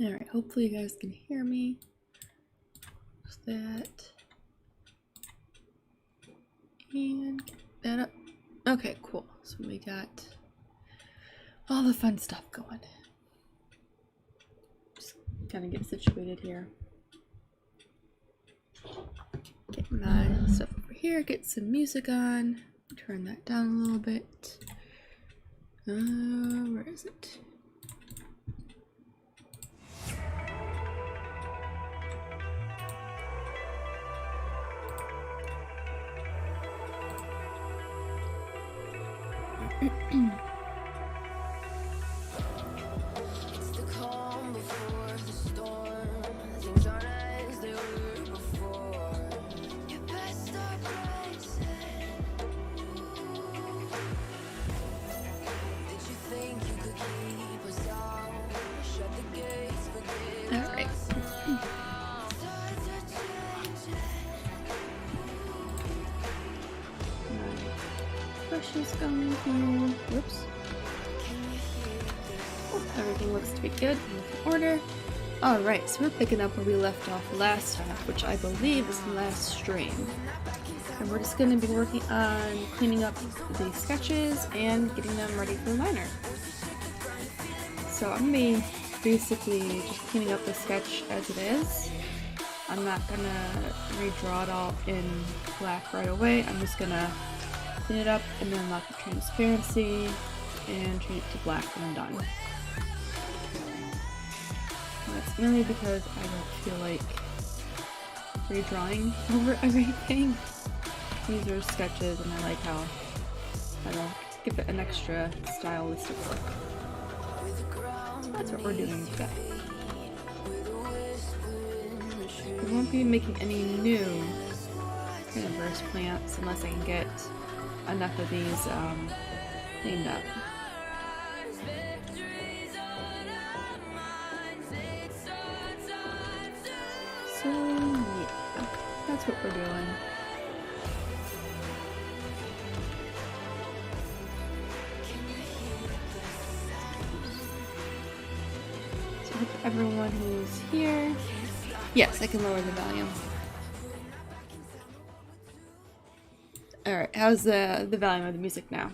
Alright, hopefully you guys can hear me. Just that. And get that up. Okay, cool. So we got all the fun stuff going. Just kind of get situated here. Get my stuff over here, get some music on. Turn that down a little bit. Where is it? It's the calm before the storm. Things aren't as they were before. You best start bracing. Did you think you could keep us out? Shut the gates, forget All right. us now. Tides are changing. Brushes going here. Whoops. Oh, everything looks to be good. In order. Alright, so we're picking up where we left off last time, which I believe is the last stream. And we're just going to be working on cleaning up the sketches and getting them ready for Lineart. So I'm going to be basically just cleaning up the sketch as it is. I'm not going to redraw it all in black right away. I'm just going to clean it up and then unlock the transparency and change it to black when I'm done. And that's mainly because I don't feel like redrawing over everything. These are sketches and I like how I don't give it an extra stylistic look. So that's what we're doing today. We won't be making any new Carnivorous plants unless I can get enough of these cleaned up. So yeah, that's what we're doing. So I hope everyone who's here. Yes, I can lower the volume. Alright, how's the volume of the music now?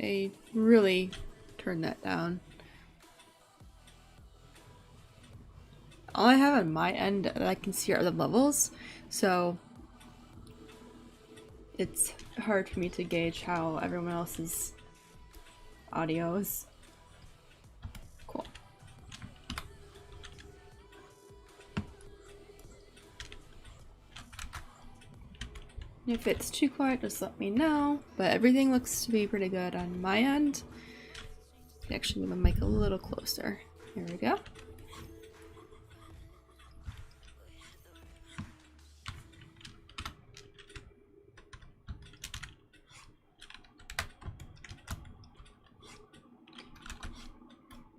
I really turned that down. All I have on my end that I can see are the levels, so it's hard for me to gauge how everyone else's audio is. Cool. If it's too quiet, just let me know. But everything looks to be pretty good on my end. Actually, move my mic a little closer. Here we go.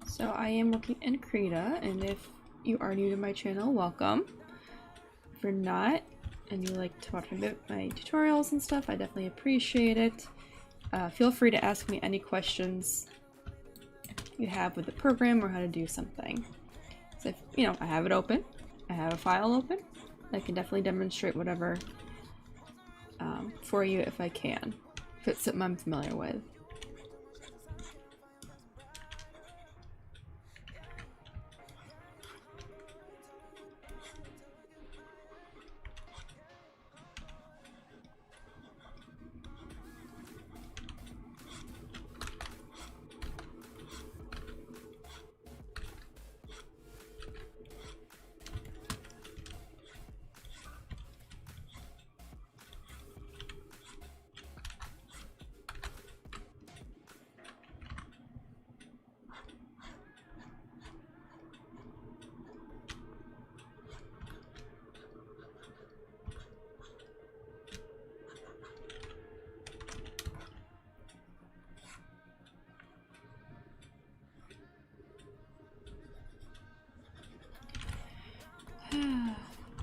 So I am working in Krita, and if you are new to my channel, welcome. If you're not, and you like to watch my tutorials and stuff, I definitely appreciate it. Feel free to ask me any questions you have with the program or how to do something. So if, you know, I have it open, I have a file open, I can definitely demonstrate whatever for you if I can, if it's something I'm familiar with.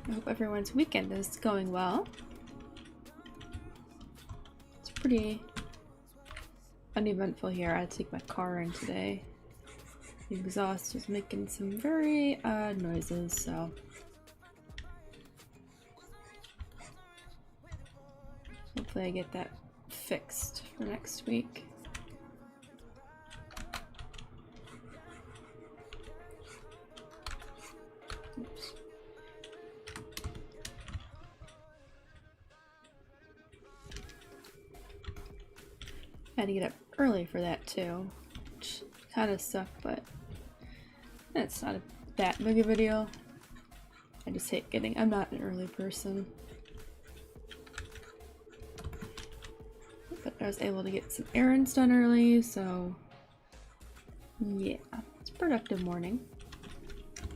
I hope everyone's weekend is going well. It's pretty uneventful here. I had to take my car in today. The exhaust was making some very odd noises, so hopefully I get that fixed for next week. Oops. I had to get up early for that too, which kind of sucked, but it's not that big of a deal. I just hate I'm not an early person. But I was able to get some errands done early, so yeah, it's a productive morning,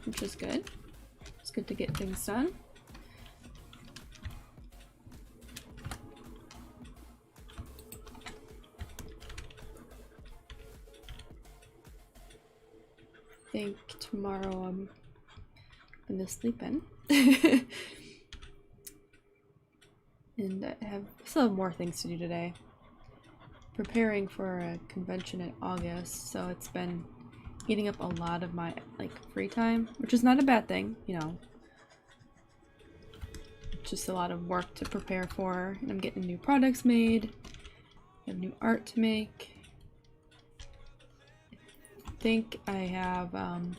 which is good. It's good to get things done. I think tomorrow I'm gonna sleep in. And I still have more things to do today. Preparing for a convention in August, so it's been eating up a lot of my free time, which is not a bad thing, you know. Just a lot of work to prepare for, and I'm getting new products made. I have new art to make. I think I have I'm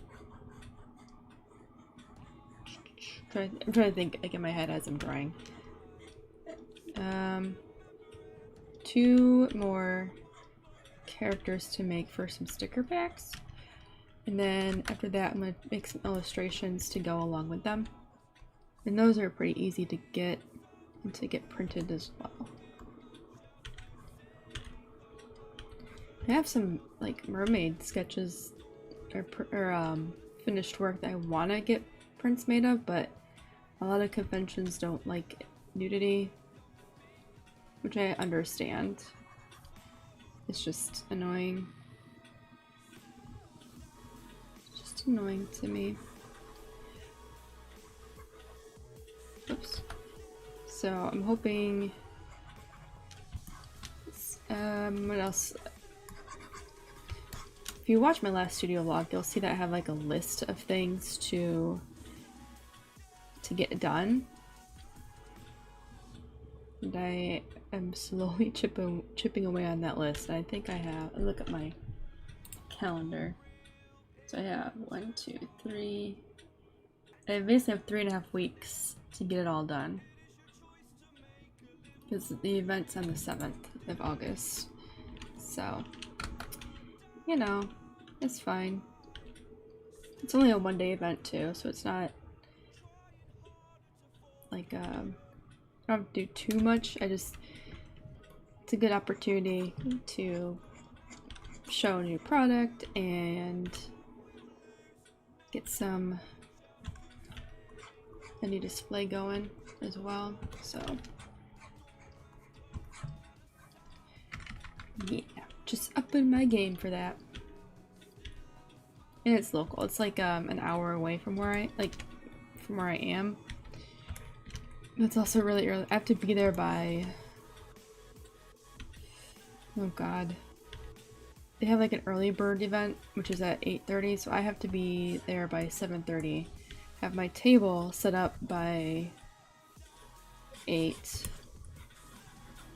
trying to think in my head as I'm drawing. 2 more characters to make for some sticker packs, and then after that I'm going to make some illustrations to go along with them, and those are pretty easy to get and to get printed as well. I have some mermaid sketches or finished work that I want to get prints made of, but a lot of conventions don't like nudity, which I understand. It's just annoying. It's just annoying to me. Oops. So I'm hoping. What else? If you watch my last studio vlog, you'll see that I have a list of things to get done. And I am slowly chipping away on that list. I think I have. Look at my calendar. So I have 1, 2, 3. I basically have 3.5 weeks to get it all done. Because the event's on the 7th of August. So, you know, it's fine. It's only a 1-day event too, so it's not I don't have to do too much. It's a good opportunity to show a new product and get a new display going as well. So yeah, just upping my game for that. And it's local. It's an hour away from where I am. It's also really early. I have to be there by, oh god. They have an early bird event, which is at 8:30, so I have to be there by 7:30. Have my table set up by 8,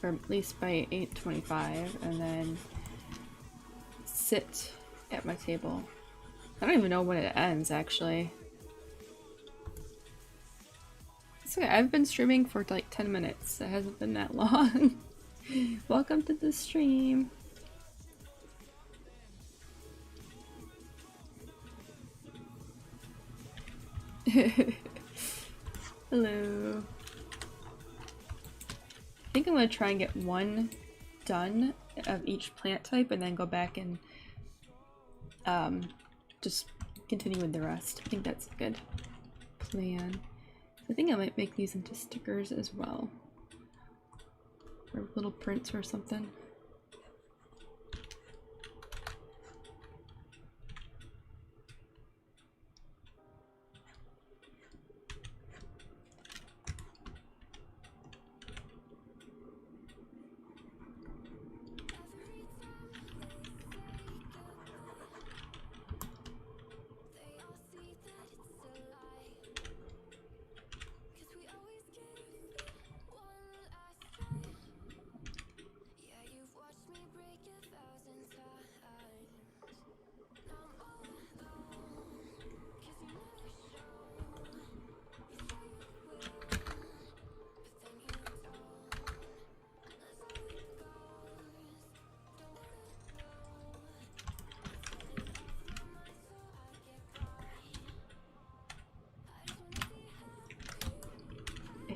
or at least by 8:25, and then sit at my table. I don't even know when it ends, actually. It's okay. I've been streaming for 10 minutes. It hasn't been that long. Welcome to the stream. Hello. I think I'm gonna try and get one done of each plant type and then go back and just continue with the rest. I think that's a good plan. I think I might make these into stickers as well. Or little prints or something.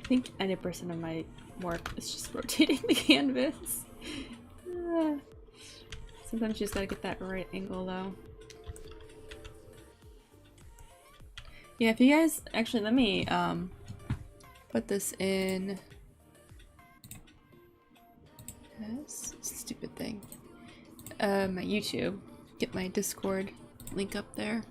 think 90% of my work is just rotating the canvas. Sometimes you just gotta get that right angle though. Yeah, if you guys actually let me put this in this stupid thing. My YouTube. Get my Discord link up there.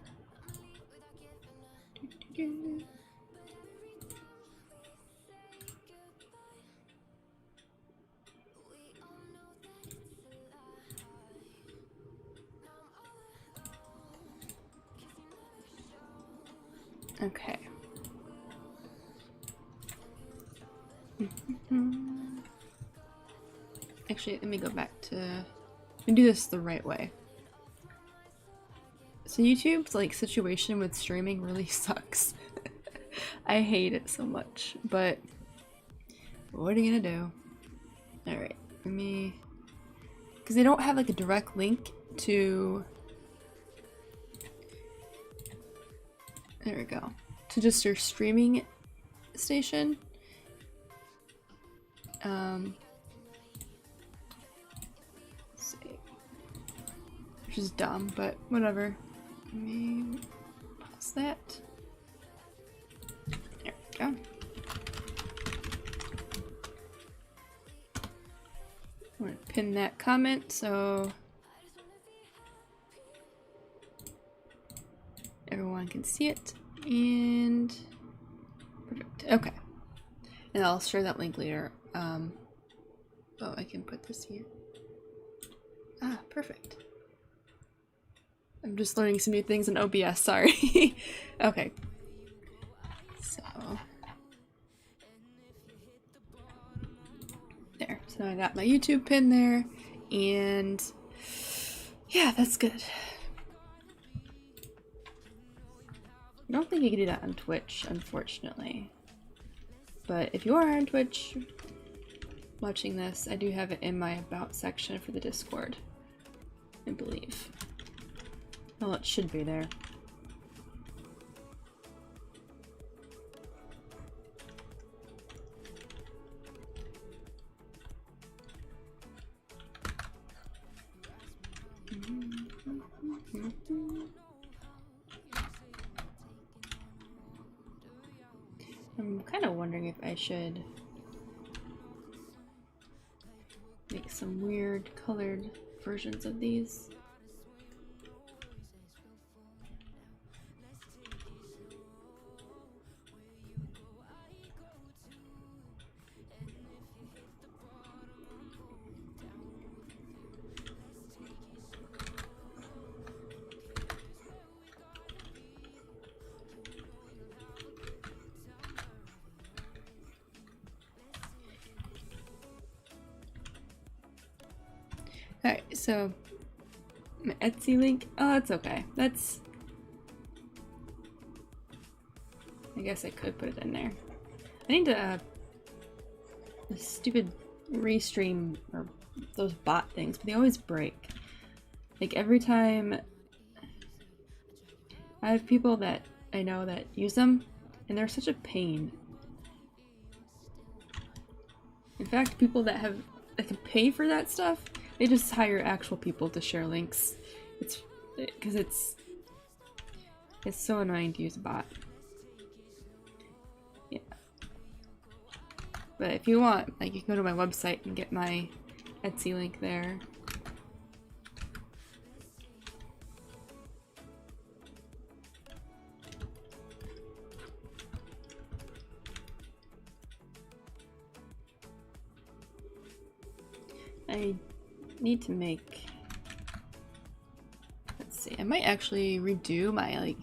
Okay. Actually, let me go back to... Let me do this the right way. So YouTube's like situation with streaming really sucks. I hate it so much, but what are you gonna do? Alright, let me... Because they don't have like a direct link to... There we go. To just your streaming station. Let's see. Which is dumb, but whatever. Let me pause that. There we go. I'm gonna pin that comment so everyone can see it. And perfect. Okay. And I'll share that link later. Oh, I can put this here. Ah, perfect. I'm just learning some new things in OBS, sorry. Okay. So there. So I got my YouTube pin there, and yeah, that's good. I don't think you can do that on Twitch, unfortunately. But if you are on Twitch watching this, I do have it in my About section for the Discord, I believe. Well, it should be there. I'm kind of wondering if I should make some weird colored versions of these. Alright, so my Etsy link. Oh, that's okay. That's... I guess I could put it in there. I need to, the stupid restream, or those bot things, but they always break. Like every time I have people that I know that use them, and they're such a pain. In fact, people that can pay for that stuff, they just hire actual people to share links. It's because it's so annoying to use a bot. Yeah. But if you want, like, you can go to my website and get my Etsy link there. I need to make, let's see, I might actually redo my like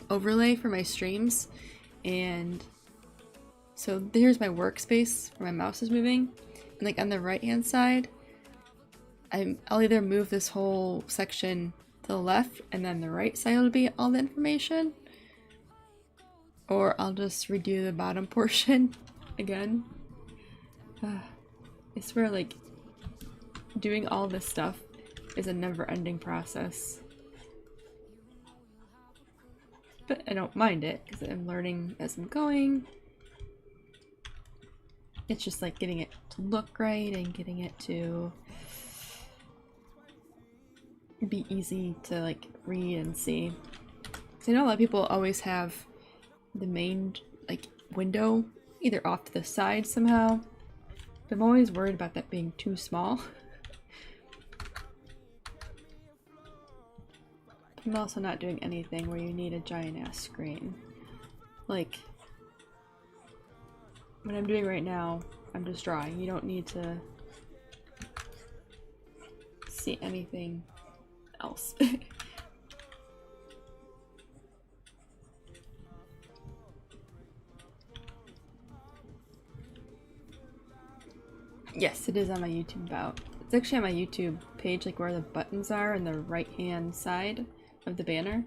overlay for my streams. And so here's my workspace where my mouse is moving, and like on the right hand side I'll either move this whole section to the left and then the right side will be all the information, or I'll just redo the bottom portion again. I swear, like, doing all this stuff is a never-ending process. But I don't mind it, because I'm learning as I'm going. It's just like getting it to look right and getting it to be easy to like read and see. So I know a lot of people always have the main like window either off to the side somehow. But I'm always worried about that being too small. I'm also not doing anything where you need a giant ass screen. Like what I'm doing right now, I'm just drawing. You don't need to see anything else. Yes, it is on my YouTube about. It's actually on my YouTube page, like where the buttons are on the right hand side of the banner.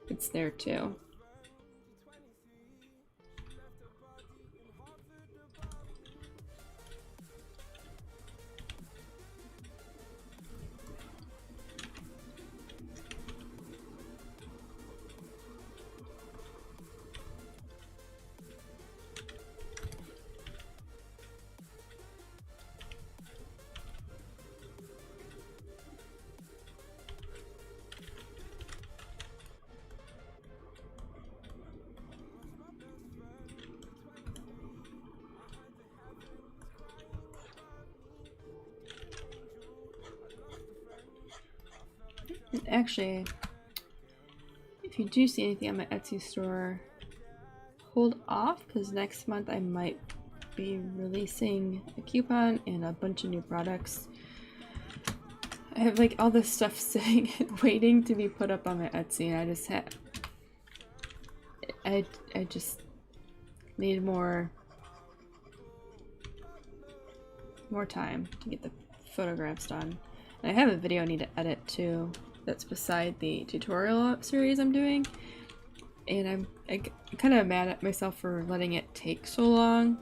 It's there too. Actually, if you do see anything on my Etsy store, hold off because next month I might be releasing a coupon and a bunch of new products. I have like all this stuff sitting waiting to be put up on my Etsy, and I just had I just need more time to get the photographs done. And I have a video I need to edit too that's beside the tutorial series I'm doing, and I'm kind of mad at myself for letting it take so long,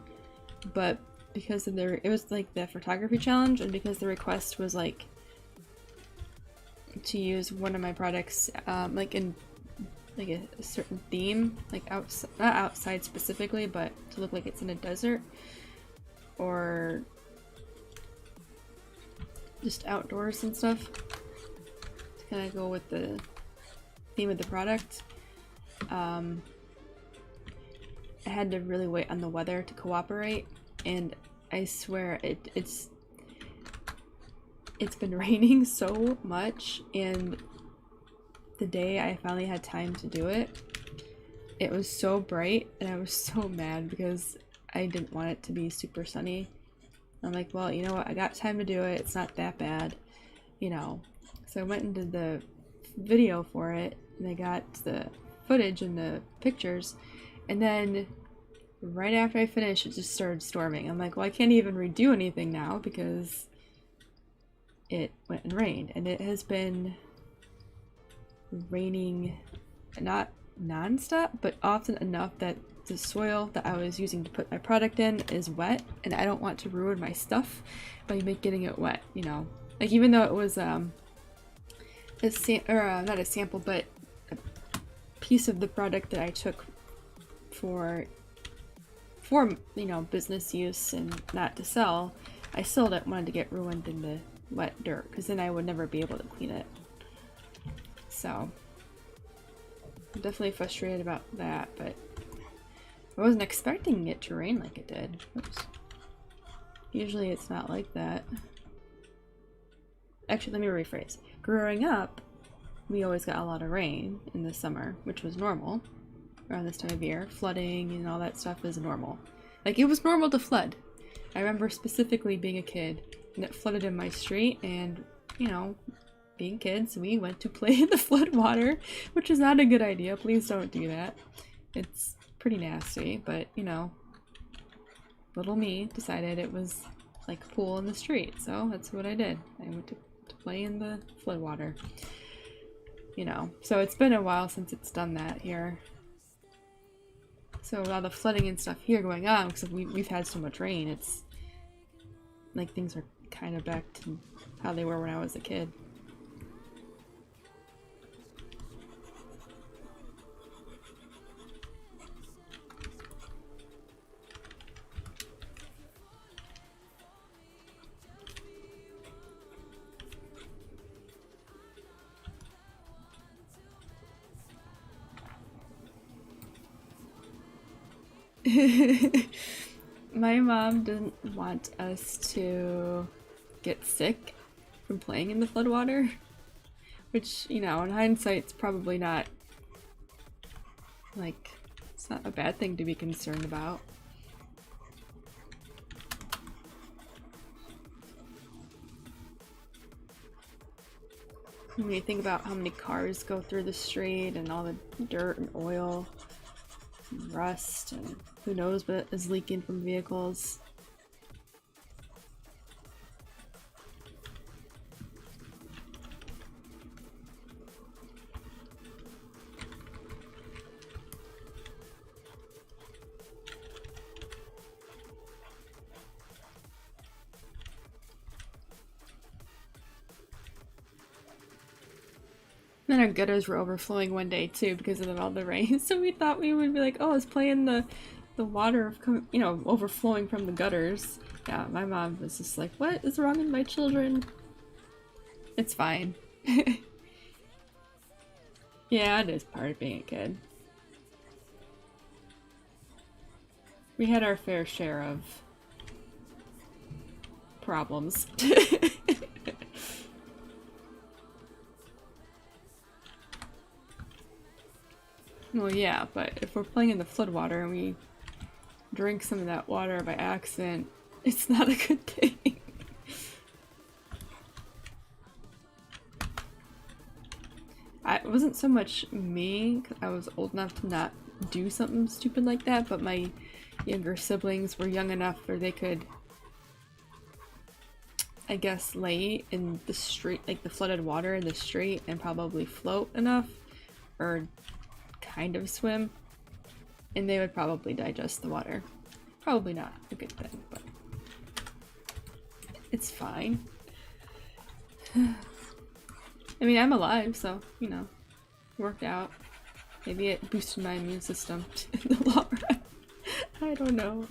but because of it was like the photography challenge, and because the request was like to use one of my products like in like a certain theme, like outside, not outside specifically, but to look like it's in a desert or just outdoors and stuff, to kind of go with the theme of the product. I had to really wait on the weather to cooperate, and I swear it's been raining so much, and the day I finally had time to do it, it was so bright, and I was so mad because I didn't want it to be super sunny. I'm like, well, you know what, I got time to do it, it's not that bad, you know. So I went and did the video for it, and I got the footage and the pictures, and then right after I finished, it just started storming. I'm like, well, I can't even redo anything now because it went and rained, and it has been raining not non-stop, but often enough that the soil that I was using to put my product in is wet, and I don't want to ruin my stuff by getting it wet, you know. Like, even though it was not a sample, but a piece of the product that I took for you know, business use and not to sell, I still didn't want it to get ruined in the wet dirt, because then I would never be able to clean it. So I'm definitely frustrated about that, but I wasn't expecting it to rain like it did. Oops. Usually it's not like that. Actually, let me rephrase. Growing up, we always got a lot of rain in the summer, which was normal around this time of year. Flooding and all that stuff is normal. Like, it was normal to flood. I remember specifically being a kid and it flooded in my street, and, you know, being kids, we went to play in the flood water, which is not a good idea. Please don't do that. It's pretty nasty, but, you know, little me decided it was like a pool in the street, so that's what I did. I went to play in the flood water, you know. So it's been a while since it's done that here. So with all the flooding and stuff here going on, because we've had so much rain, it's like things are kind of back to how they were when I was a kid. My mom didn't want us to get sick from playing in the floodwater, which, you know, in hindsight, it's probably not, like, it's not a bad thing to be concerned about. When you think about how many cars go through the street and all the dirt and oil and rust and who knows what is leaking from vehicles. Then our gutters were overflowing one day too because of all the rain. So we thought we would be like, oh, it's playing the water, you know, overflowing from the gutters. Yeah, my mom was just like, what is wrong with my children? It's fine. Yeah, it is part of being a kid. We had our fair share of problems. Well, yeah, but if we're playing in the floodwater and we drink some of that water by accident, it's not a good thing. It wasn't so much me, 'cause I was old enough to not do something stupid like that, but my younger siblings were young enough where they could, I guess, lay in the street, like the flooded water in the street, and probably float enough, or kind of swim, and they would probably digest the water. Probably not a good thing, but it's fine. I mean, I'm alive, so, you know, worked out. Maybe it boosted my immune system in the long run. I don't know.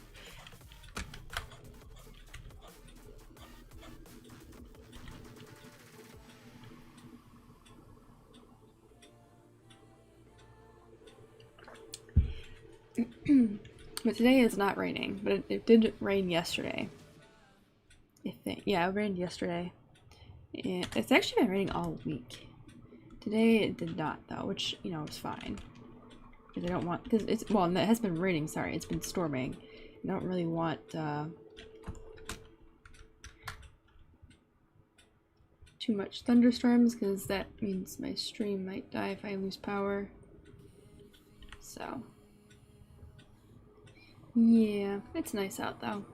But today is not raining, but it did rain yesterday. I think. Yeah, it rained yesterday. And it's actually been raining all week. Today it did not, though, which, you know, is fine. Because I don't want, because it's, well, it has been raining, sorry, it's been storming. I don't really want, too much thunderstorms, because that means my stream might die if I lose power. So. Yeah, it's nice out, though.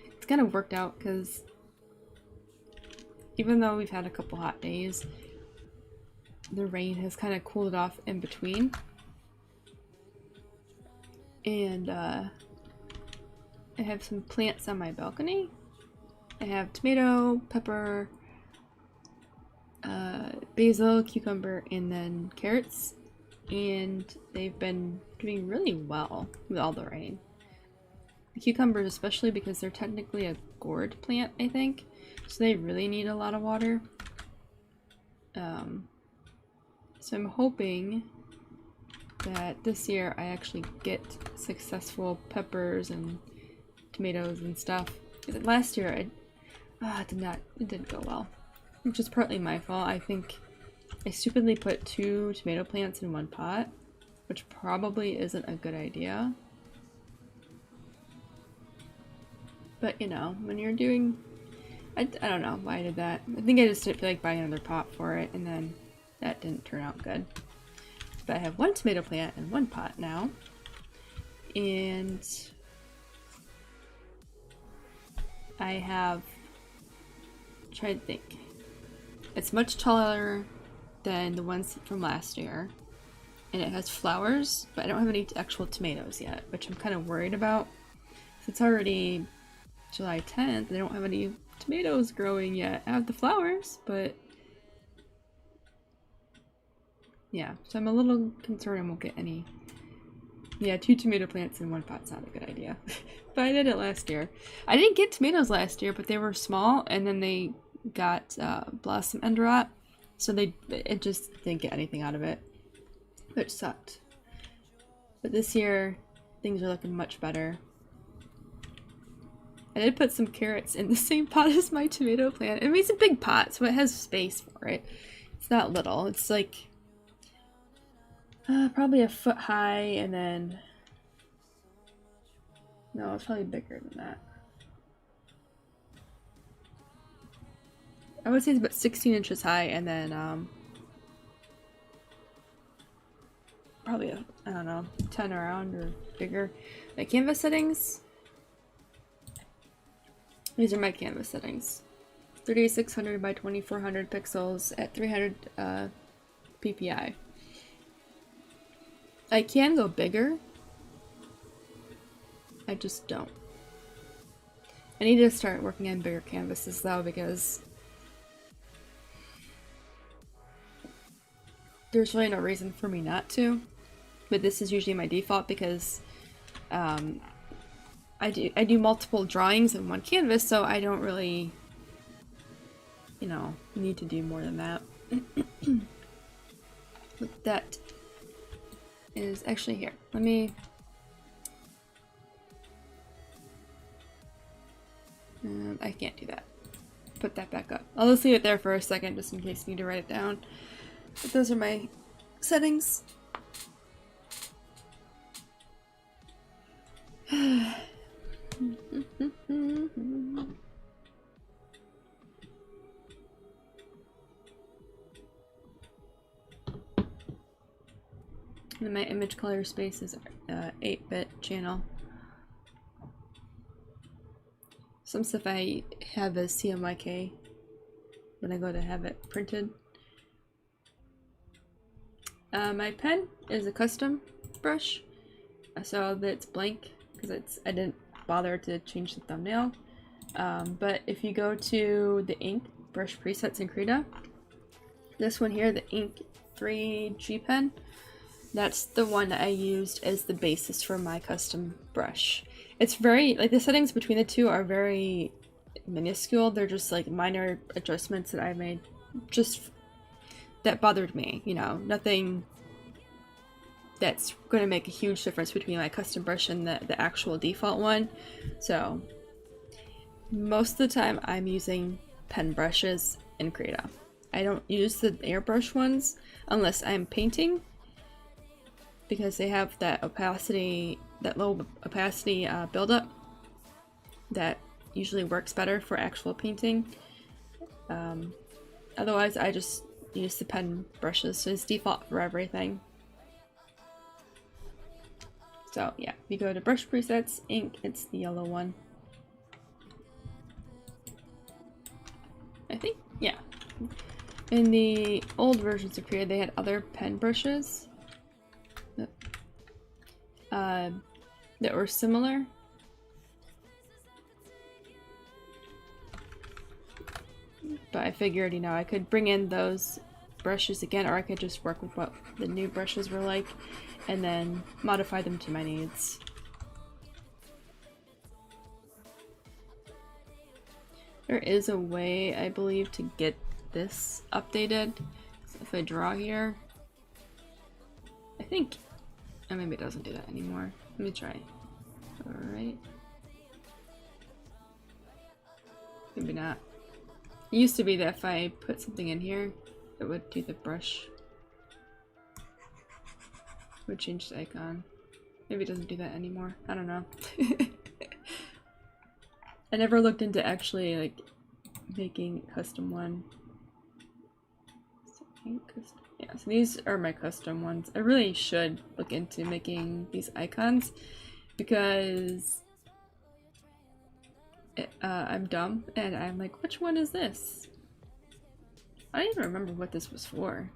It's kind of worked out, because even though we've had a couple hot days, the rain has kind of cooled off in between. And I have some plants on my balcony. I have tomato, pepper, basil, cucumber, and then carrots. And they've been doing really well with all the rain. The cucumbers especially, because they're technically a gourd plant, I think. So they really need a lot of water. So I'm hoping that this year I actually get successful peppers and tomatoes and stuff. Last year it didn't go well. Which is partly my fault. I think I stupidly put 2 tomato plants in one pot, which probably isn't a good idea. But you know, when you're doing, I don't know why I did that. I think I just didn't feel like buying another pot for it, and then that didn't turn out good. But I have 1 tomato plant in 1 pot now. And I have, tried to think. It's much taller than the ones from last year. And it has flowers, but I don't have any actual tomatoes yet, which I'm kind of worried about. It's already July 10th, and I don't have any tomatoes growing yet. I have the flowers, but yeah, so I'm a little concerned I won't get any. Yeah, 2 tomato plants in 1 pot's not a good idea. But I did it last year. I didn't get tomatoes last year, but they were small, and then they got blossom end rot, so it just didn't get anything out of it, which sucked. But this year, things are looking much better. I did put some carrots in the same pot as my tomato plant. I mean, it's a big pot, so it has space for it. It's not little. It's like probably a foot high, and then no, it's probably bigger than that. I would say it's about 16 inches high, and then probably I don't know, 10 around or bigger. My canvas settings. These are my canvas settings. 3600 by 2400 pixels at 300 ppi. I can go bigger. I just don't. I need to start working on bigger canvases though, because there's really no reason for me not to. But this is usually my default because I do multiple drawings in one canvas, so I don't really, you know, need to do more than that. But that is actually here. Let me I can't do that. Put that back up. I'll just leave it there for a second just in case you need to write it down. But those are my settings. And my image color space is 8-bit channel. Some stuff I have as CMYK when I go to have it printed. My pen is a custom brush, so that's blank because I didn't bother to change the thumbnail. But if you go to the ink brush presets in Krita, this one here, the ink 3G pen, that's the one that I used as the basis for my custom brush. It's very, like, the settings between the two are very minuscule. They're just like minor adjustments that I made just that bothered me, you know, nothing that's going to make a huge difference between my custom brush and the actual default one. So most of the time I'm using pen brushes in Krita. I don't use the airbrush ones unless I'm painting, because they have that opacity, that low opacity buildup that usually works better for actual painting. Otherwise I just use the pen brushes, so it's default for everything. So yeah, if you go to brush presets, ink, it's the yellow one. I think, yeah. In the old versions of Krita, they had other pen brushes that were similar. But I figured, you know, I could bring in those brushes again, or I could just work with what the new brushes were like and then modify them to my needs. There is a way, I believe, to get this updated. So if I draw here, I think, oh, maybe it doesn't do that anymore. Let me try. Alright. Maybe not. It used to be that if I put something in here, it would do the brush. It would change the icon. Maybe it doesn't do that anymore. I don't know. I never looked into actually like making a custom one. Yeah, so these are my custom ones. I really should look into making these icons because I'm dumb and I'm like, which one is this? I don't even remember what this was for.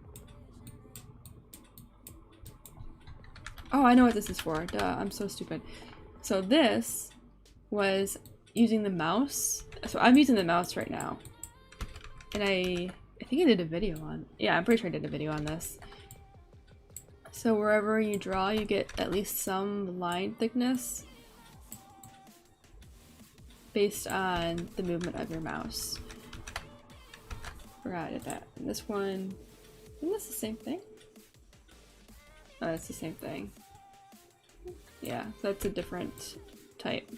Oh, I know what this is for. Duh, I'm so stupid. So this was using the mouse. So I'm using the mouse right now. And I think I did a video on, yeah, I'm pretty sure I did a video on this. So wherever you draw, you get at least some line thickness based on the movement of your mouse. Forgot I did that. And this one, isn't this the same thing? Oh, it's the same thing. Yeah, that's a different type.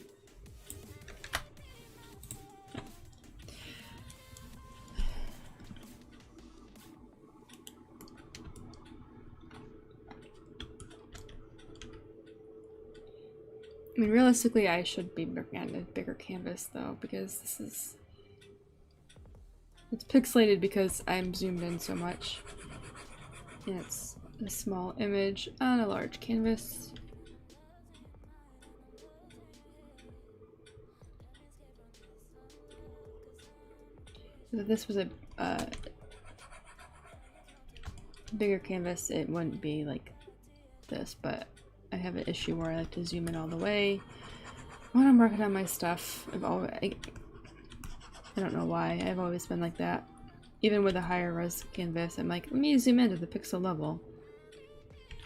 I mean, realistically, I should be working on a bigger canvas, though, because this is... It's pixelated because I'm zoomed in so much. And it's a small image on a large canvas. If this was a bigger canvas, it wouldn't be like this, but I have an issue where I like to zoom in all the way when I'm working on my stuff. I don't know why, I've always been like that. Even with a higher res canvas, I'm like, let me zoom into the pixel level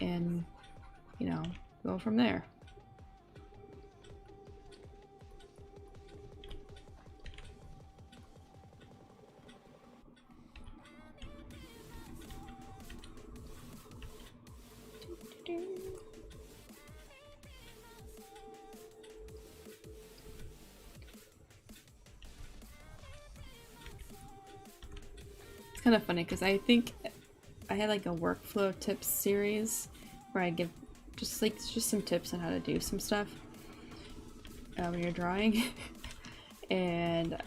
and, you know, go from there. Kind of funny because I think I had like a workflow tips series where I give just some tips on how to do some stuff when you're drawing, and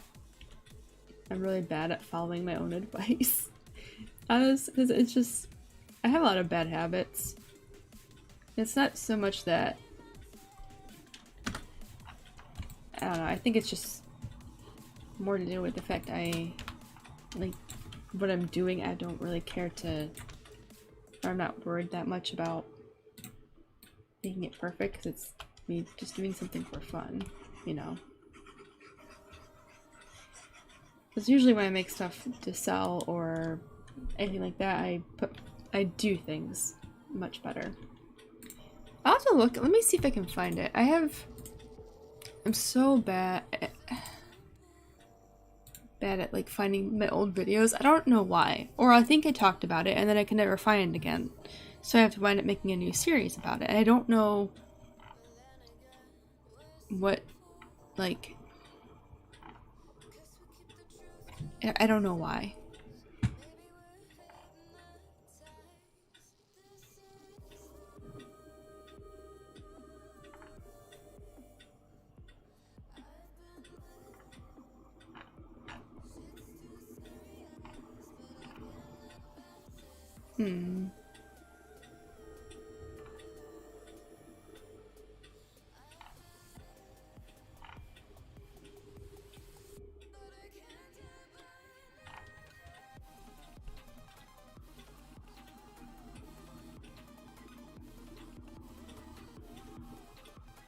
I'm really bad at following my own advice. Because it's just I have a lot of bad habits. It's not so much that I don't know. I think it's just more to do with the fact I like. What I'm doing, I don't really care to, or I'm not worried that much about making it perfect because it's me just doing something for fun, you know. Because usually when I make stuff to sell or anything like that, I do things much better. I'll have to look. Let me see if I can find it. I'm so bad at like finding my old videos. I don't know why, or I think I talked about it and then I can never find it again, so I have to wind up making a new series about it. I don't know what, like, I don't know why.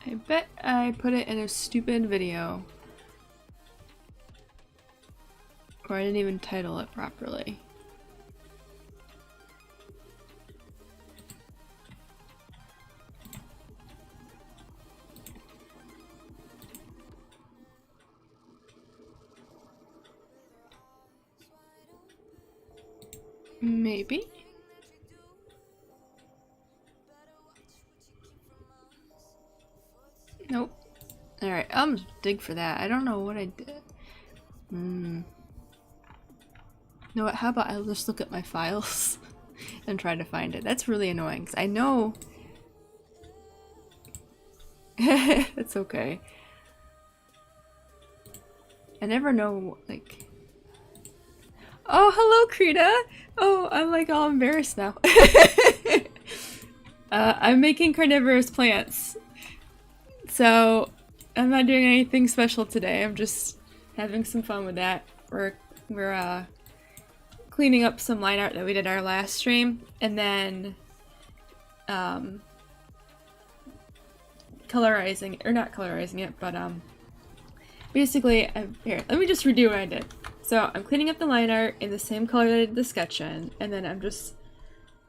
I bet I put it in a stupid video. Or I didn't even title it properly. Maybe? Nope. Alright, I'm dig for that. I don't know what I did. You know what, how about I'll just look at my files and try to find it. That's really annoying, because I know... It's okay. I never know, like... Oh, hello, Krita! Oh, I'm like all embarrassed now. I'm making carnivorous plants. So, I'm not doing anything special today. I'm just having some fun with that. We're cleaning up some line art that we did our last stream, and then colorizing, or not colorizing it, but basically, here, let me just redo what I did. So I'm cleaning up the line art in the same color that I did the sketch in, and then I'm just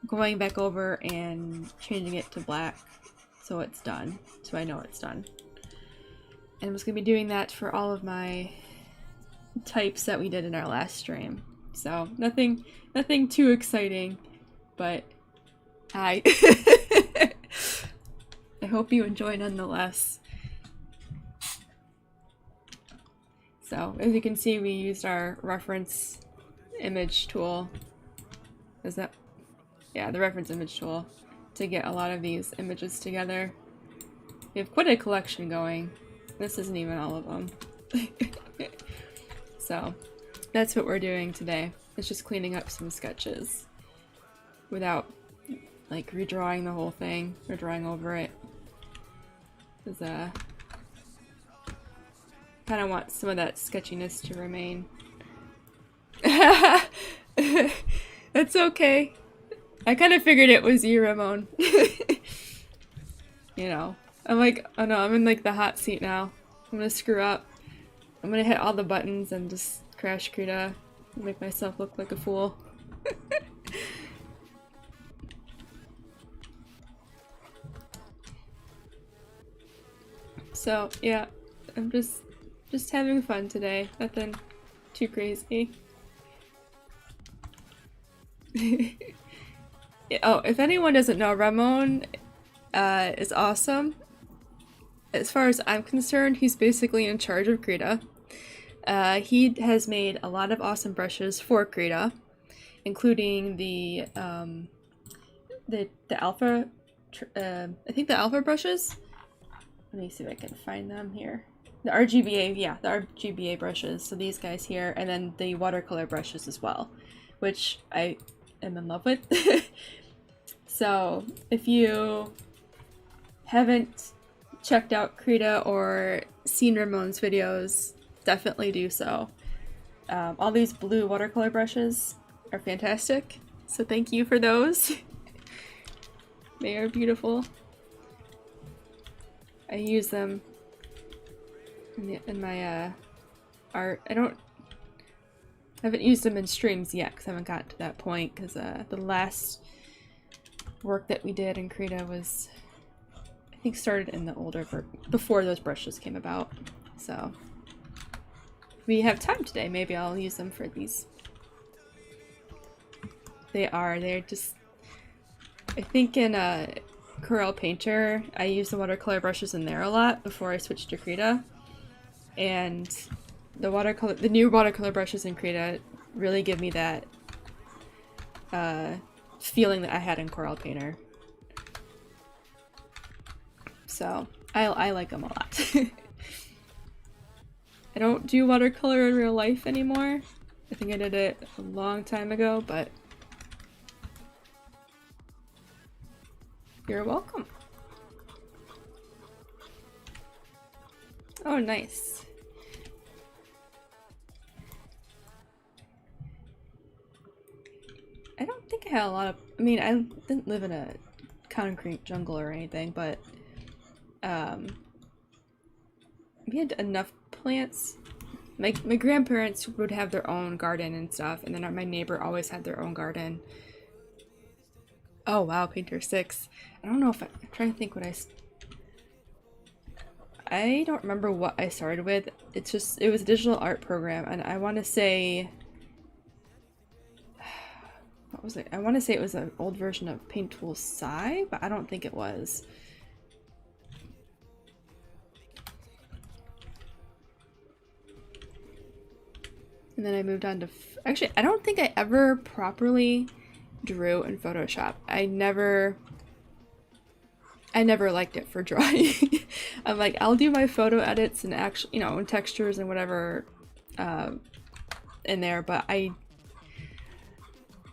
going back over and changing it to black so it's done, so I know it's done. And I'm just going to be doing that for all of my types that we did in our last stream. So nothing too exciting, but I hope you enjoy nonetheless. So, as you can see, we used our reference image tool. Is that? Yeah, the reference image tool to get a lot of these images together. We have quite a collection going. This isn't even all of them. So, that's what we're doing today. It's just cleaning up some sketches without like redrawing the whole thing or drawing over it. Because kind of want some of that sketchiness to remain. That's okay. I kind of figured it was you, Ramon. You know, I'm like, oh no, I'm in like the hot seat now. I'm gonna screw up. I'm gonna hit all the buttons and just crash Krita and make myself look like a fool. So yeah, I'm just having fun today. Nothing too crazy. Oh, if anyone doesn't know, Ramon is awesome. As far as I'm concerned, he's basically in charge of Krita. He has made a lot of awesome brushes for Krita, including the alpha. I think the alpha brushes. Let me see if I can find them here. The RGBA, yeah, the RGBA brushes. So these guys here, and then the watercolor brushes as well, which I am in love with. So if you haven't checked out Krita or seen Ramon's videos, definitely do so. All these blue watercolor brushes are fantastic, so thank you for those. They are beautiful. I use them in my art. I haven't used them in streams yet because I haven't gotten to that point, because the last work that we did in Krita was, I think, started in the older before those brushes came about. So if we have time today, maybe I'll use them for these. They're just, I think in Corel Painter, I use the watercolor brushes in there a lot before I switched to Krita. And the new watercolor brushes in Krita really give me that feeling that I had in Corel Painter. So I like them a lot. I don't do watercolor in real life anymore. I think I did it a long time ago, but you're welcome. Oh, nice. I don't think I had a lot of, I mean, I didn't live in a concrete jungle or anything, but we had enough plants. My grandparents would have their own garden and stuff, and then my neighbor always had their own garden. Oh wow, Painter 6. I don't know if I'm trying to think what I don't remember what I started with. It was a digital art program, and I want to say, what was it? I want to say it was an old version of Paint Tool Sci, but I don't think it was. And then I moved on to, actually, I don't think I ever properly drew in Photoshop. I never liked it for drawing. I'm like, I'll do my photo edits and actually, you know, and textures and whatever in there, but I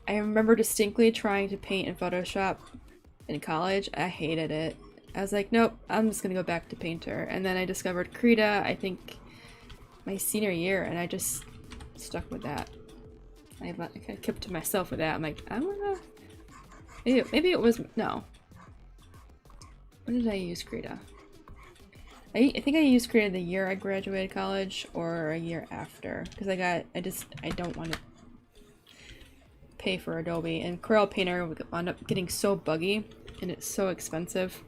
remember distinctly trying to paint in Photoshop in college. I hated it. I was like, nope, I'm just gonna go back to Painter. And then I discovered Krita, I think my senior year, and I just stuck with that. I kind of kept to myself with that. I'm like, I'm gonna, maybe it was, no. When did I use Krita? I think I used Krita the year I graduated college, or a year after, because I don't want to pay for Adobe, and Corel Painter wound up getting so buggy, and it's so expensive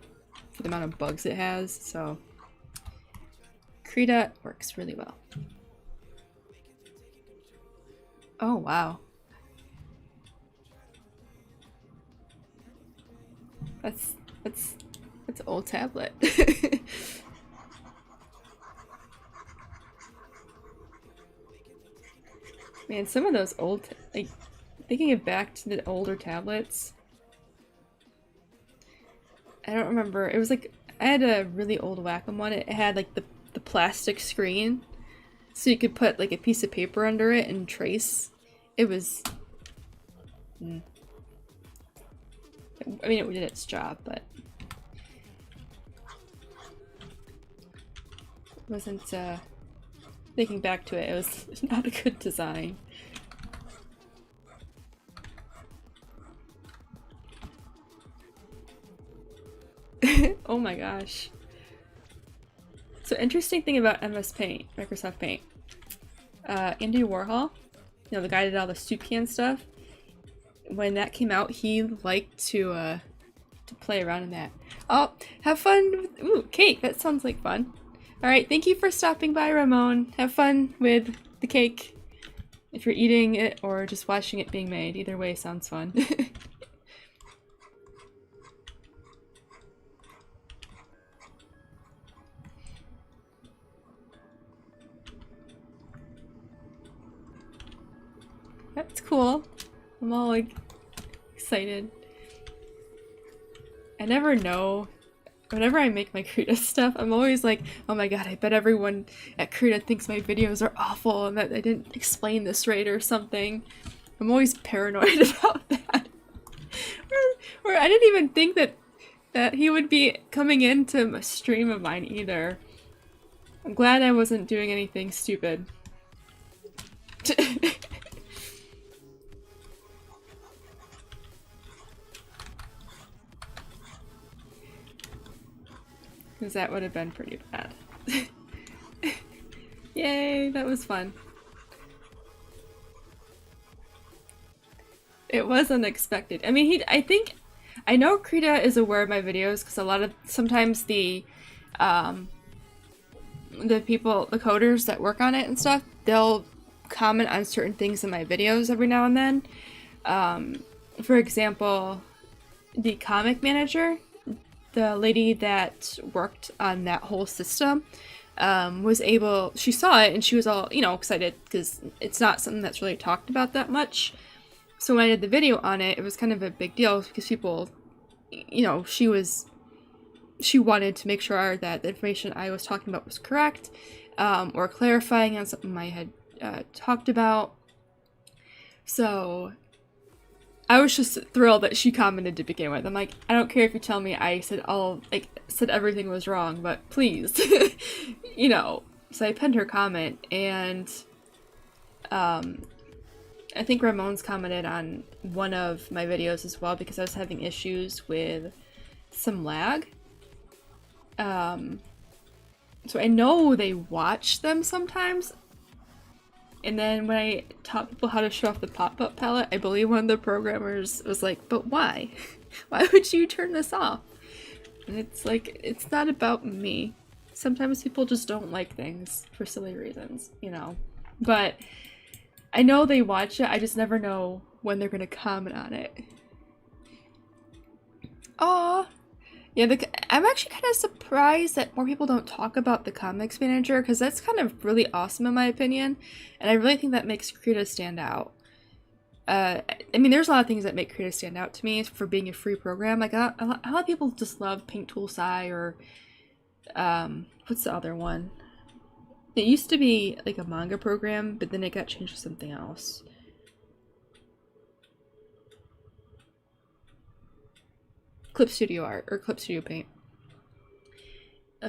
for the amount of bugs it has, so Krita works really well. Oh wow. That's It's an old tablet. Man, some of those old, like, thinking it back to the older tablets. I don't remember. It was like, I had a really old Wacom one. It had like the plastic screen. So you could put like a piece of paper under it and trace. It was... I mean, it did its job, but... It wasn't, thinking back to it, it was not a good design. Oh my gosh. So interesting thing about MS Paint, Microsoft Paint. Andy Warhol, you know, the guy that did all the soup can stuff, when that came out, he liked to play around in that. Oh, have fun with, ooh, cake, that sounds like fun. Alright, thank you for stopping by, Ramon. Have fun with the cake. If you're eating it or just watching it being made, either way sounds fun. That's cool. I'm all like excited. I never know. Whenever I make my Krita stuff, I'm always like, oh my god, I bet everyone at Krita thinks my videos are awful and that I didn't explain this right or something. I'm always paranoid about that. or I didn't even think that he would be coming into a stream of mine either. I'm glad I wasn't doing anything stupid. Because that would have been pretty bad. Yay, that was fun. It was unexpected. I mean, I know Krita is aware of my videos because sometimes the people, the coders that work on it and stuff, they'll comment on certain things in my videos every now and then. For example, the comic manager, the lady that worked on that whole system, she saw it and she was all, you know, excited because it's not something that's really talked about that much. So when I did the video on it, it was kind of a big deal because people, you know, she wanted to make sure that the information I was talking about was correct, or clarifying on something I had talked about. So I was just thrilled that she commented to begin with. I'm like, I don't care if you tell me I said everything was wrong, but please, you know. So I pinned her comment, and I think Ramon's commented on one of my videos as well because I was having issues with some lag. So I know they watch them sometimes. And then when I taught people how to show off the pop-up palette, I believe one of the programmers was like, but why? Why would you turn this off? And it's like, it's not about me. Sometimes people just don't like things for silly reasons, you know. But I know they watch it, I just never know when they're gonna comment on it. Aww. Yeah, I'm actually kind of surprised that more people don't talk about the comics manager, because that's kind of really awesome in my opinion, and I really think that makes Krita stand out. I mean, there's a lot of things that make Krita stand out to me for being a free program. Like, a lot of people just love Paint Tool Sai, or, what's the other one? It used to be, like, a manga program, but then it got changed to something else. Clip Studio Art, or Clip Studio Paint.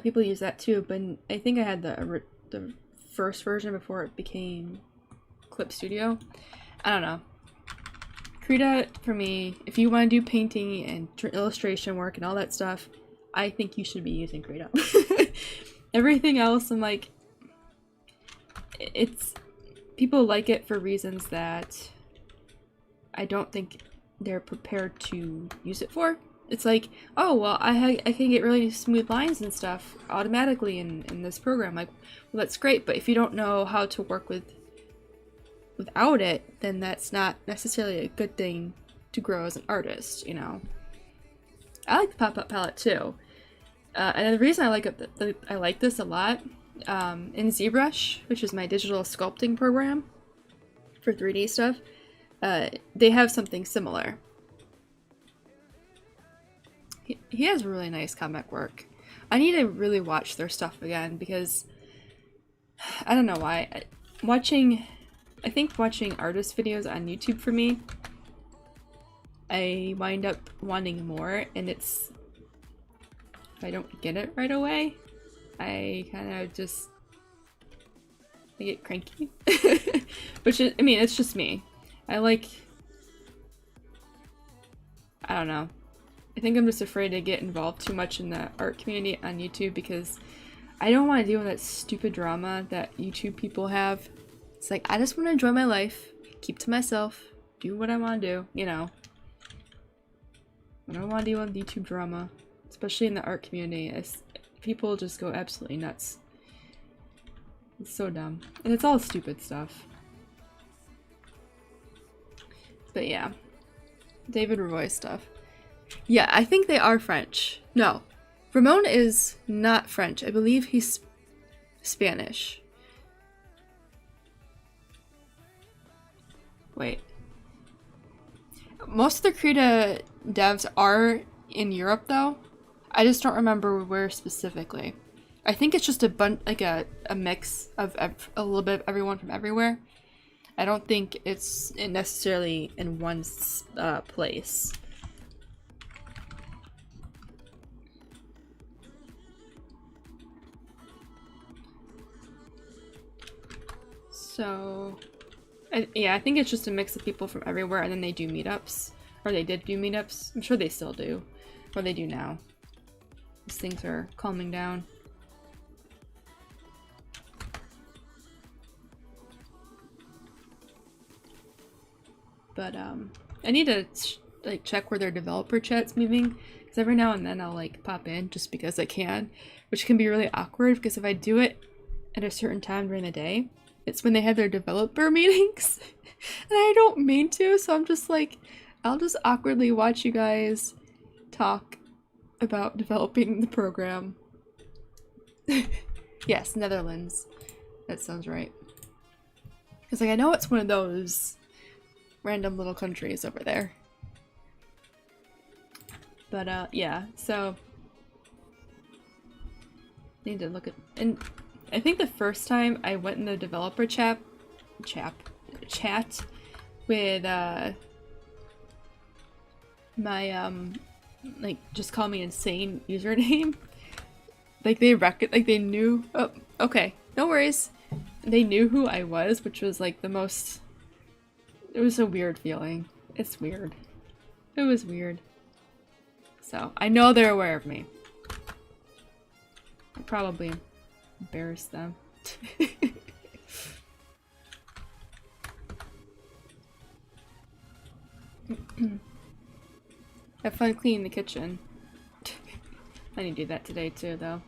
People use that too, but I think I had the first version before it became Clip Studio. I don't know. Krita, for me, if you want to do painting and illustration work and all that stuff, I think you should be using Krita. Everything else, I'm like, people like it for reasons that I don't think they're prepared to use it for. It's like, oh, well, I can get really smooth lines and stuff automatically in this program. Like, well, that's great, but if you don't know how to work without it, then that's not necessarily a good thing to grow as an artist, you know? I like the pop-up palette, too. And the reason I like this a lot, in ZBrush, which is my digital sculpting program for 3D stuff, they have something similar. He has really nice comic work. I need to really watch their stuff again because I don't know why. I think watching artist videos on YouTube for me, I wind up wanting more, and it's, if I don't get it right away, I kind of just, I get cranky. Which is, I mean, it's just me. I don't know. I think I'm just afraid to get involved too much in the art community on YouTube because I don't want to deal with that stupid drama that YouTube people have. It's like, I just want to enjoy my life, keep to myself, do what I want to do, you know. I don't want to deal with YouTube drama, especially in the art community. People just go absolutely nuts. It's so dumb. And it's all stupid stuff. But yeah. David Roy stuff. Yeah, I think they are French. No. Ramon is not French. I believe he's Spanish. Wait. Most of the Krita devs are in Europe, though. I just don't remember where specifically. I think it's just a bunch, like a mix of a little bit of everyone from everywhere. I don't think it's necessarily in one place. So, yeah, I think it's just a mix of people from everywhere, and then they do meetups. Or they did do meetups. I'm sure they still do. Or they do now. These things are calming down. But, I need to, like, check where their developer chat's moving. Because every now and then I'll, like, pop in just because I can. Which can be really awkward, because if I do it at a certain time during the day, it's when they have their developer meetings. And I don't mean to, so I'm just like, I'll just awkwardly watch you guys talk about developing the program. Yes, Netherlands. That sounds right. Because, like, I know it's one of those random little countries over there. But, yeah, so need to look at, and I think the first time I went in the developer chat with my like, just call me insane username. Like, they knew, oh, okay, no worries. They knew who I was, which was like the most, it was a weird feeling. It's weird. It was weird. So, I know they're aware of me. I probably embarrassed them. Have fun cleaning the kitchen. I need to do that today too, though.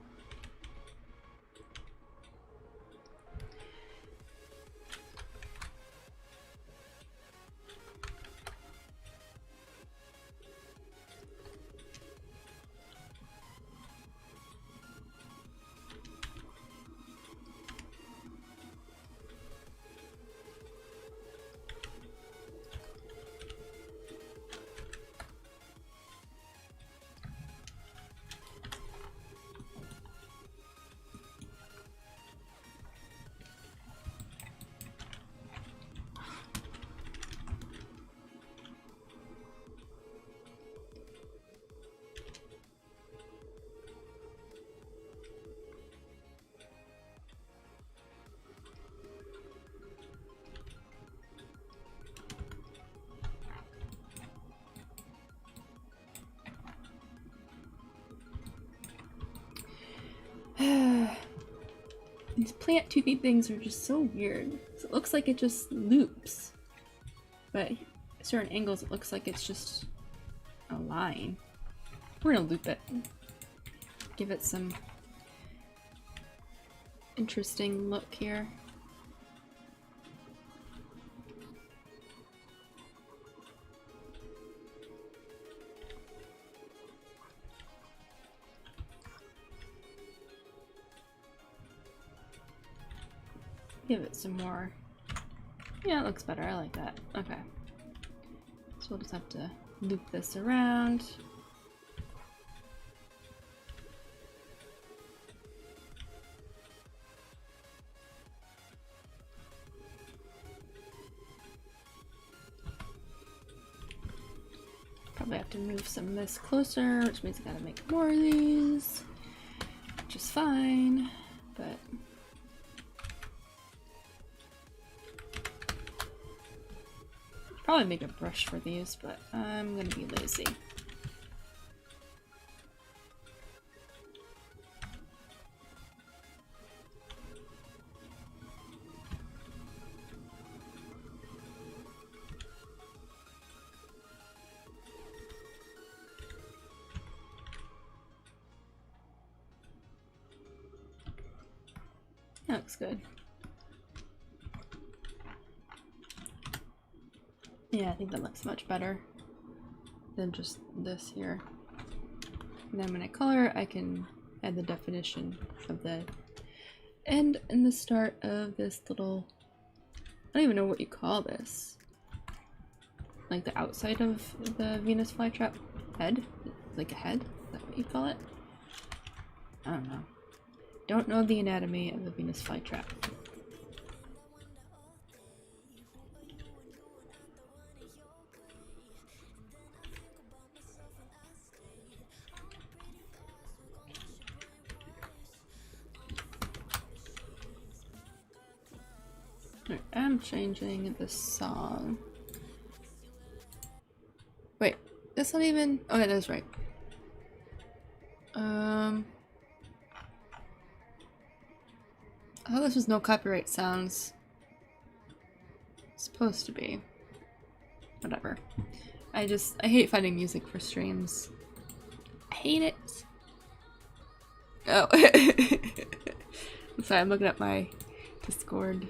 These plant toothy things are just so weird. So it looks like it just loops. But at certain angles it looks like it's just a line. We're gonna loop it. Give it some interesting look here. give it some more. Yeah, it looks better. I like that. Okay. So we'll just have to loop this around. Probably have to move some of this closer, which means I gotta make more of these, which is fine, but probably make a brush for these, but I'm gonna be lazy. That looks good. Yeah, I think that looks much better than just this here. And then when I color, I can add the definition of the end and the start of this little, I don't even know what you call this. Like the outside of the Venus flytrap head? Like a head? Is that what you call it? I don't know. Don't know the anatomy of the Venus flytrap. I'm changing the song. Wait, that's not even. Oh, yeah, that's right. Oh, this was no copyright sounds. Supposed to be. Whatever. I hate finding music for streams. I hate it. Oh. I'm sorry, I'm looking at my Discord.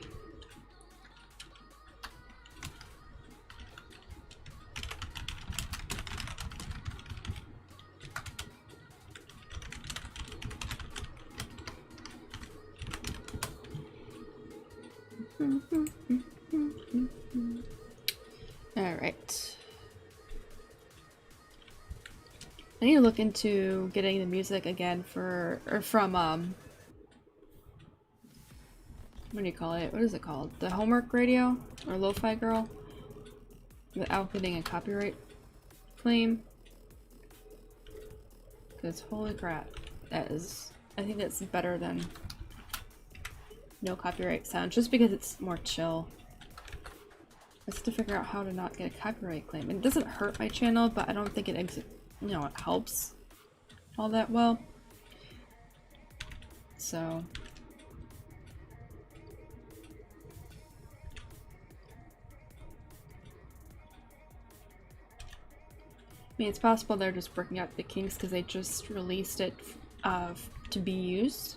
Alright. I need to look into getting the music again from what do you call it? What is it called? The homework radio? Or lo-fi girl? Without getting a copyright claim. Because holy crap. I think that's better than no copyright sound, just because it's more chill. I have to figure out how to not get a copyright claim. It doesn't hurt my channel, but I don't think it it helps all that well. So I mean, it's possible they're just working out the kinks because they just released it to be used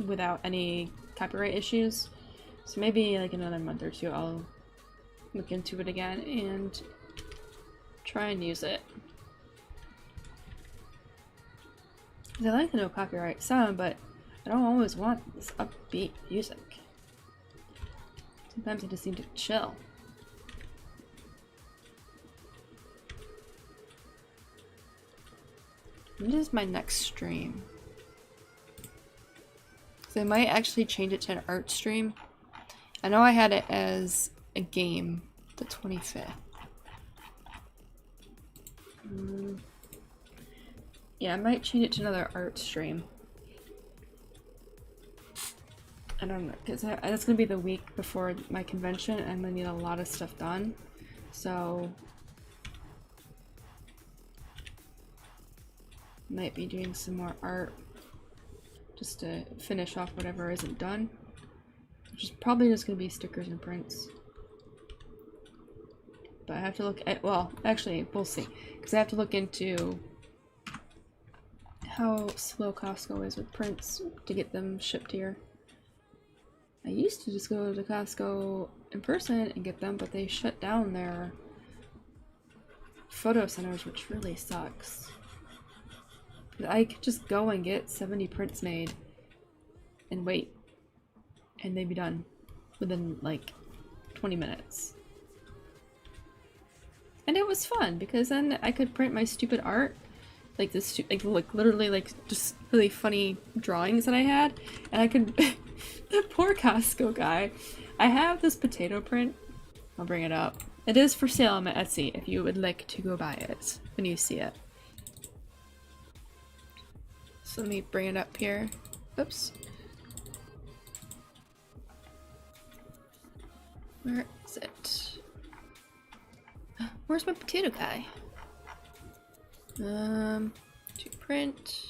without any copyright issues. So maybe like another month or two I'll look into it again and try and use it. Because I like the no copyright sound, but I don't always want this upbeat music. Sometimes I just need to chill. When is my next stream? So I might actually change it to an art stream. I know I had it as a game, the 25th. Yeah, I might change it to another art stream. I don't know, because that's going to be the week before my convention, and I'm going to need a lot of stuff done. So might be doing some more art just to finish off whatever isn't done, which is probably just going to be stickers and prints. But I have to look at, well, actually, we'll see, because I have to look into how slow Costco is with prints to get them shipped here. I used to just go to Costco in person and get them, but they shut down their photo centers, which really sucks. I could just go and get 70 prints made and wait, and they'd be done. within like 20 minutes. And it was fun because then I could print my stupid art, like this, like literally like just really funny drawings that I had, and I could. The poor Costco guy. I have this potato print. I'll bring it up. It is for sale on my Etsy if you would like to go buy it when you see it. So let me bring it up here. Oops. Where is it? Where's my potato guy? To print.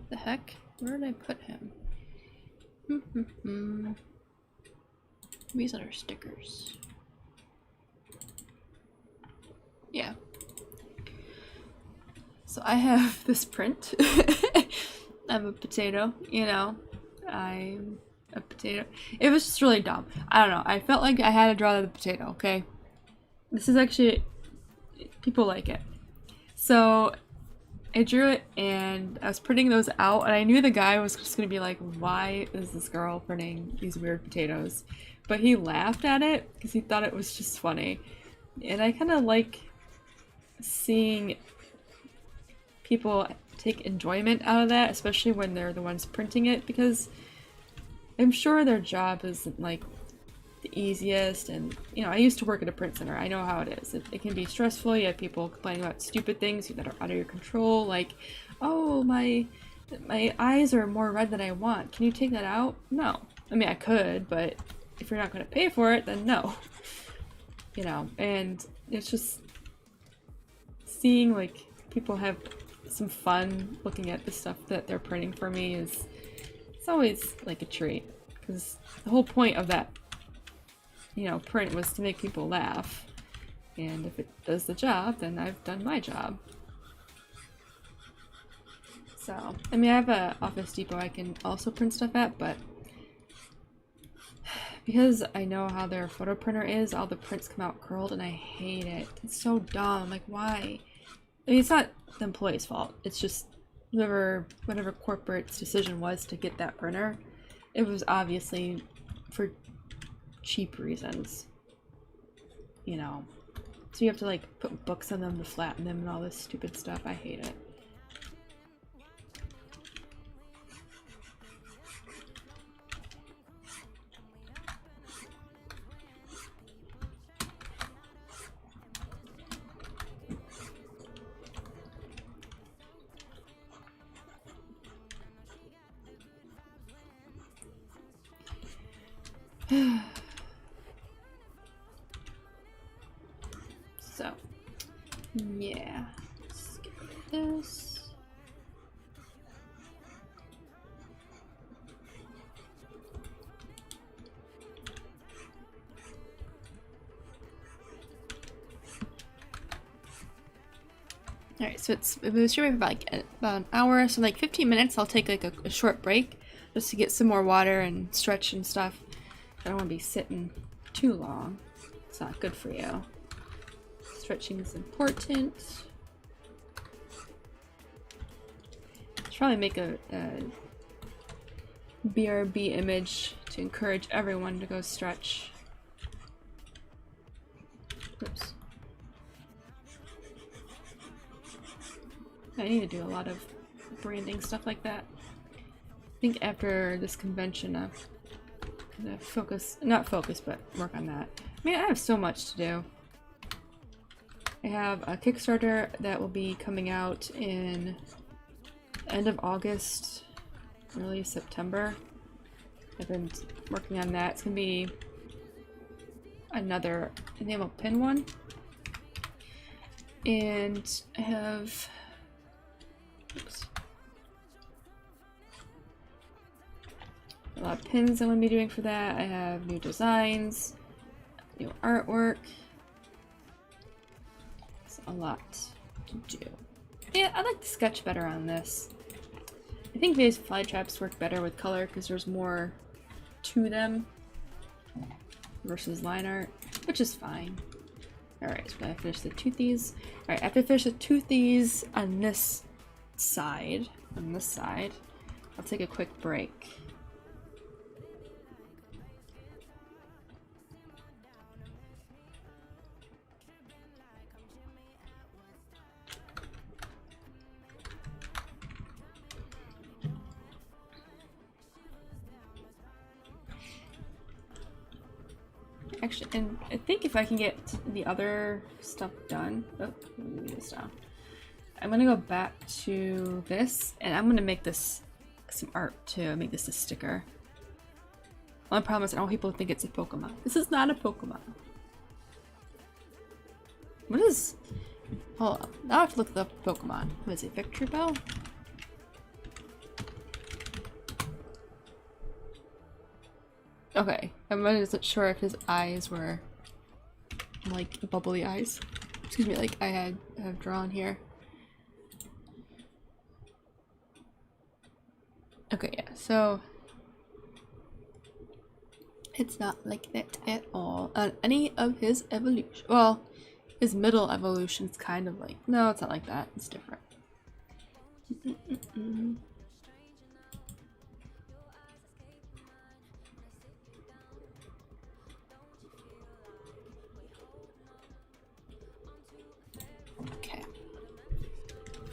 The heck? Where did I put him? These are stickers. Yeah. So I have this print. I'm a potato, you know. I'm a potato. It was just really dumb. I don't know. I felt like I had to draw the potato, okay? This is actually... people like it. So I drew it and I was printing those out and I knew the guy was just gonna be like, why is this girl printing these weird potatoes? But he laughed at it because he thought it was just funny. And I kind of like seeing people take enjoyment out of that, especially when they're the ones printing it, because I'm sure their job isn't like the easiest. And you know, I used to work at a print center. I know how it is. It can be stressful. You have people complaining about stupid things that are out of your control, like, oh, my eyes are more red than I want. Can you take that out? No. I mean, I could, but if you're not going to pay for it, then no. You know, and it's just seeing like people have some fun looking at the stuff that they're printing for me it's always like a treat, because the whole point of that, you know, print was to make people laugh, and if it does the job, then I've done my job. So, I mean, I have a Office Depot I can also print stuff at, but because I know how their photo printer is, all the prints come out curled and I hate it. It's so dumb. Like, why? I mean, it's not the employee's fault. It's just whatever corporate's decision was to get that printer. It was obviously for cheap reasons. You know. So you have to like put books on them to flatten them and all this stupid stuff. I hate it. So, yeah, let's get rid of this. Alright, so it was streaming for about an hour, so like 15 minutes I'll take like a short break just to get some more water and stretch and stuff. I don't want to be sitting too long. It's not good for you. Stretching is important. Should probably make a BRB image to encourage everyone to go stretch. Oops. I need to do a lot of branding stuff like that. I think after this convention, I'm gonna not focus, but work on that. I mean, I have so much to do. I have a Kickstarter that will be coming out in end of August, early September. I've been working on that. It's gonna be another enamel pin one. And I have, oops, a lot of pins I'm gonna be doing for that. I have new designs, new artwork. A lot to do. Yeah, I like to sketch better on this. I think these fly traps work better with color because there's more to them versus line art, which is fine. Alright, so I finish the toothies. Alright, after I finish the toothies on this side, I'll take a quick break. Actually, and I think if I can get the other stuff done, oh, let me do this down. I'm gonna go back to this, and I'm gonna make this some art to make this a sticker. Only problem is I don't want people to think it's a Pokemon. This is not a Pokemon. What is? Hold on. Now I have to look up Pokemon. What is it? Victory Bell? Okay, I wasn't sure if his eyes were like bubbly eyes. Excuse me, like I have drawn here. Okay, yeah, so it's not like that at all on any of his evolution. Well, his middle evolution's kind of like, no, it's not like that. It's different. Okay.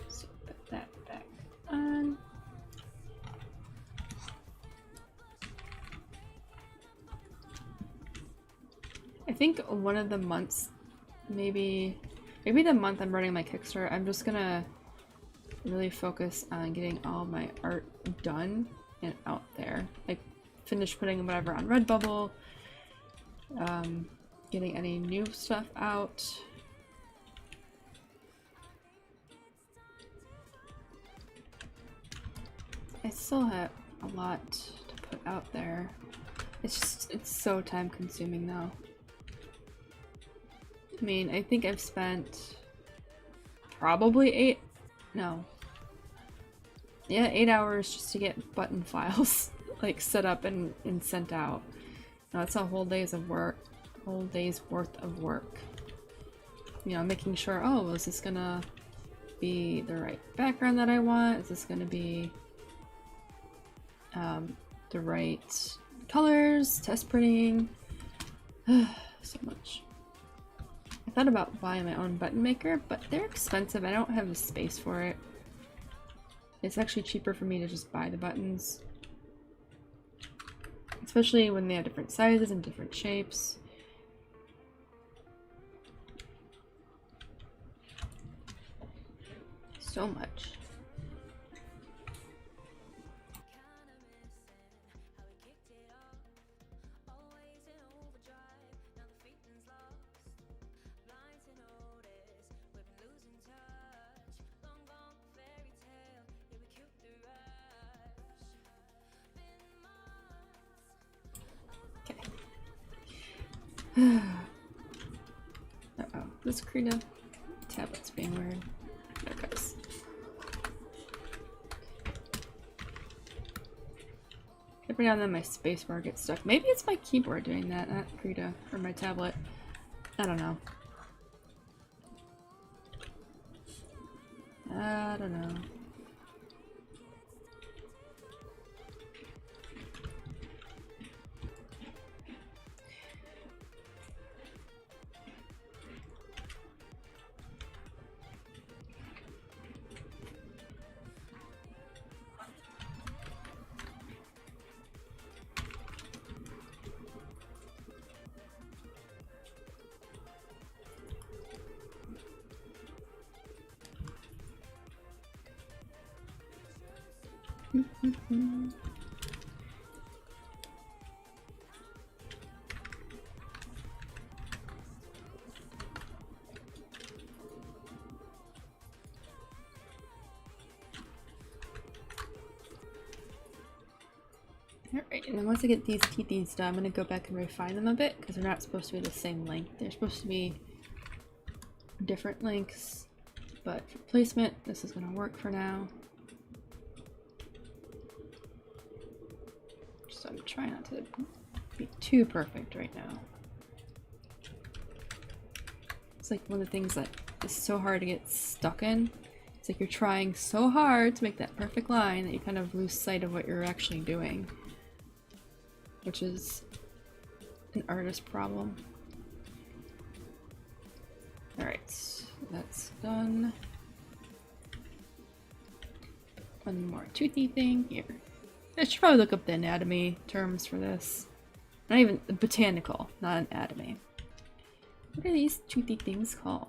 So put that back on. I think one of the months, maybe the month I'm running my Kickstarter, I'm just gonna really focus on getting all my art done and out there. Like finish putting whatever on Redbubble, getting any new stuff out. I still have a lot to put out there. It's so time consuming though. I mean, I think I've spent probably 8 hours just to get button files like set up and sent out. Now that's a whole day's worth of work. You know, making sure, oh, is this gonna be the right background that I want? Is this gonna be the right colors? Test printing. So much. I thought about buying my own button maker, but they're expensive. I don't have the space for it. It's actually cheaper for me to just buy the buttons. Especially when they have different sizes and different shapes. So much. Uh-oh, this Krita tablet's being weird. There it goes. Every now and then my spacebar gets stuck. Maybe it's my keyboard doing that, not Krita, or my tablet. I don't know. I don't know. Alright, and then once I get these teethies done, I'm going to go back and refine them a bit, because they're not supposed to be the same length. They're supposed to be different lengths, but for placement, this is going to work for now. So I'm trying not to be too perfect right now. It's like one of the things that is so hard to get stuck in. It's like you're trying so hard to make that perfect line that you kind of lose sight of what you're actually doing. Which is an artist problem. Alright, that's done. One more toothy thing here. I should probably look up the anatomy terms for this. Not even botanical, not anatomy. What are these toothy things called?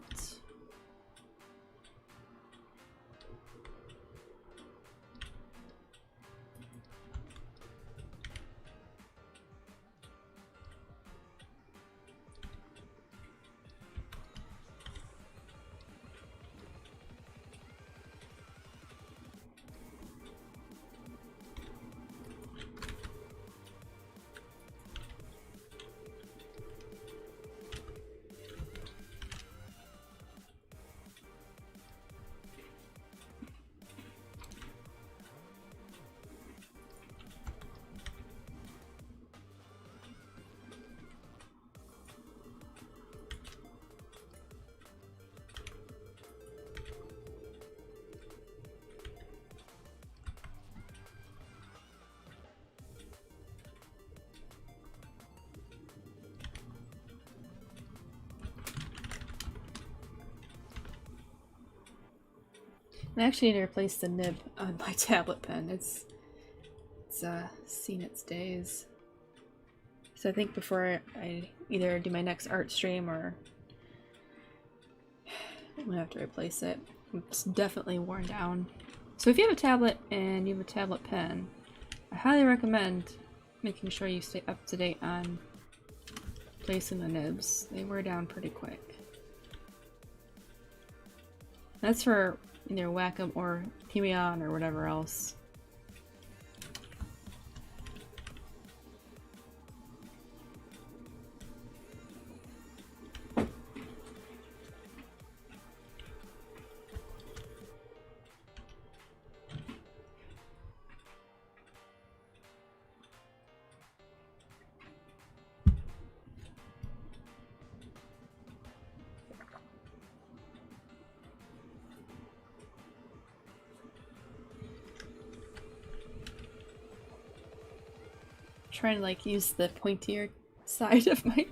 I actually need to replace the nib on my tablet pen. It's seen its days. So I think before I either do my next art stream or I'm gonna have to replace it. It's definitely worn down. So if you have a tablet and you have a tablet pen, I highly recommend making sure you stay up to date on placing the nibs. They wear down pretty quick. That's for either Wacom or Pimeon or whatever else. Trying to like use the pointier side of my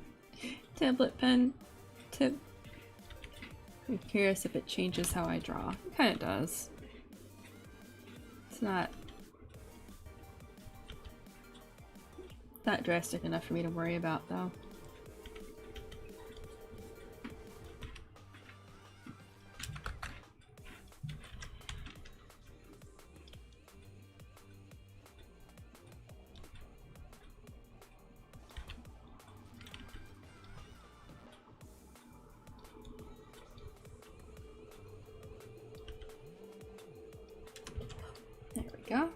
tablet pen tip. I'm curious if it changes how I draw. It kind of does. It's not drastic enough for me to worry about though. Go.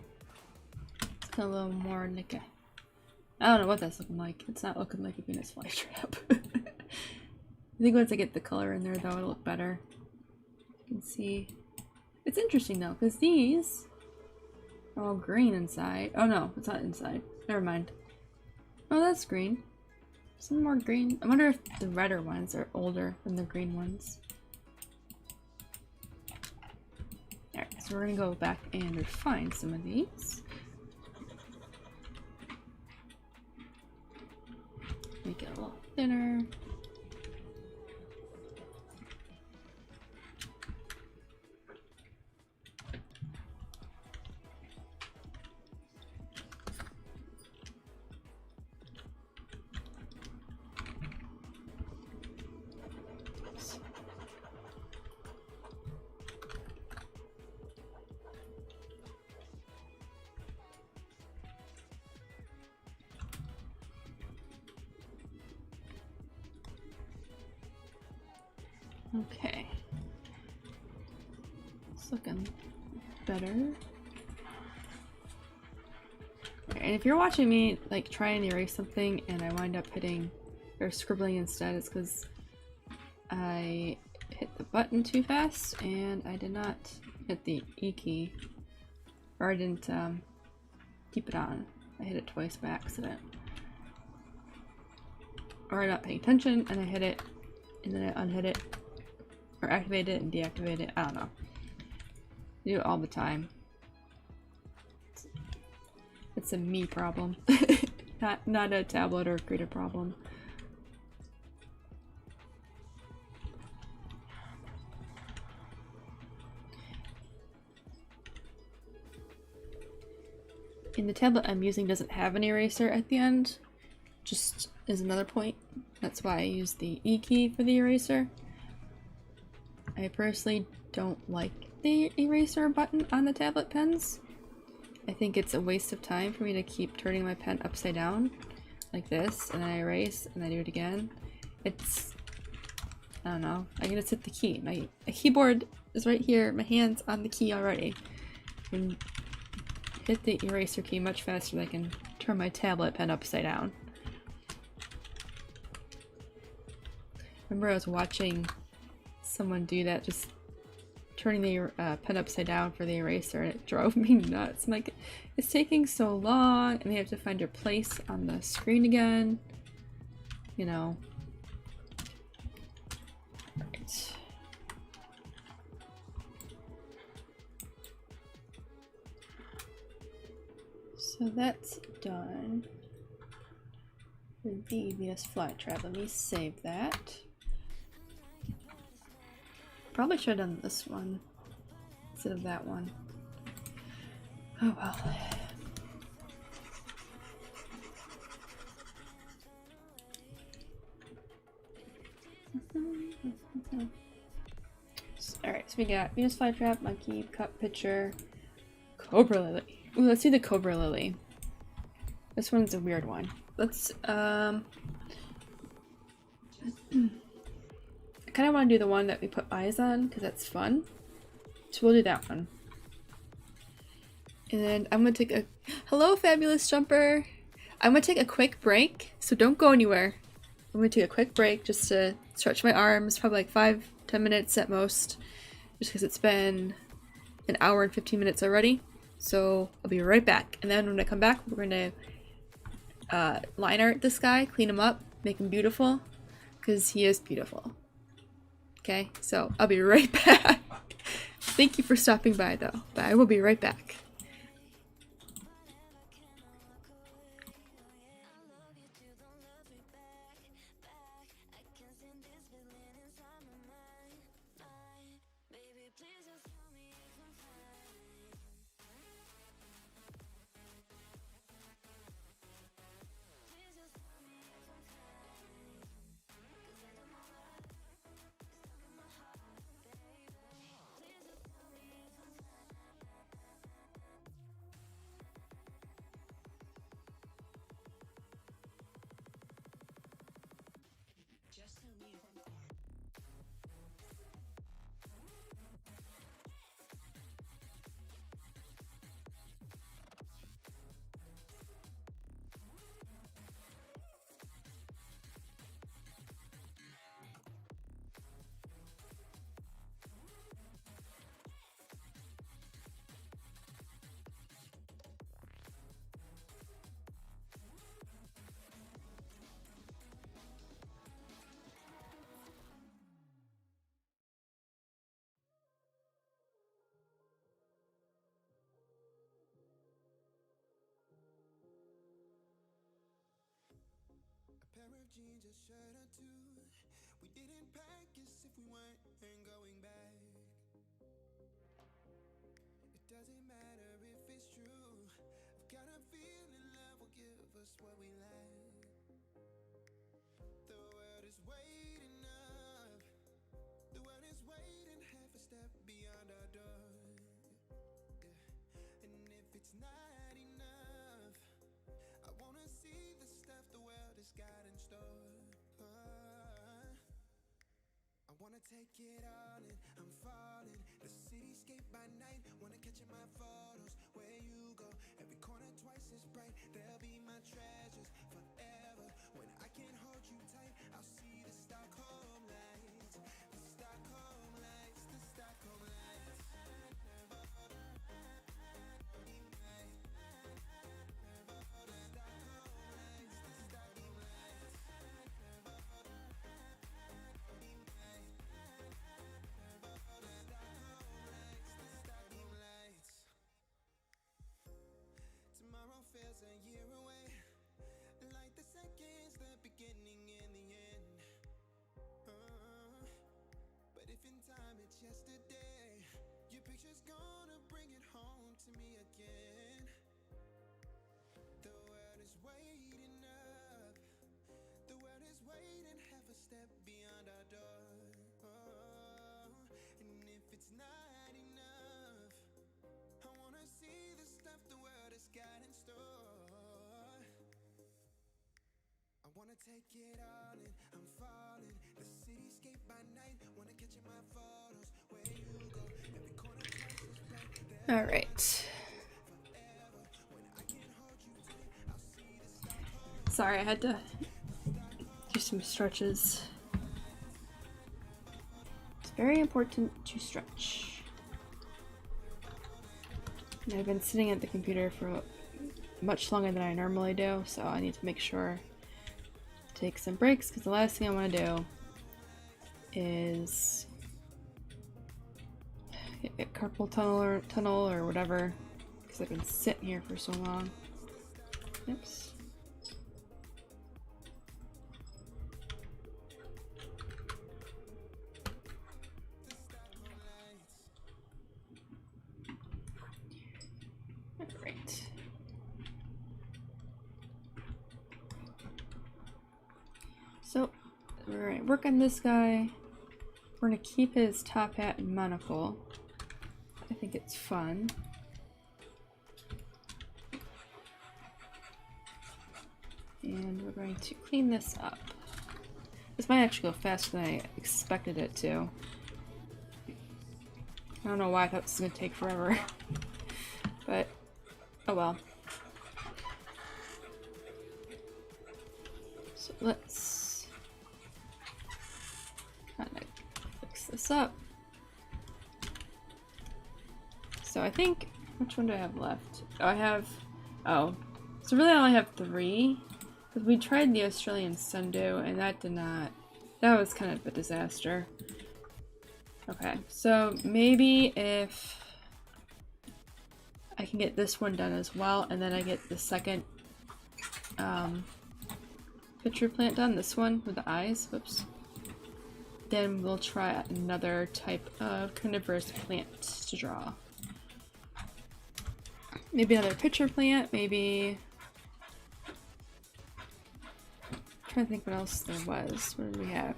It's a little more like a... I don't know what that's looking like. It's not looking like a Venus flytrap. I think once I get the color in there though, it'll look better. You can see. It's interesting though, because these are all green inside. Oh no, it's not inside. Never mind. Oh, that's green. Some more green. I wonder if the redder ones are older than the green ones. Alright, so we're gonna go back and refine some of these. Make it a little thinner. Okay. It's looking better. And if you're watching me like try and erase something and I wind up hitting or scribbling instead, it's because I hit the button too fast and I did not hit the E key, or I didn't keep it on. I hit it twice by accident. Or I'm not paying attention and I hit it and then I unhit it. Or activate it and deactivate it. I don't know. I do it all the time. It's a me problem. not a tablet or creator problem. And the tablet I'm using doesn't have an eraser at the end, which just is another point. That's why I use the E key for the eraser. I personally don't like the eraser button on the tablet pens. I think it's a waste of time for me to keep turning my pen upside down like this, and then I erase, and I do it again. It's, I don't know, I can just hit the key. My keyboard is right here, my hand's on the key already. I can hit the eraser key much faster than I can turn my tablet pen upside down. Remember I was watching someone do that, just turning the pen upside down for the eraser, and it drove me nuts. I'm like, it's taking so long, and you have to find your place on the screen again. You know. Right. So that's done. The Venus flytrap. Let me save that. Probably should have done this one instead of that one. Oh well. Alright, so we got Venus flytrap, monkey, cup, pitcher, cobra lily. Ooh, let's do the cobra lily. This one's a weird one. Let's I kind of want to do the one that we put eyes on because that's fun. So we'll do that one. And then I'm going to take a... Hello, Fabulous Jumper! I'm going to take a quick break, so don't go anywhere. I'm going to take a quick break just to stretch my arms, probably like 5-10 minutes at most. Just because it's been an hour and 15 minutes already. So I'll be right back. And then when I come back, we're going to line art this guy, clean him up, make him beautiful. Because he is beautiful. Okay, so I'll be right back. Thank you for stopping by though, but I will be right back. Jeans, a shirt or two. We didn't pack as if we weren't going back. It doesn't matter if it's true. I've got a feeling love will give us what we lack. The world is waiting up. The world is waiting half a step beyond our door. Yeah. And if it's not enough, I wanna see the stuff the world has got in store. I wanna take it all in, I'm falling. The cityscape by night, wanna catch in my photos. Where you go, every corner twice as bright. They'll be my treasures forever. When I can't hold you tight, I'll see the Stockholm lights. The Stockholm lights, the Stockholm lights. Tomorrow feels a year away, like the seconds, the beginning and the end. But if in time it's yesterday, your picture's gonna bring it home to me again. The world is waiting up. step beyond our door. And if it's not enough, I wanna see the stuff the world has got in store. I wanna take it all in, I'm falling. The cityscape by night, wanna catch in my photos. Where you go, every corner twice as bright. All right. Sorry, I had to do some stretches. It's very important to stretch. And I've been sitting at the computer for much longer than I normally do, so I need to make sure to take some breaks, because the last thing I want to do is get carpal tunnel or whatever, because I've been sitting here for so long. Oops. Alright. So, we're gonna work on this guy. We're gonna keep his top hat and monocle. I think it's fun. And we're going to clean this up. This might actually go faster than I expected it to. I don't know why I thought this was going to take forever. But, oh well. So let's kind of fix this up. So I think, which one do I have left? Oh, so really I only have 3. Because we tried the Australian Sundew and that was kind of a disaster. Okay, so maybe if I can get this one done as well, and then I get the second picture plant done, this one with the eyes, whoops. Then we'll try another type of carnivorous plant to draw. Maybe another picture plant, maybe... I'm trying to think what else there was. What did we have?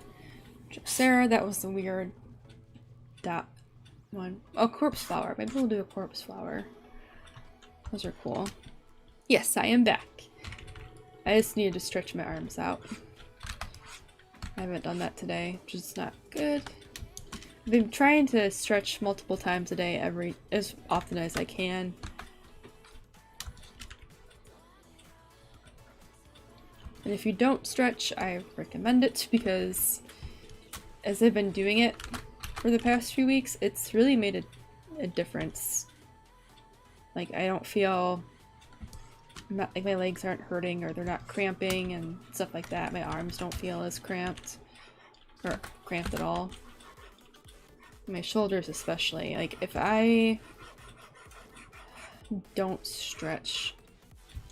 Sarah, that was the weird dot one. Oh, corpse flower. Maybe we'll do a corpse flower. Those are cool. Yes, I am back. I just needed to stretch my arms out. I haven't done that today, which is not good. I've been trying to stretch multiple times a day, as often as I can. And if you don't stretch, I recommend it, because as I've been doing it for the past few weeks, it's really made a difference. Like, I don't feel like my legs aren't hurting or they're not cramping and stuff like that. My arms don't feel as cramped or cramped at all. My shoulders especially. Like, if I don't stretch,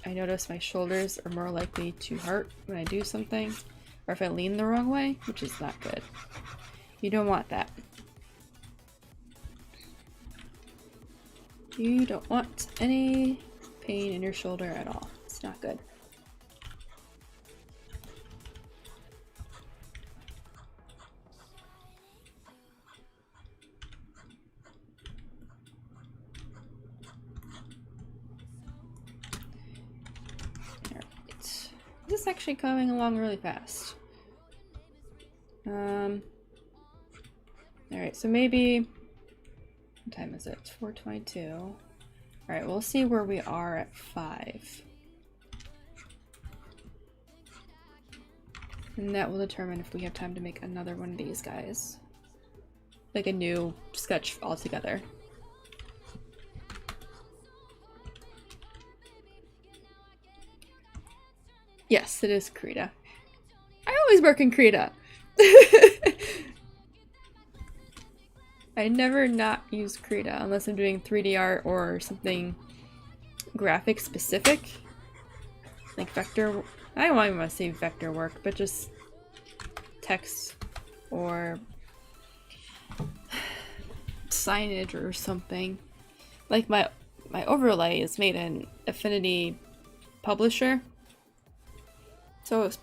I notice my shoulders are more likely to hurt when I do something, or if I lean the wrong way, which is not good. You don't want that. You don't want any pain in your shoulder at all. It's not good. This is actually coming along really fast. Alright, so maybe... What time is it? It's 4:22. Alright, we'll see where we are at 5. And that will determine if we have time to make another one of these guys. Like a new sketch altogether. Yes, it is Krita. I always work in Krita. I never not use Krita unless I'm doing 3D art or something graphic specific. Like vector. I don't even want to say vector work, but just text or signage or something. Like my overlay is made in Affinity Publisher. So it's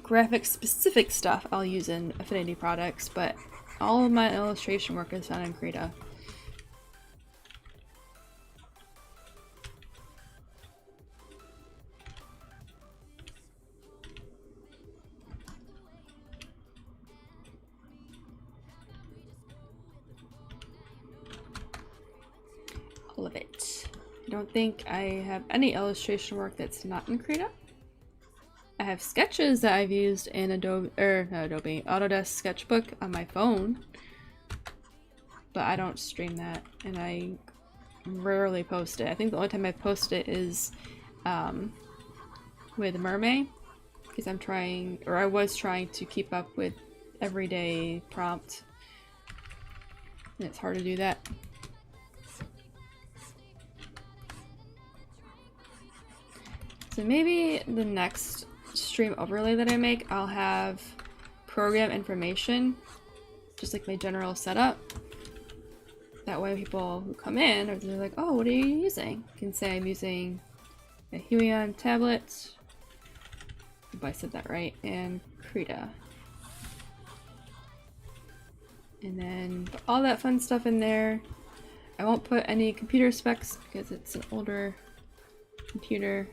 graphic specific stuff I'll use in Affinity products, but all of my illustration work is done in Krita. All of it. I don't think I have any illustration work that's not in Krita. I have sketches that I've used in Autodesk Sketchbook on my phone, but I don't stream that, and I rarely post it. I think the only time I post it is with Mermaid, because I was trying to keep up with everyday prompt, and it's hard to do that. So maybe the next stream overlay that I make, I'll have program information, just like my general setup. That way people who come in, or they're like, oh, what are you using? Can say I'm using a Huion tablet. Hope I said that right. And Krita. And then put all that fun stuff in there. I won't put any computer specs because it's an older computer.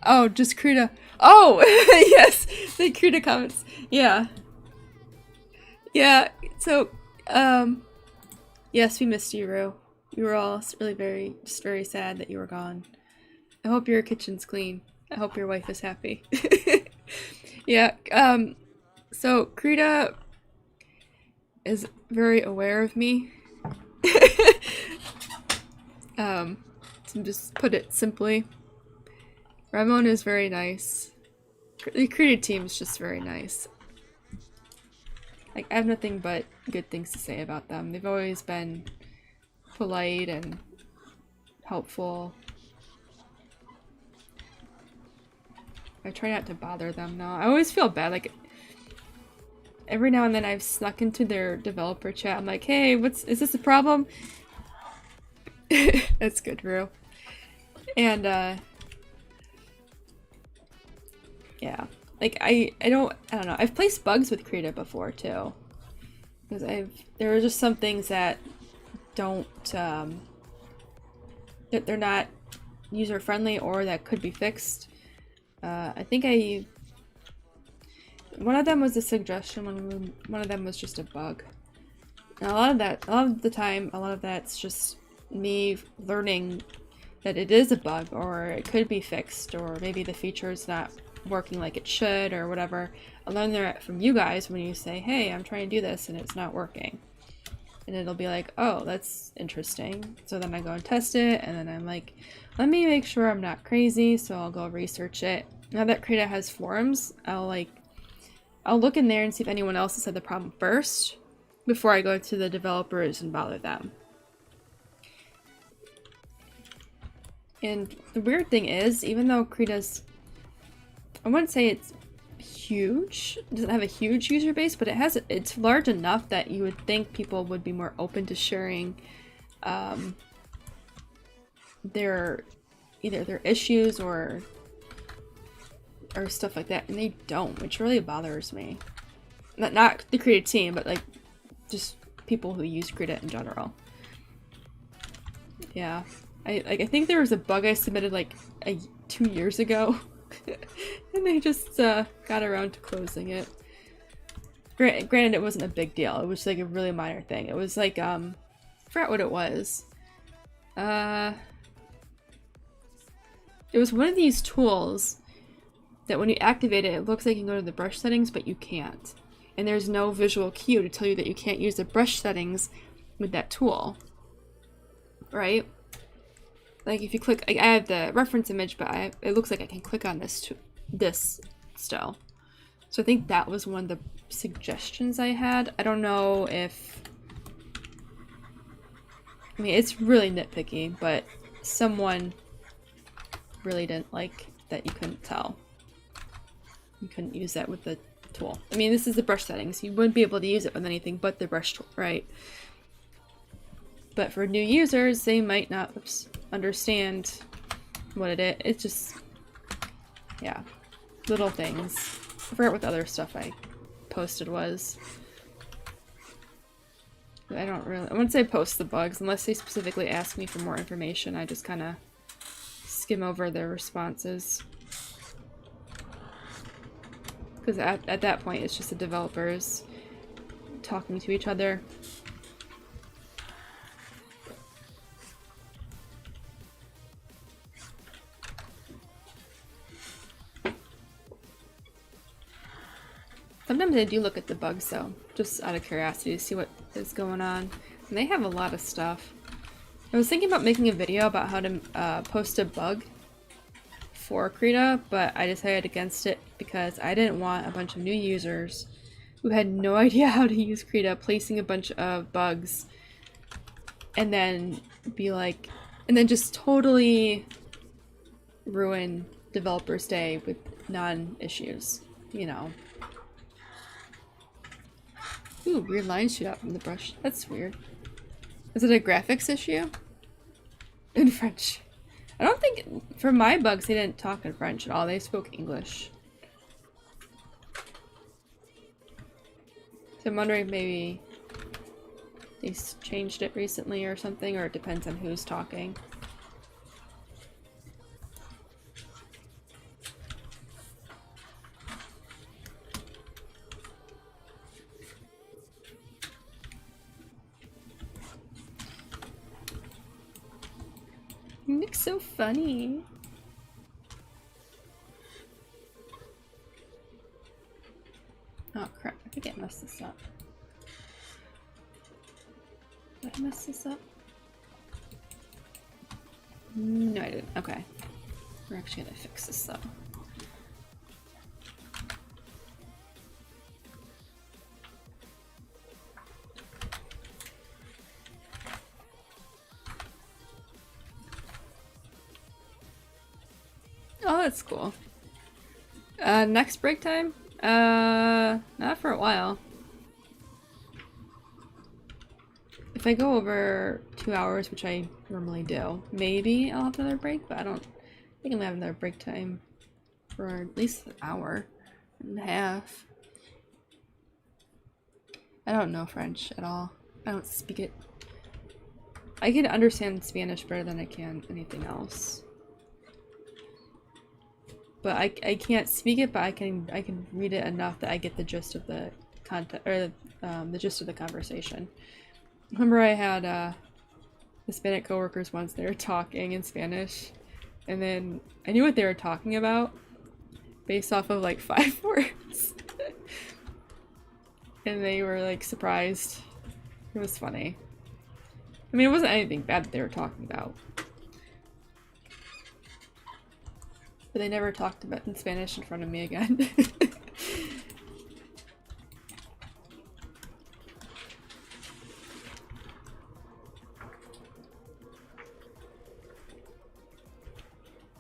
Oh, just Krita. Oh, yes, the Krita comments. Yeah. Yeah, so, yes, we missed you, Rue. We were all really very sad that you were gone. I hope your kitchen's clean. I hope your wife is happy. Yeah, so Krita is very aware of me. To just put it simply. Ramon is very nice. The Krita team is just very nice. Like, I have nothing but good things to say about them. They've always been polite and helpful. I try not to bother them now. I always feel bad, like, every now and then I've snuck into their developer chat. I'm like, hey, is this a problem? That's good, Rue. And, yeah. Like, I don't know. I've placed bugs with Krita before, too. Because there are just some things that don't, that they're not user-friendly or that could be fixed. I think one of them was a suggestion, one of them was just a bug. And a lot of the time, a lot of that's just me learning that it is a bug, or it could be fixed, or maybe the feature's not working like it should, or whatever. I learn that from you guys when you say, hey, I'm trying to do this and it's not working. And it'll be like, oh, that's interesting. So then I go and test it, and then I'm like, let me make sure I'm not crazy, so I'll go research it. Now that Krita has forums, I'll look in there and see if anyone else has had the problem first, before I go to the developers and bother them. And the weird thing is, even though Krita's, I wouldn't say it's huge, it doesn't have a huge user base, but it's large enough that you would think people would be more open to sharing either their issues or stuff like that, and they don't, which really bothers me. Not the Krita team, but like just people who use Krita in general. Yeah. I think there was a bug I submitted like 2 years ago, and they just got around to closing it. Granted, it wasn't a big deal. It was like a really minor thing. It was like, I forgot what it was. It was one of these tools that when you activate it, it looks like you can go to the brush settings, but you can't. And there's no visual cue to tell you that you can't use the brush settings with that tool. Right? Like if you click, I have the reference image, but it looks like I can click on this still. So I think that was one of the suggestions I had. I don't know if, I mean, it's really nitpicky, but someone really didn't like that you couldn't tell. You couldn't use that with the tool. I mean, this is the brush settings. You wouldn't be able to use it with anything but the brush tool, right? But for new users, they might not understand what it is. It's just, yeah, little things. I forgot what the other stuff I posted was. I wouldn't say post the bugs unless they specifically ask me for more information. I just kind of skim over their responses. Because at that point, it's just the developers talking to each other. Sometimes I do look at the bugs though, just out of curiosity to see what is going on. And they have a lot of stuff. I was thinking about making a video about how to post a bug for Krita, but I decided against it because I didn't want a bunch of new users who had no idea how to use Krita placing a bunch of bugs and then just totally ruin developers' day with non-issues, you know. Ooh, weird lines shoot out from the brush. That's weird. Is it a graphics issue? In French. I don't think, for my bugs, they didn't talk in French at all. They spoke English. So I'm wondering if maybe they changed it recently or something, or it depends on who's talking. Nick's so funny. Oh crap, I think I messed this up. Did I mess this up? No, I didn't. Okay. We're actually gonna fix this though. Oh, that's cool. Next break time? Not for a while. If I go over 2 hours, which I normally do, maybe I'll have another break, but I think I'm gonna have another break time for at least an hour and a half. I don't know French at all. I don't speak it. I can understand Spanish better than I can anything else. But I can't speak it, but I can read it enough that I get the gist of the content, or the gist of the conversation. Remember I had Hispanic coworkers once. They were talking in Spanish, and then I knew what they were talking about based off of like 5 words. And they were like surprised. It was funny. I mean, it wasn't anything bad that they were talking about. But they never talked about in Spanish in front of me again.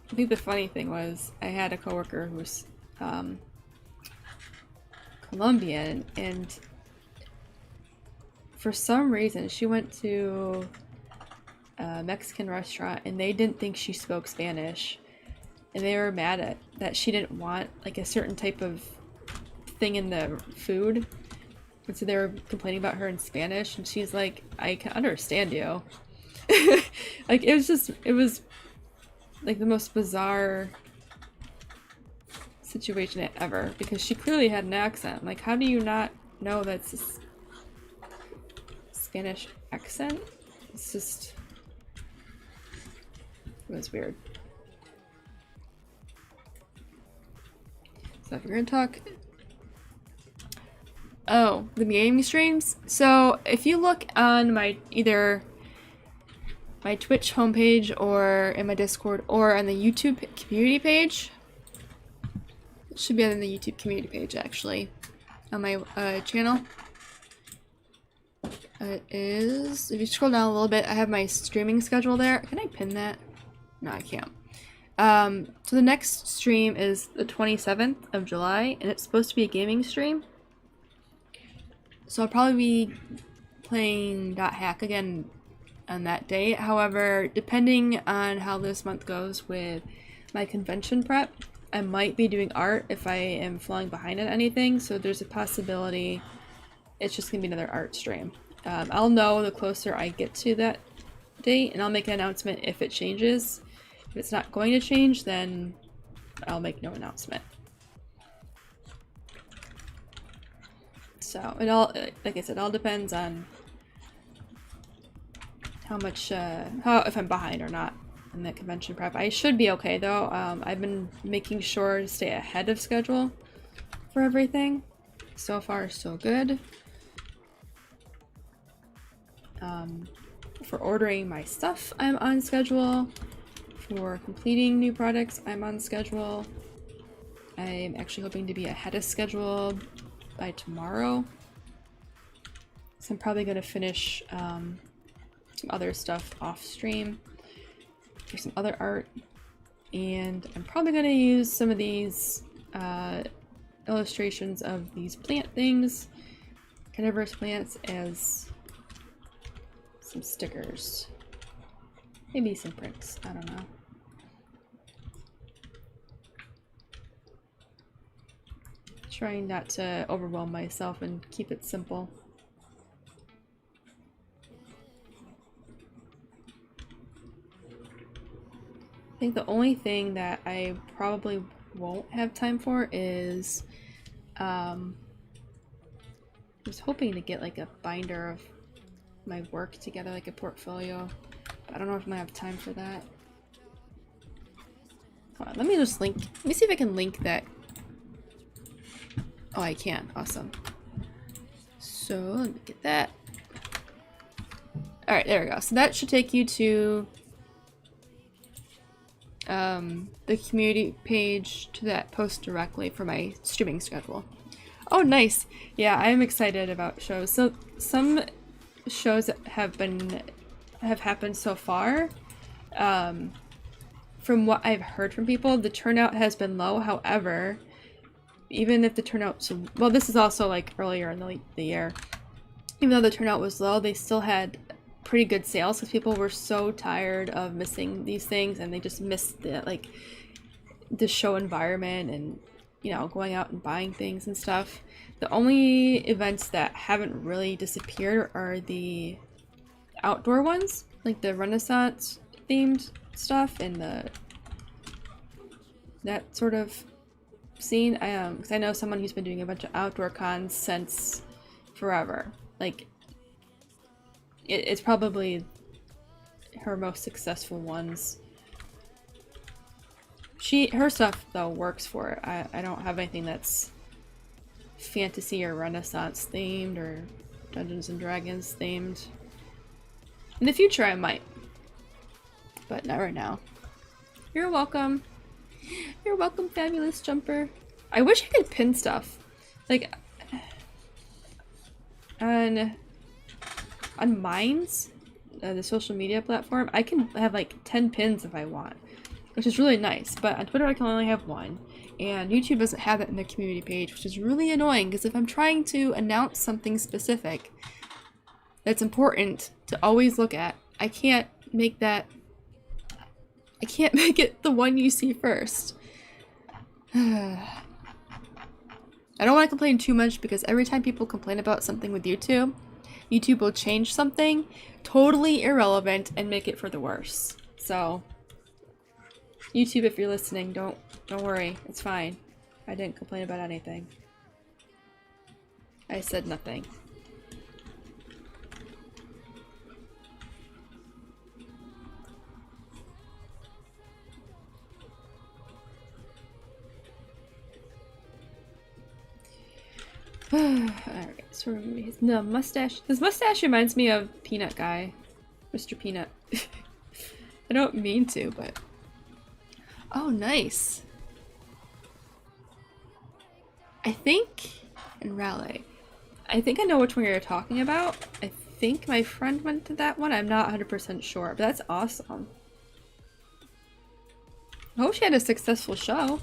I think the funny thing was I had a coworker who was Colombian, and for some reason she went to a Mexican restaurant and they didn't think she spoke Spanish. And they were mad at that she didn't want like a certain type of thing in the food. And so they were complaining about her in Spanish, and she's like, I can understand you. Like it was like the most bizarre situation ever, because she clearly had an accent. Like, how do you not know that's a Spanish accent? It's just, it was weird. So if we're gonna talk, oh, the gaming streams. So if you look on my either my Twitch homepage or in my Discord or on the YouTube community page, it should be on the YouTube community page actually on my channel. It is, if you scroll down a little bit, I have my streaming schedule there. Can I pin that? No, I can't. So the next stream is the 27th of July, and it's supposed to be a gaming stream. So I'll probably be playing .hack again on that date. However, depending on how this month goes with my convention prep, I might be doing art if I am falling behind on anything, so there's a possibility it's just gonna be another art stream. I'll know the closer I get to that date, and I'll make an announcement if it changes. If it's not going to change, then I'll make no announcement. So it all, like I said, all depends on how much, if I'm behind or not in that convention prep. I should be okay though. I've been making sure to stay ahead of schedule for everything. So far, so good. For ordering my stuff, I'm on schedule. For completing new products, I'm on schedule. I'm actually hoping to be ahead of schedule by tomorrow. So I'm probably going to finish some other stuff off stream for some other art. And I'm probably going to use some of these illustrations of these plant things, carnivorous plants, as some stickers. Maybe some prints, I don't know. Trying not to overwhelm myself and keep it simple. I think the only thing that I probably won't have time for is I was hoping to get like a binder of my work together, like a portfolio. But I don't know if I'm gonna have time for that. Hold on, let me just link. Let me see if I can link that. Oh, I can. Awesome. So let me get that. Alright, there we go. So that should take you to the community page, to that post directly for my streaming schedule. Oh, nice. Yeah, I'm excited about shows. So some shows that have happened so far, from what I've heard from people, the turnout has been low. However, even if the turnout, well, this is also like earlier in the year, even though the turnout was low, they still had pretty good sales because people were so tired of missing these things, and they just missed the show environment and, you know, going out and buying things and stuff. The only events that haven't really disappeared are the outdoor ones, like the Renaissance themed stuff and that sort of scene. Because I know someone who's been doing a bunch of outdoor cons since forever. Like, it's probably her most successful ones. Her stuff though works for it. I don't have anything that's fantasy or Renaissance themed or Dungeons and Dragons themed. In the future I might, but not right now. You're welcome. You're welcome, Fabulous Jumper. I wish I could pin stuff. Like, on Minds, the social media platform, I can have like 10 pins if I want, which is really nice. But on Twitter I can only have one, and YouTube doesn't have that in the community page, which is really annoying because if I'm trying to announce something specific that's important to always look at, I can't make it the one you see first. I don't want to complain too much because every time people complain about something with YouTube will change something totally irrelevant and make it for the worse. So YouTube, if you're listening, don't worry. It's fine. I didn't complain about anything. I said nothing. Alright, so the mustache. His mustache reminds me of Peanut Guy. Mr. Peanut. I don't mean to, but... Oh, nice. I think... in Raleigh. I think I know which one you're talking about. I think my friend went to that one. I'm not 100% sure, but that's awesome. I hope she had a successful show.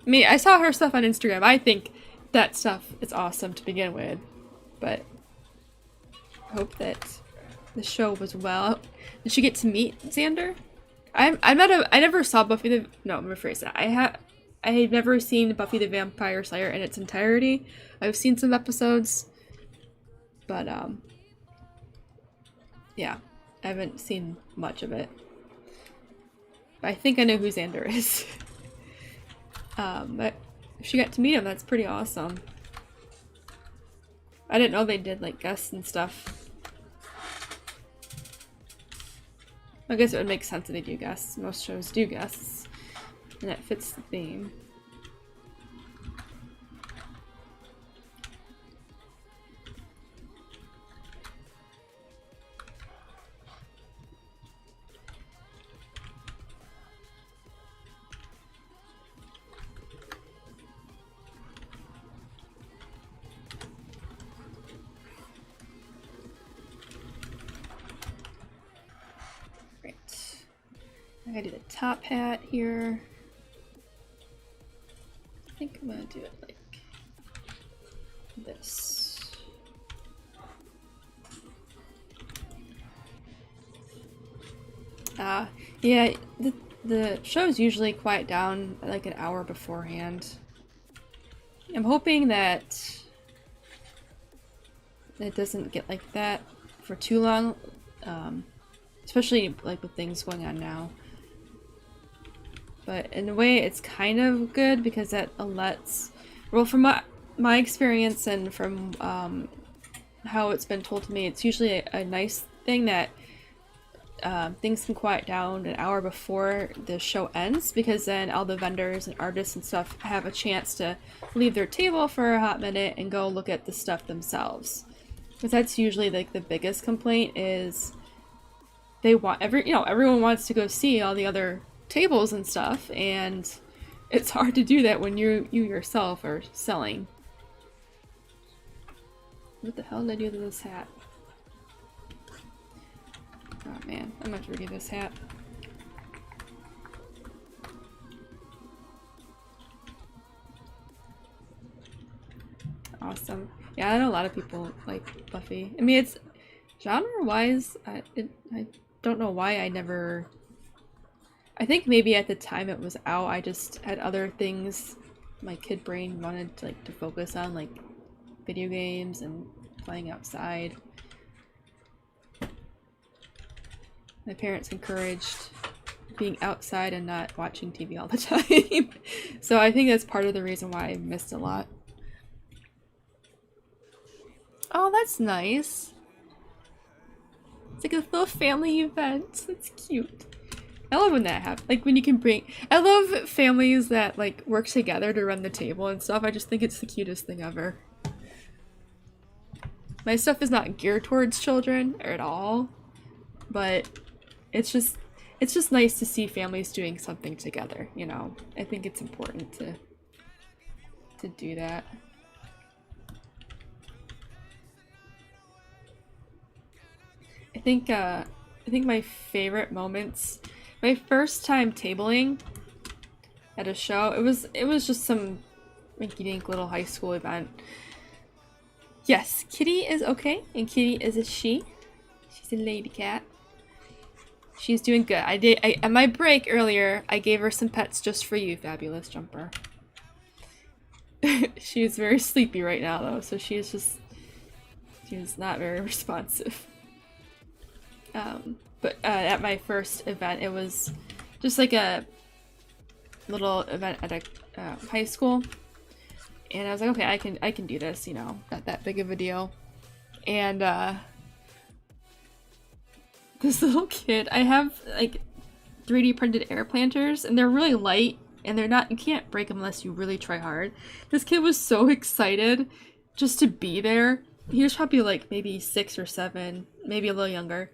I mean, I saw her stuff on Instagram. I think that stuff is awesome to begin with, but I hope that the show was well. Did you get to meet Xander? I never saw Buffy the, no, I'm gonna rephrase that. I had never seen Buffy the Vampire Slayer in its entirety. I've seen some episodes, but yeah, I haven't seen much of it. But I think I know who Xander is. But if she got to meet him, that's pretty awesome. I didn't know they did like guests and stuff. I guess it would make sense that they do guests. Most shows do guests, and it fits the theme. I gotta do the top hat here. I think I'm gonna do it like this. Yeah, the shows usually quiet down like an hour beforehand. I'm hoping that it doesn't get like that for too long, especially like with things going on now. But in a way, it's kind of good because that lets, well, from my experience and from how it's been told to me, it's usually a nice thing that things can quiet down an hour before the show ends, because then all the vendors and artists and stuff have a chance to leave their table for a hot minute and go look at the stuff themselves. Because that's usually like the biggest complaint is they want everyone wants to go see all the other tables and stuff, and it's hard to do that when you yourself are selling. What the hell did I do to this hat? Oh man, I'm gonna have to redo this hat. Awesome. Yeah, I know a lot of people like Buffy. I mean, it's genre-wise, I don't know why I never... I think maybe at the time it was out, I just had other things my kid brain wanted to focus on, like video games and playing outside. My parents encouraged being outside and not watching TV all the time. So I think that's part of the reason why I missed a lot. Oh, that's nice. It's like a little family event. That's cute. I love when that happens. Like when you can bring... I love families that like work together to run the table and stuff. I just think it's the cutest thing ever. My stuff is not geared towards children or at all, but it's just nice to see families doing something together, you know. I think it's important to do that. I think my favorite moments, my first time tabling at a show, it was just some rinky-dink little high school event. Yes, Kitty is okay, and Kitty is a she. She's a lady cat. She's doing good. At my break earlier, I gave her some pets just for you, Fabulous Jumper. She's very sleepy right now though, so she's not very responsive. But at my first event, it was just like a little event at a high school, and I was like, okay, I can do this, you know, not that big of a deal. And this little kid, I have like 3D printed air planters, and they're really light, and they're not, you can't break them unless you really try hard. This kid was so excited just to be there. He was probably like maybe 6 or 7, maybe a little younger.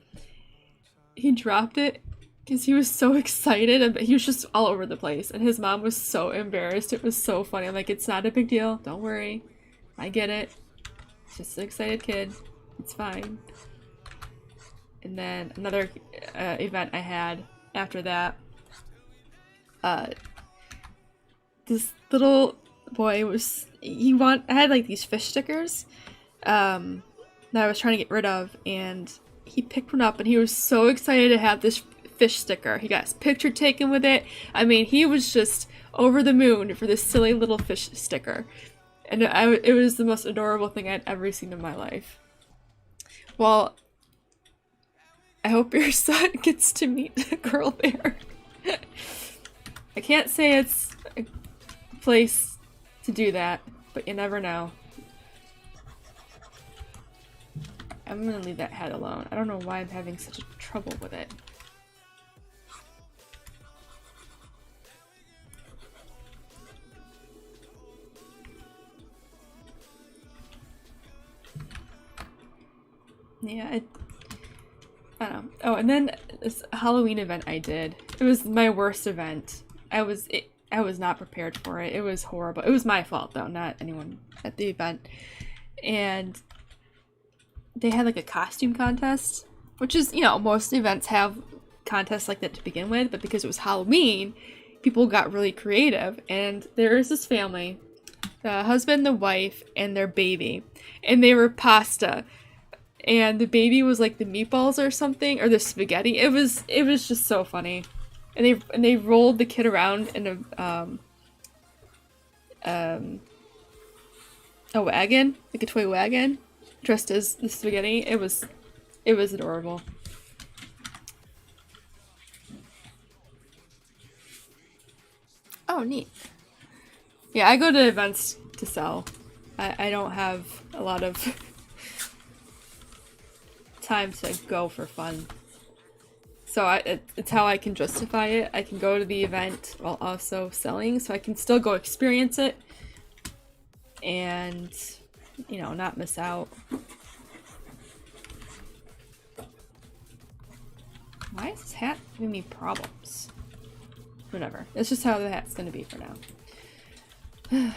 He dropped it because he was so excited, but he was just all over the place, and his mom was so embarrassed. It was so funny. I'm like, it's not a big deal. Don't worry. I get it. It's just an excited kid. It's fine. And then another event I had after that, this little boy I had like these fish stickers that I was trying to get rid of, and he picked one up and he was so excited to have this fish sticker. He got his picture taken with it. I mean, he was just over the moon for this silly little fish sticker. And it was the most adorable thing I'd ever seen in my life. Well, I hope your son gets to meet a girl there. I can't say it's a place to do that, but you never know. I'm gonna leave that head alone. I don't know why I'm having such trouble with it. Yeah, I don't know. Oh, and then this Halloween event I did. It was my worst event. I was not prepared for it. It was horrible. It was my fault though, not anyone at the event. And they had like a costume contest, which is, you know, most events have contests like that to begin with, but because it was Halloween, people got really creative. And there is this family, the husband, the wife, and their baby, and they were pasta. And the baby was like the meatballs or something, or the spaghetti. It was just so funny. And they rolled the kid around in a wagon, like a toy wagon, dressed as the spaghetti. It was adorable. Oh, neat. Yeah, I go to events to sell. I don't have a lot of time to go for fun. So it's how I can justify it. I can go to the event while also selling, so I can still go experience it and, you know, not miss out. Why is this hat giving me problems? Whatever. It's just how the hat's gonna be for now.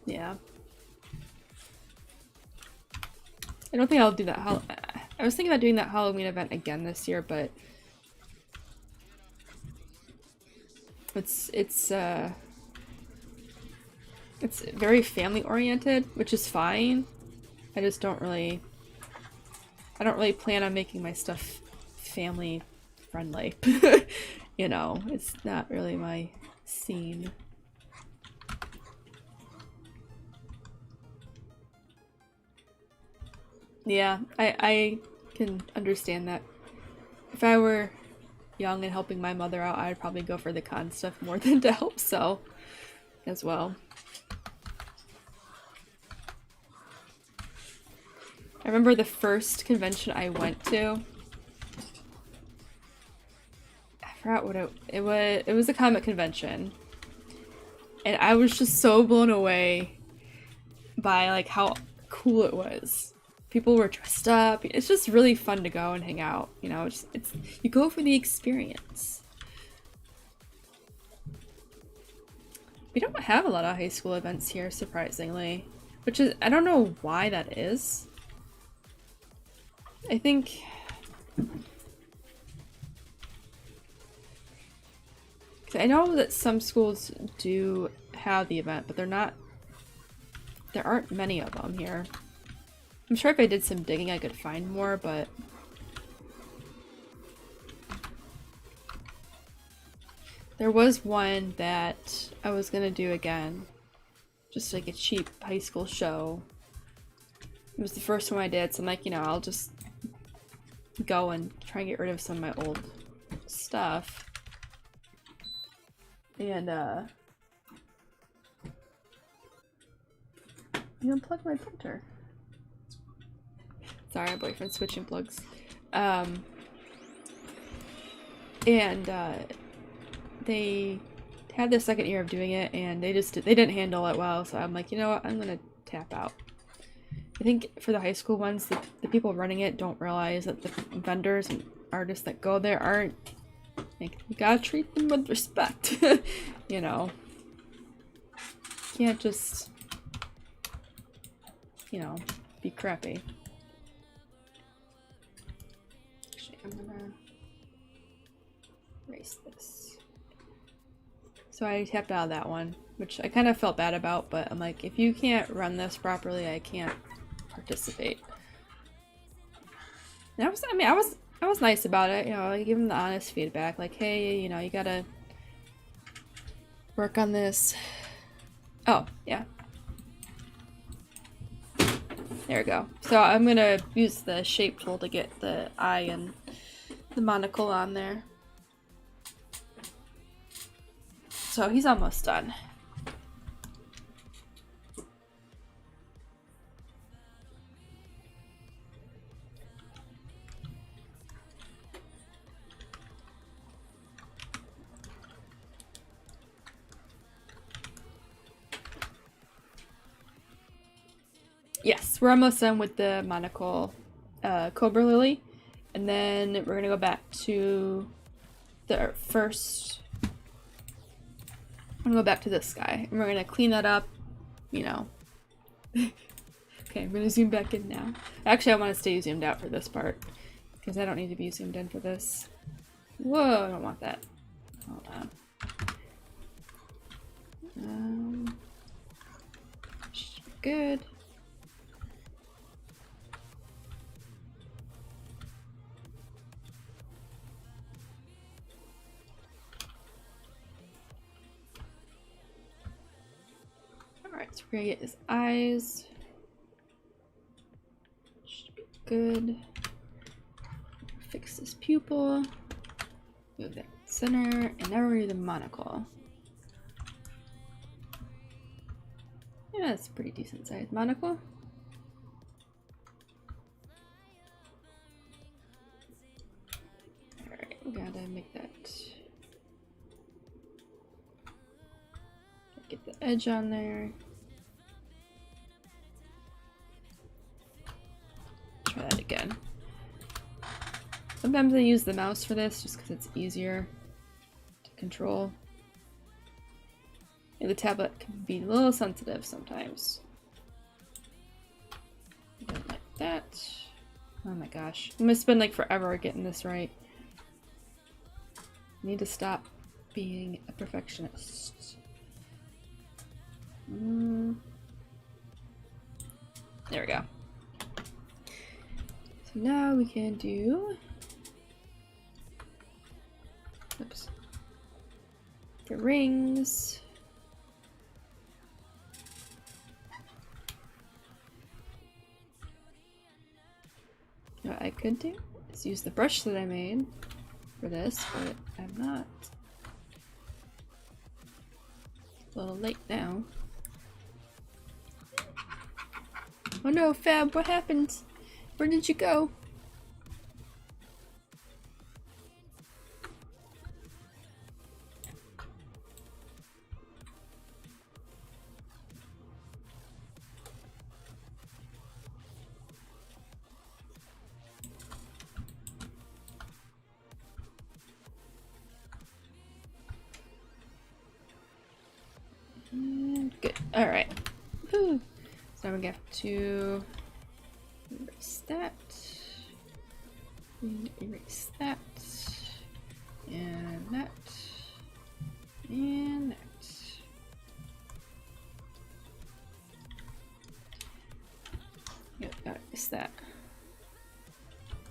Yeah. I don't think I'll do that. I was thinking about doing that Halloween event again this year, but it's very family oriented, which is fine. I just don't really plan on making my stuff family friendly. You know, it's not really my scene. Yeah, I can understand that. If I were young and helping my mother out, I'd probably go for the con stuff more than to help sell as well. I remember the first convention I went to. I forgot what it was. It was a comic convention. And I was just so blown away by like how cool it was. People were dressed up. It's just really fun to go and hang out. You know, it's you go for the experience. We don't have a lot of high school events here, surprisingly. Which is, I don't know why that is. I think... I know that some schools do have the event, but there aren't many of them here. I'm sure if I did some digging I could find more, but... There was one that I was gonna do again. Just like a cheap high school show. It was the first one I did, so I'm like, you know, I'll just go and try and get rid of some of my old stuff. And, you unplugged my printer. Sorry, my boyfriend's switching plugs. They had their second year of doing it, and they didn't handle it well, so I'm like, you know what, I'm gonna tap out. I think for the high school ones, the people running it don't realize that the vendors and artists that go there aren't, like, you gotta treat them with respect. You know, you can't just, you know, be crappy. Actually, I'm gonna erase this. So I tapped out of that one, which I kind of felt bad about, but I'm like, if you can't run this properly, I can't participate. And I was nice about it. You know, I gave him the honest feedback, like, hey, you know, you gotta work on this. Oh, yeah. There we go. So I'm gonna use the shape tool to get the eye and the monocle on there. So he's almost done. Yes, we're almost done with the monocle Cobra Lily. And then we're gonna go back to the first. I'm gonna go back to this guy. And we're gonna clean that up, you know. Okay, I'm gonna zoom back in now. Actually, I want to stay zoomed out for this part. Because I don't need to be zoomed in for this. Whoa, I don't want that. Hold on. Should be good. Alright, so we're gonna get his eyes. Should be good. Fix this pupil. Move that center. And now we're gonna do the monocle. Yeah, that's a pretty decent sized monocle. Alright, we gotta make that. Get the edge on there. Try that again. Sometimes I use the mouse for this just because it's easier to control. And the tablet can be a little sensitive sometimes. Like that. Oh my gosh. I'm gonna spend like forever getting this right. I need to stop being a perfectionist. There we go. So now we can do, oops, the rings. What I could do is use the brush that I made for this, but I'm not. It's a little late now. Oh no, Fab, what happened? Where did you go? Good. Alright. So now we have to erase that. And erase that. And that. And that. Yep, gotta erase that.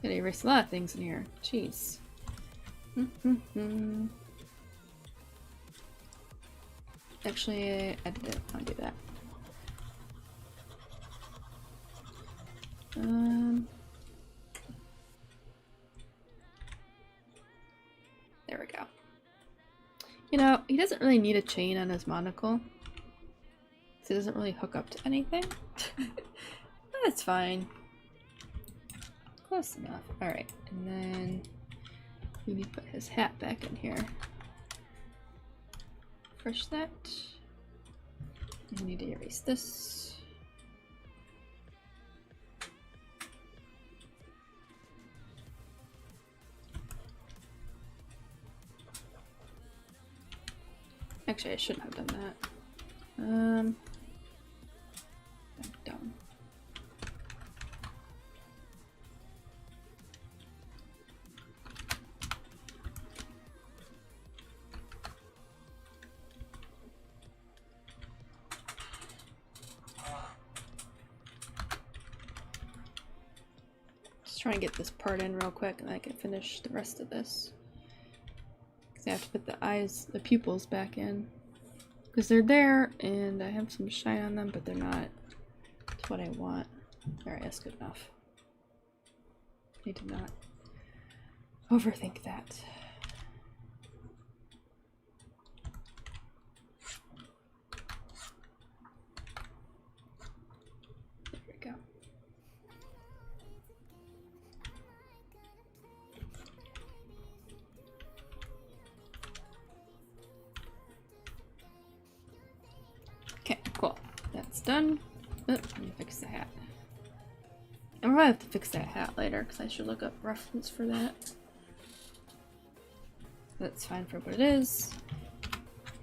Gotta erase a lot of things in here. Jeez. Actually, I didn't want to do that. There we go. You know, he doesn't really need a chain on his monocle. So it doesn't really hook up to anything. That's fine. Close enough. Alright, and then we need to put his hat back in here. Fresh that. I need to erase this. Actually, I shouldn't have done that. I'm dumb. trying to get this part in real quick and I can finish the rest of this. Because I have to put the eyes, the pupils back in. Because they're there and I have some shine on them, but they're not to what I want. Alright, that's good enough. Need to not overthink that. There we go. Okay, cool. That's done. Oh, let me fix the hat. I'm gonna have to fix that hat later because I should look up reference for that. That's fine for what it is.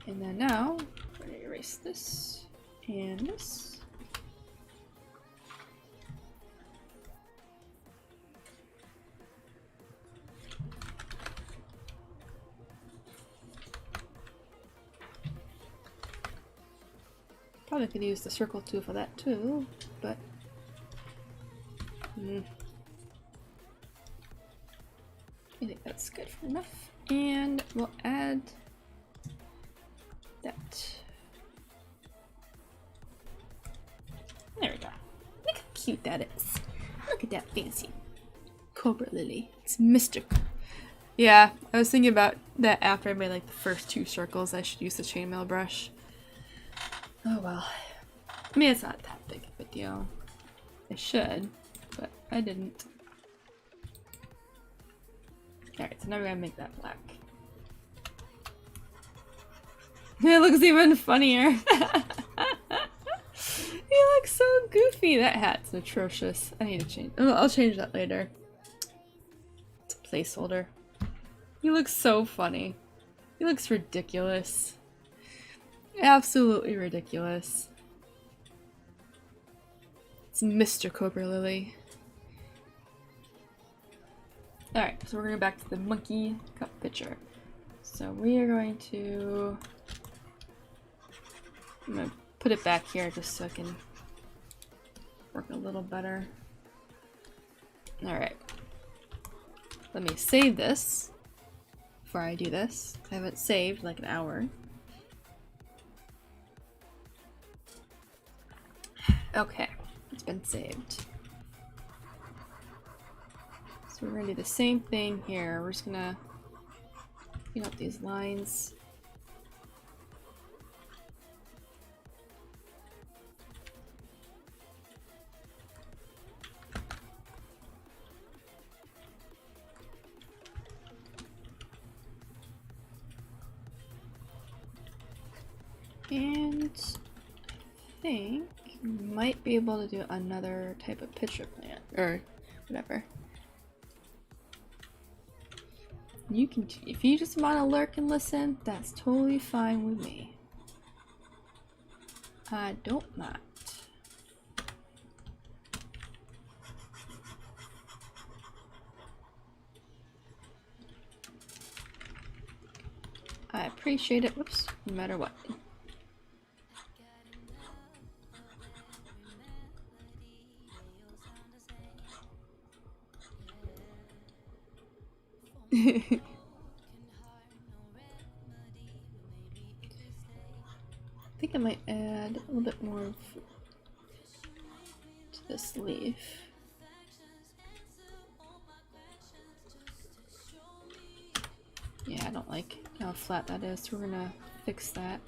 And then now, I'm gonna erase this and this. Probably could use the circle tool for that too, but I think that's good for enough. And we'll add that. There we go. Look how cute that is. Look at that fancy cobra lily. It's Mr. Yeah, I was thinking about that after I made like the first 2 circles. I should use the chainmail brush. Oh well. I mean, it's not that big of a deal. I should, but I didn't. Alright, so now we're gonna make that black. It looks even funnier. He looks so goofy. That hat's atrocious. I need to change. Oh, I'll change that later. It's a placeholder. He looks so funny. He looks ridiculous. Absolutely ridiculous. It's Mr. Cobra Lily. Alright, so we're going back to the monkey cup picture. So we are going to... I'm going to put it back here just so I can work a little better. Alright. Let me save this before I do this. I haven't saved like an hour. Okay, it's been saved. So we're gonna do the same thing here. We're just gonna clean up these lines. And I think you might be able to do another type of pitcher plant, or whatever. You can, if you just want to lurk and listen, that's totally fine with me. I don't mind. I appreciate it, whoops, no matter what. I think I might add a little bit more to this leaf. Yeah, I don't like how flat that is, so we're gonna fix that.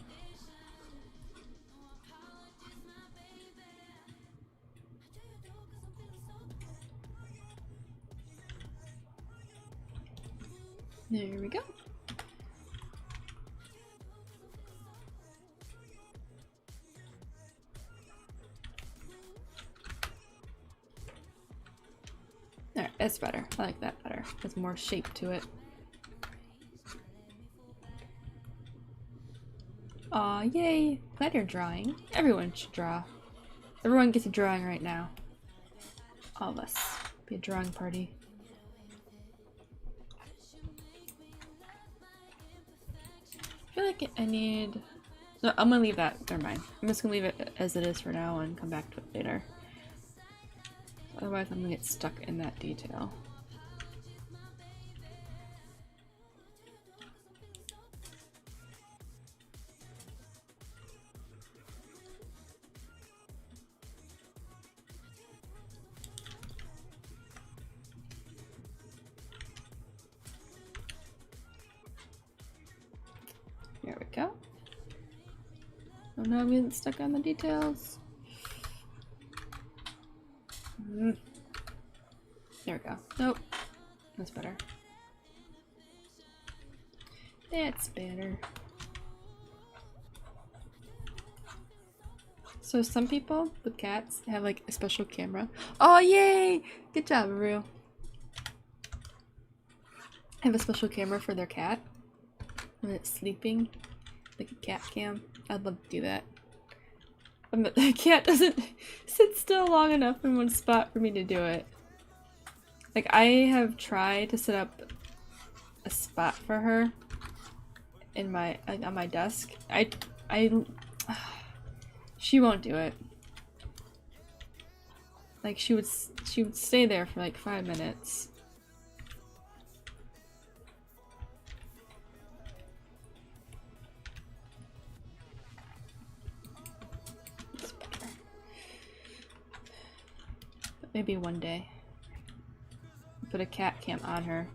There we go. Alright, that's better. I like that better. There's more shape to it. Aw, yay! Glad you're drawing. Everyone should draw. Everyone gets a drawing right now. All of us. Be a drawing party. I feel like I need... No, I'm gonna leave that. Never mind. I'm just gonna leave it as it is for now and come back to it later. So Otherwise I'm gonna get stuck in that detail. There we go. Oh no, I'm getting stuck on the details. There we go. Nope. That's better. That's better. So some people with cats have like a special camera. Oh yay! Good job, Aru. Have a special camera for their cat when it's sleeping, like a cat cam. I'd love to do that. But the cat doesn't sit still long enough in one spot for me to do it. Like, I have tried to set up a spot for her in my on my desk. She won't do it. Like, she would stay there for like 5 minutes. Maybe one day. Put a cat cam on her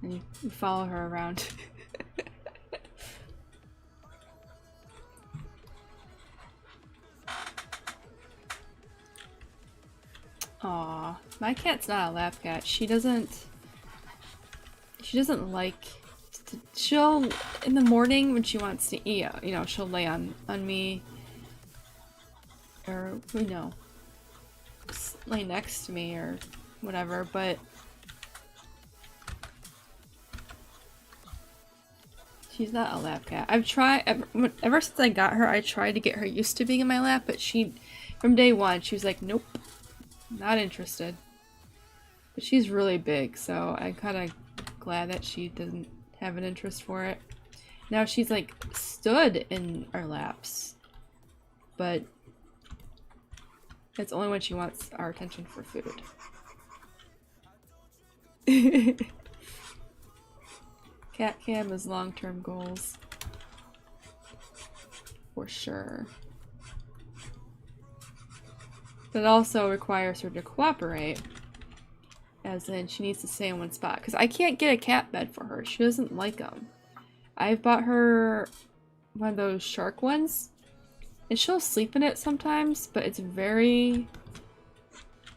and you follow her around. Aw, my cat's not a lap cat. She doesn't like she'll in the morning when she wants to eat, you know, she'll lay on me or you know, lay next to me or whatever, but she's not a lap cat. I've tried ever since I got her. I tried to get her used to being in my lap, but from day one she was like, nope, not interested. But she's really big, so I'm kind of glad that she doesn't have an interest for it. Now she's like stood in our laps, but it's only when she wants our attention for food. Cat cam is long-term goals. For sure. But it also requires her to cooperate. As in, she needs to stay in one spot. Because I can't get a cat bed for her. She doesn't like them. I've bought her one of those shark ones. And she'll sleep in it sometimes, but it's very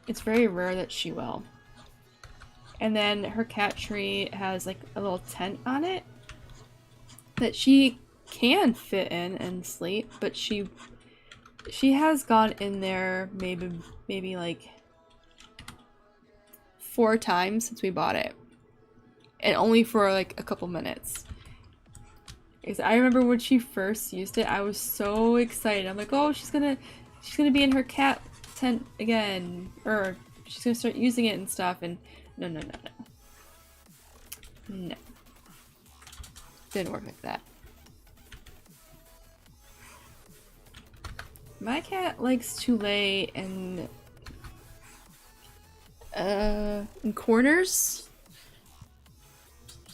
rare that she will. And then her cat tree has like a little tent on it that she can fit in and sleep, but she has gone in there maybe like 4 times since we bought it. And only for like a couple minutes. Because I remember when she first used it, I was so excited. I'm like, oh, she's gonna be in her cat tent again, or she's gonna start using it and stuff. And no, didn't work like that. My cat likes to lay in corners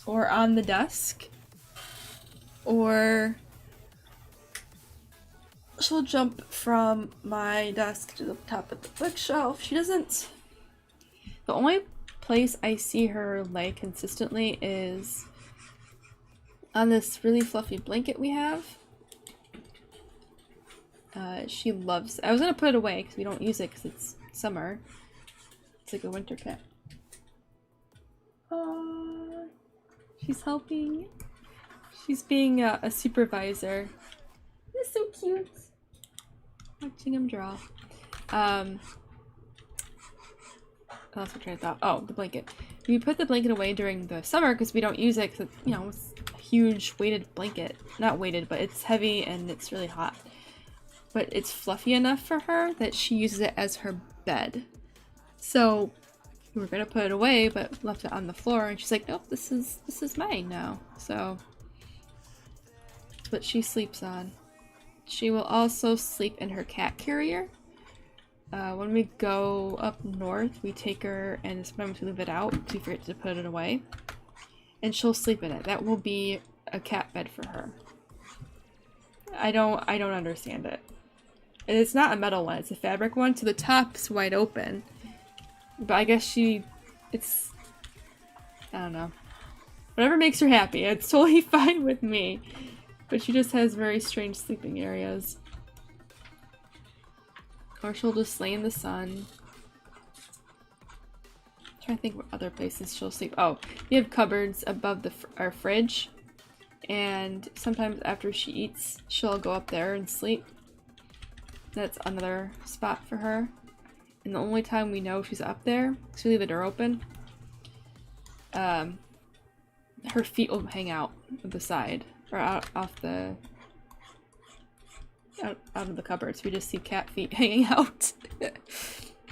or on the desk. Or she'll jump from my desk to the top of the bookshelf. She doesn't... The only place I see her lay consistently is on this really fluffy blanket we have. She loves... I was gonna put it away because we don't use it because it's summer. It's like a winter cat. Aww. She's helping. She's being a supervisor. That's so cute. Watching him draw. I lost my train of thought. Oh, the blanket. We put the blanket away during the summer because we don't use it because, you know, it's a huge weighted blanket. Not weighted, but it's heavy and it's really hot. But it's fluffy enough for her that she uses it as her bed. So we were gonna put it away, but left it on the floor, and she's like, "Nope, this is mine now." So. What she sleeps on. She will also sleep in her cat carrier, When we go up north, we take her and sometimes we leave it out to forget to put it away. And she'll sleep in it. That will be a cat bed for her. I don't understand it. And it's not a metal one, it's a fabric one, so the top's wide open. But I guess it's, I don't know. Whatever makes her happy, it's totally fine with me. But she just has very strange sleeping areas. Or she'll just lay in the sun. I'm trying to think what other places she'll sleep. Oh, we have cupboards above our fridge. And sometimes after she eats, she'll go up there and sleep. That's another spot for her. And the only time we know she's up there, because we leave the door open, her feet will hang out of the side. Or out of the cupboards. We just see cat feet hanging out.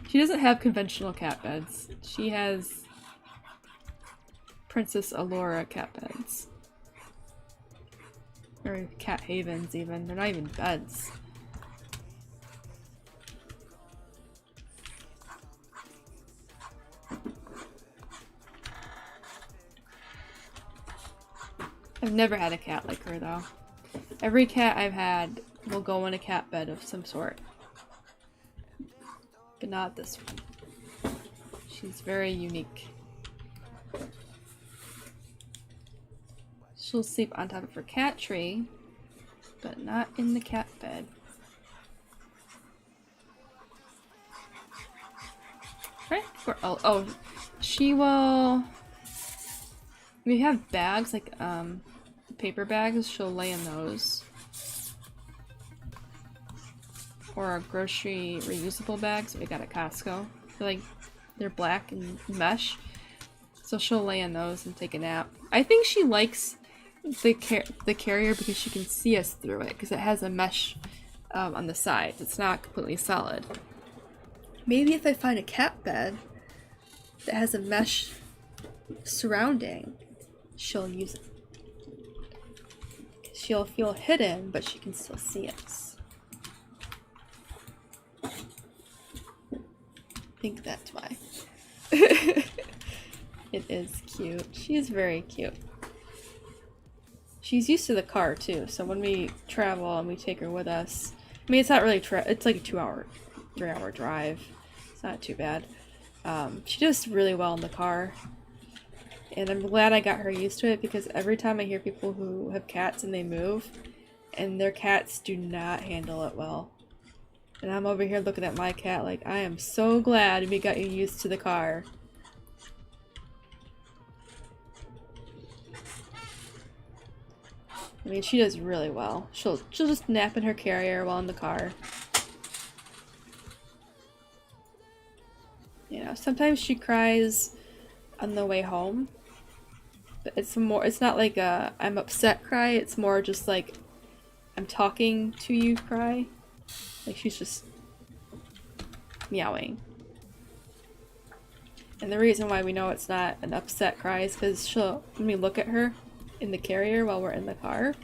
She doesn't have conventional cat beds. She has Princess Allura cat beds. Or cat havens even. They're not even beds. I've never had a cat like her though. Every cat I've had will go in a cat bed of some sort. But not this one. She's very unique. She'll sleep on top of her cat tree, but not in the cat bed. Right? Oh, she will... We have bags, like, paper bags. She'll lay in those. Or grocery reusable bags that we got at Costco. They're black and mesh. So she'll lay in those and take a nap. I think she likes the carrier because she can see us through it, because it has a mesh on the sides. It's not completely solid. Maybe if I find a cat bed that has a mesh surrounding, she'll use it. She'll feel hidden, but she can still see us. I think that's why. It is cute. She's very cute. She's used to the car too, so when we travel and we take her with us, I mean, it's not really it's like a 3-hour drive. It's not too bad. She does really well in the car. And I'm glad I got her used to it, because every time I hear people who have cats and they move, and their cats do not handle it well. And I'm over here looking at my cat like, I am so glad we got you used to the car. I mean, she does really well. She'll just nap in her carrier while in the car. You know, sometimes she cries on the way home. But it's not like a I'm upset cry, it's more just like I'm talking to you cry. Like she's just meowing. And the reason why we know it's not an upset cry is because when we look at her in the carrier while we're in the car,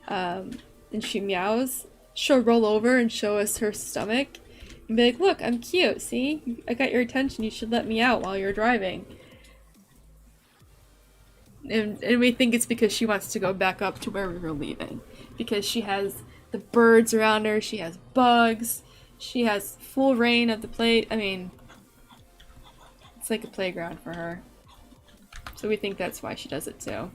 and she meows, she'll roll over and show us her stomach and be like, look, I'm cute, see? I got your attention, you should let me out while you're driving. And we think it's because she wants to go back up to where we were leaving. Because she has the birds around her, she has bugs, she has full reign of the plate. I mean, it's like a playground for her. So we think that's why she does it too.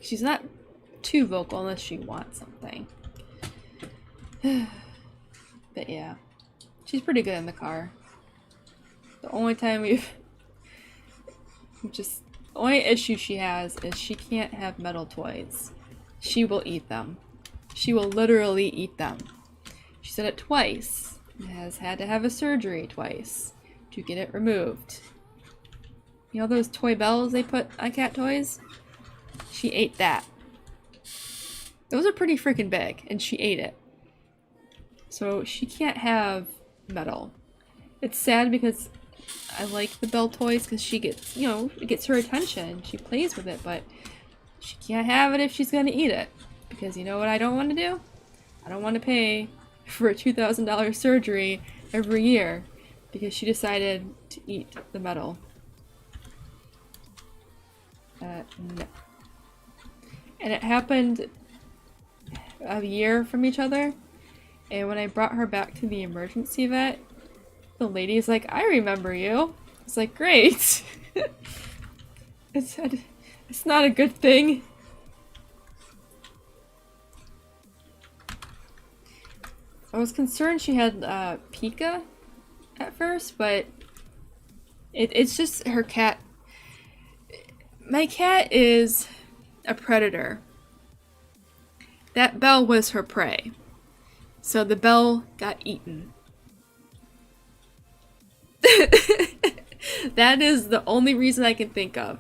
She's not too vocal unless she wants something. But yeah. She's pretty good in the car. The only time the only issue she has is she can't have metal toys. She will eat them. She will literally eat them. She said it twice. Has had to have a surgery twice to get it removed. You know those toy bells they put on cat toys? She ate that. Those are pretty freaking big, and she ate it. So she can't have metal. It's sad because I like the bell toys because she gets, it gets her attention. She plays with it, but She can't have it if she's gonna eat it. Because you know what I don't want to do? I don't want to pay for a $2,000 surgery every year because she decided to eat the metal. No. And it happened a year from each other. And when I brought her back to the emergency vet, the lady's like, I remember you. It's like, great. It's not a good thing. I was concerned she had pica at first, but it's just her cat. My cat is a predator. That bell was her prey. So the bell got eaten. That is the only reason I can think of.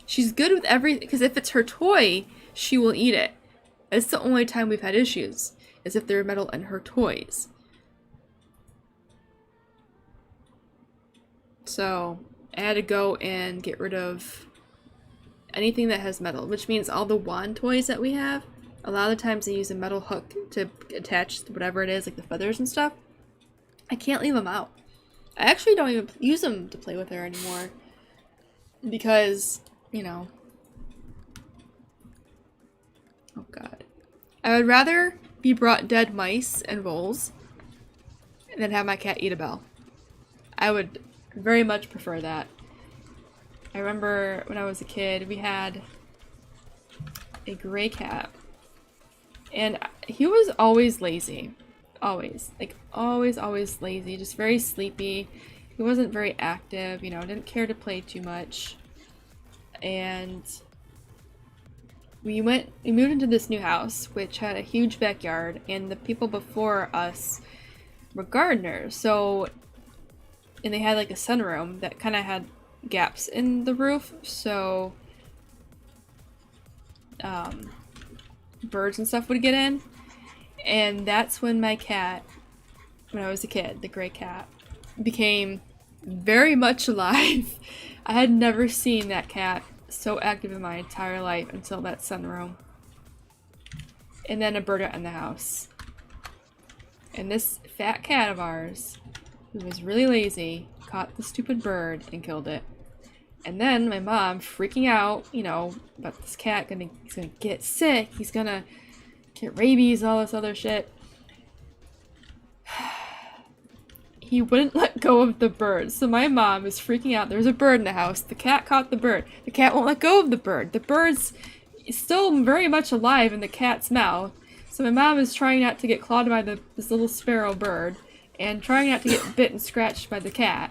She's good with everything, because if it's her toy, she will eat it. It's the only time we've had issues, is if there are metal in her toys. So I had to go and get rid of anything that has metal, which means all the wand toys that we have, a lot of the times they use a metal hook to attach whatever it is, like the feathers and stuff. I can't leave them out. I actually don't even use them to play with her anymore. Because, you know. Oh god. I would rather be brought dead mice and rolls than have my cat eat a bell. I would very much prefer that. I remember when I was a kid, we had a gray cat. And he was always lazy. Always. Like, always lazy. Just very sleepy. He wasn't very active, you know, didn't care to play too much. And we moved into this new house, which had a huge backyard, and the people before us were gardeners. So, and they had like a sunroom that kind of had gaps in the roof, so birds and stuff would get in. And that's when my cat, when I was a kid, the gray cat, became very much alive. I had never seen that cat so active in my entire life until that sunroom. And then a bird got in the house. And this fat cat of ours, who was really lazy, caught the stupid bird and killed it. And then my mom, freaking out, you know, about this cat, he's gonna get sick, he's gonna get rabies, all this other shit. He wouldn't let go of the bird. So my mom is freaking out. There's a bird in the house. The cat caught the bird. The cat won't let go of the bird. The bird's still very much alive in the cat's mouth. So my mom is trying not to get clawed by this little sparrow bird, and trying not to get bit and scratched by the cat.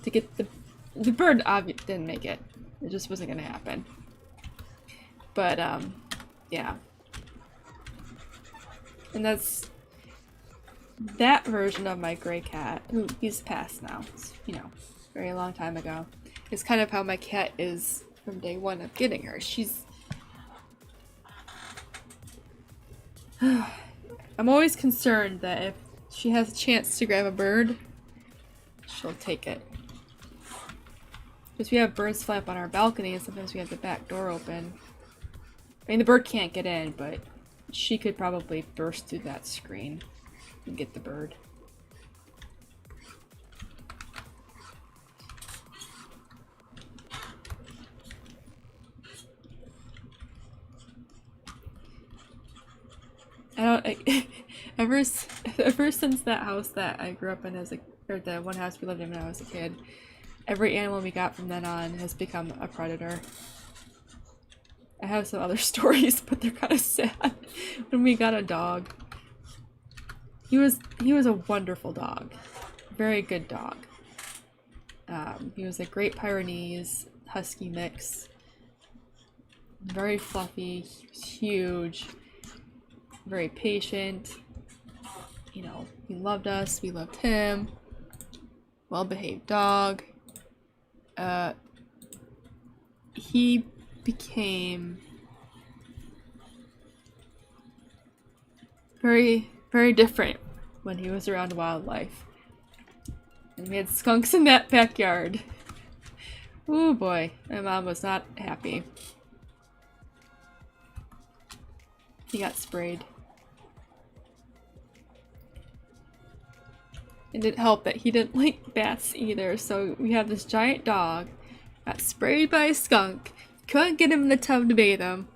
To get the bird obviously didn't make it. It just wasn't gonna happen. But yeah. And that's that version of my gray cat, who he's passed now, it's, you know, very long time ago, is kind of how my cat is from day one of getting her. I'm always concerned that if she has a chance to grab a bird, she'll take it. Because we have birds fly up on our balcony, and sometimes we have the back door open. I mean, the bird can't get in, but she could probably burst through that screen and get the bird. Ever since that house that I grew up in or the one house we lived in when I was a kid, every animal we got from then on has become a predator. I have some other stories, but they're kind of sad. When we got a dog, he was a wonderful dog, very good dog. He was a Great Pyrenees Husky mix, very fluffy, he was huge, very patient. You know, he loved us, we loved him. Well-behaved dog. He became very, very different when he was around wildlife. And we had skunks in that backyard. Ooh boy, my mom was not happy. He got sprayed. It didn't help that he didn't like bats either, so we have this giant dog, got sprayed by a skunk, couldn't get him in the tub to bathe him.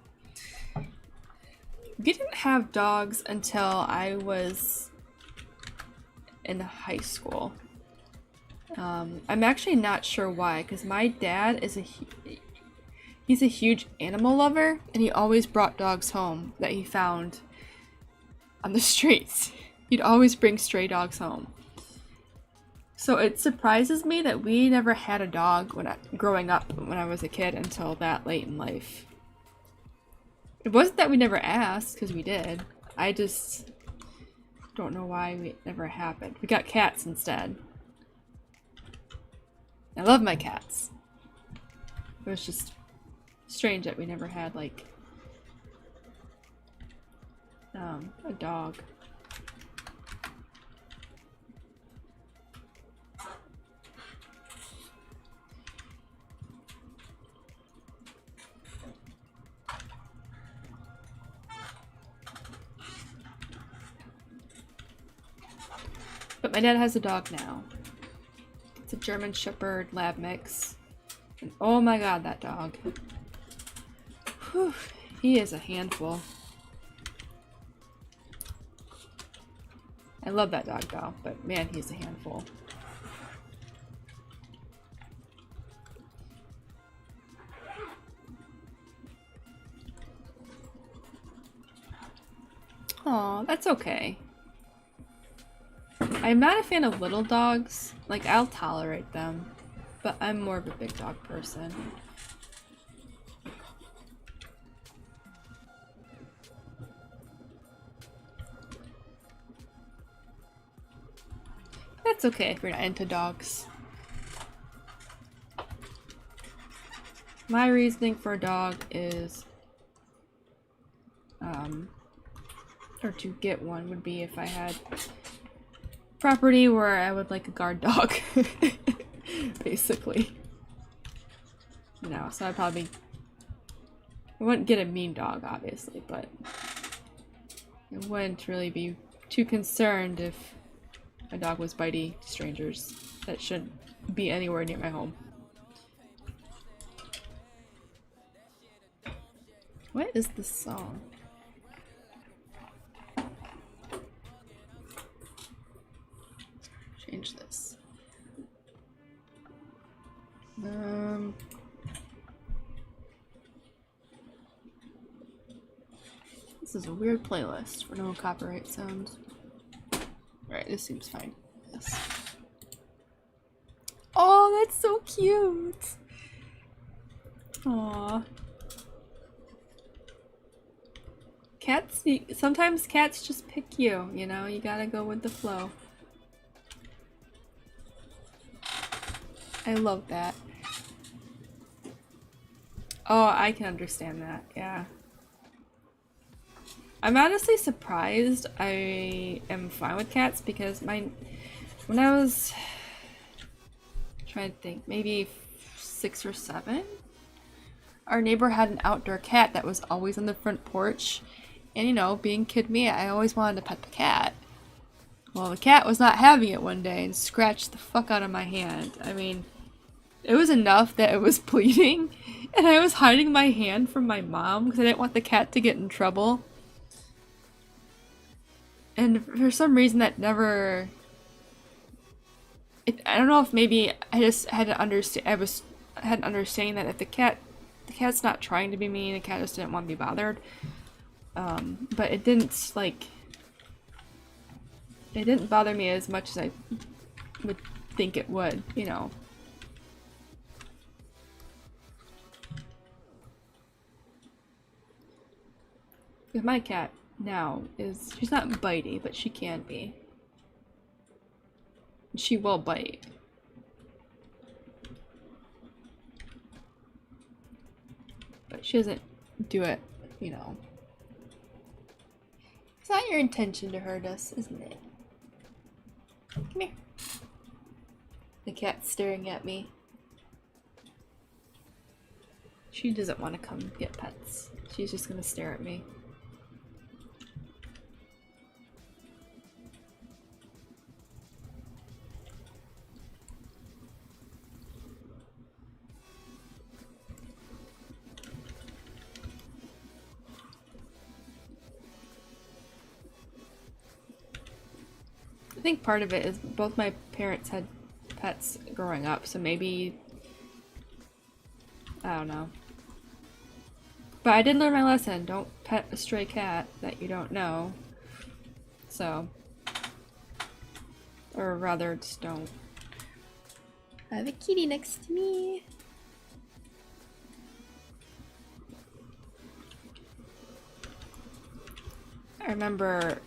We didn't have dogs until I was in high school. I'm actually not sure why, because my dad is he's a huge animal lover, and he always brought dogs home that he found on the streets. He'd always bring stray dogs home. So it surprises me that we never had a dog growing up when I was a kid until that late in life. It wasn't that we never asked, because we did. I just don't know why it never happened. We got cats instead. I love my cats. It was just strange that we never had, like, a dog. But my dad has a dog now. It's a German Shepherd Lab mix. And oh my god, that dog. Whew, he is a handful. I love that dog though, but man, he's a handful. Aw, that's okay. I'm not a fan of little dogs. Like, I'll tolerate them, but I'm more of a big dog person. That's okay if you're not into dogs. My reasoning for a dog is, or to get one would be if I had property where I would like a guard dog, basically. You know, so I wouldn't get a mean dog, obviously, but I wouldn't really be too concerned if a dog was bitey to strangers that shouldn't be anywhere near my home. What is this song? Change this. This is a weird playlist for no copyright sounds. Alright, this seems fine. Yes. Oh, that's so cute! Aww. Cats, sometimes cats just pick you, you know? You gotta go with the flow. I love that. Oh, I can understand that, yeah. I'm honestly surprised I am fine with cats because when I was trying to think, maybe 6 or 7, our neighbor had an outdoor cat that was always on the front porch. And you know, being kid me, I always wanted to pet the cat. Well, the cat was not having it one day and scratched the fuck out of my hand. I mean, it was enough that it was bleeding, and I was hiding my hand from my mom because I didn't want the cat to get in trouble. And for some reason that never... I don't know if maybe I just had to understand... I had an understanding that if the cat's not trying to be mean, the cat just didn't want to be bothered. But it didn't, like... It didn't bother me as much as I would think it would, you know. With my cat now she's not bitey, but she can be. She will bite. But she doesn't do it, you know. It's not your intention to hurt us, isn't it? Come here. The cat's staring at me. She doesn't want to come get pets. She's just gonna stare at me. think part of it is both my parents had pets growing up, so maybe, I don't know. But I did learn my lesson. Don't pet a stray cat that you don't know. So, or rather, just don't. I have a kitty next to me. I remember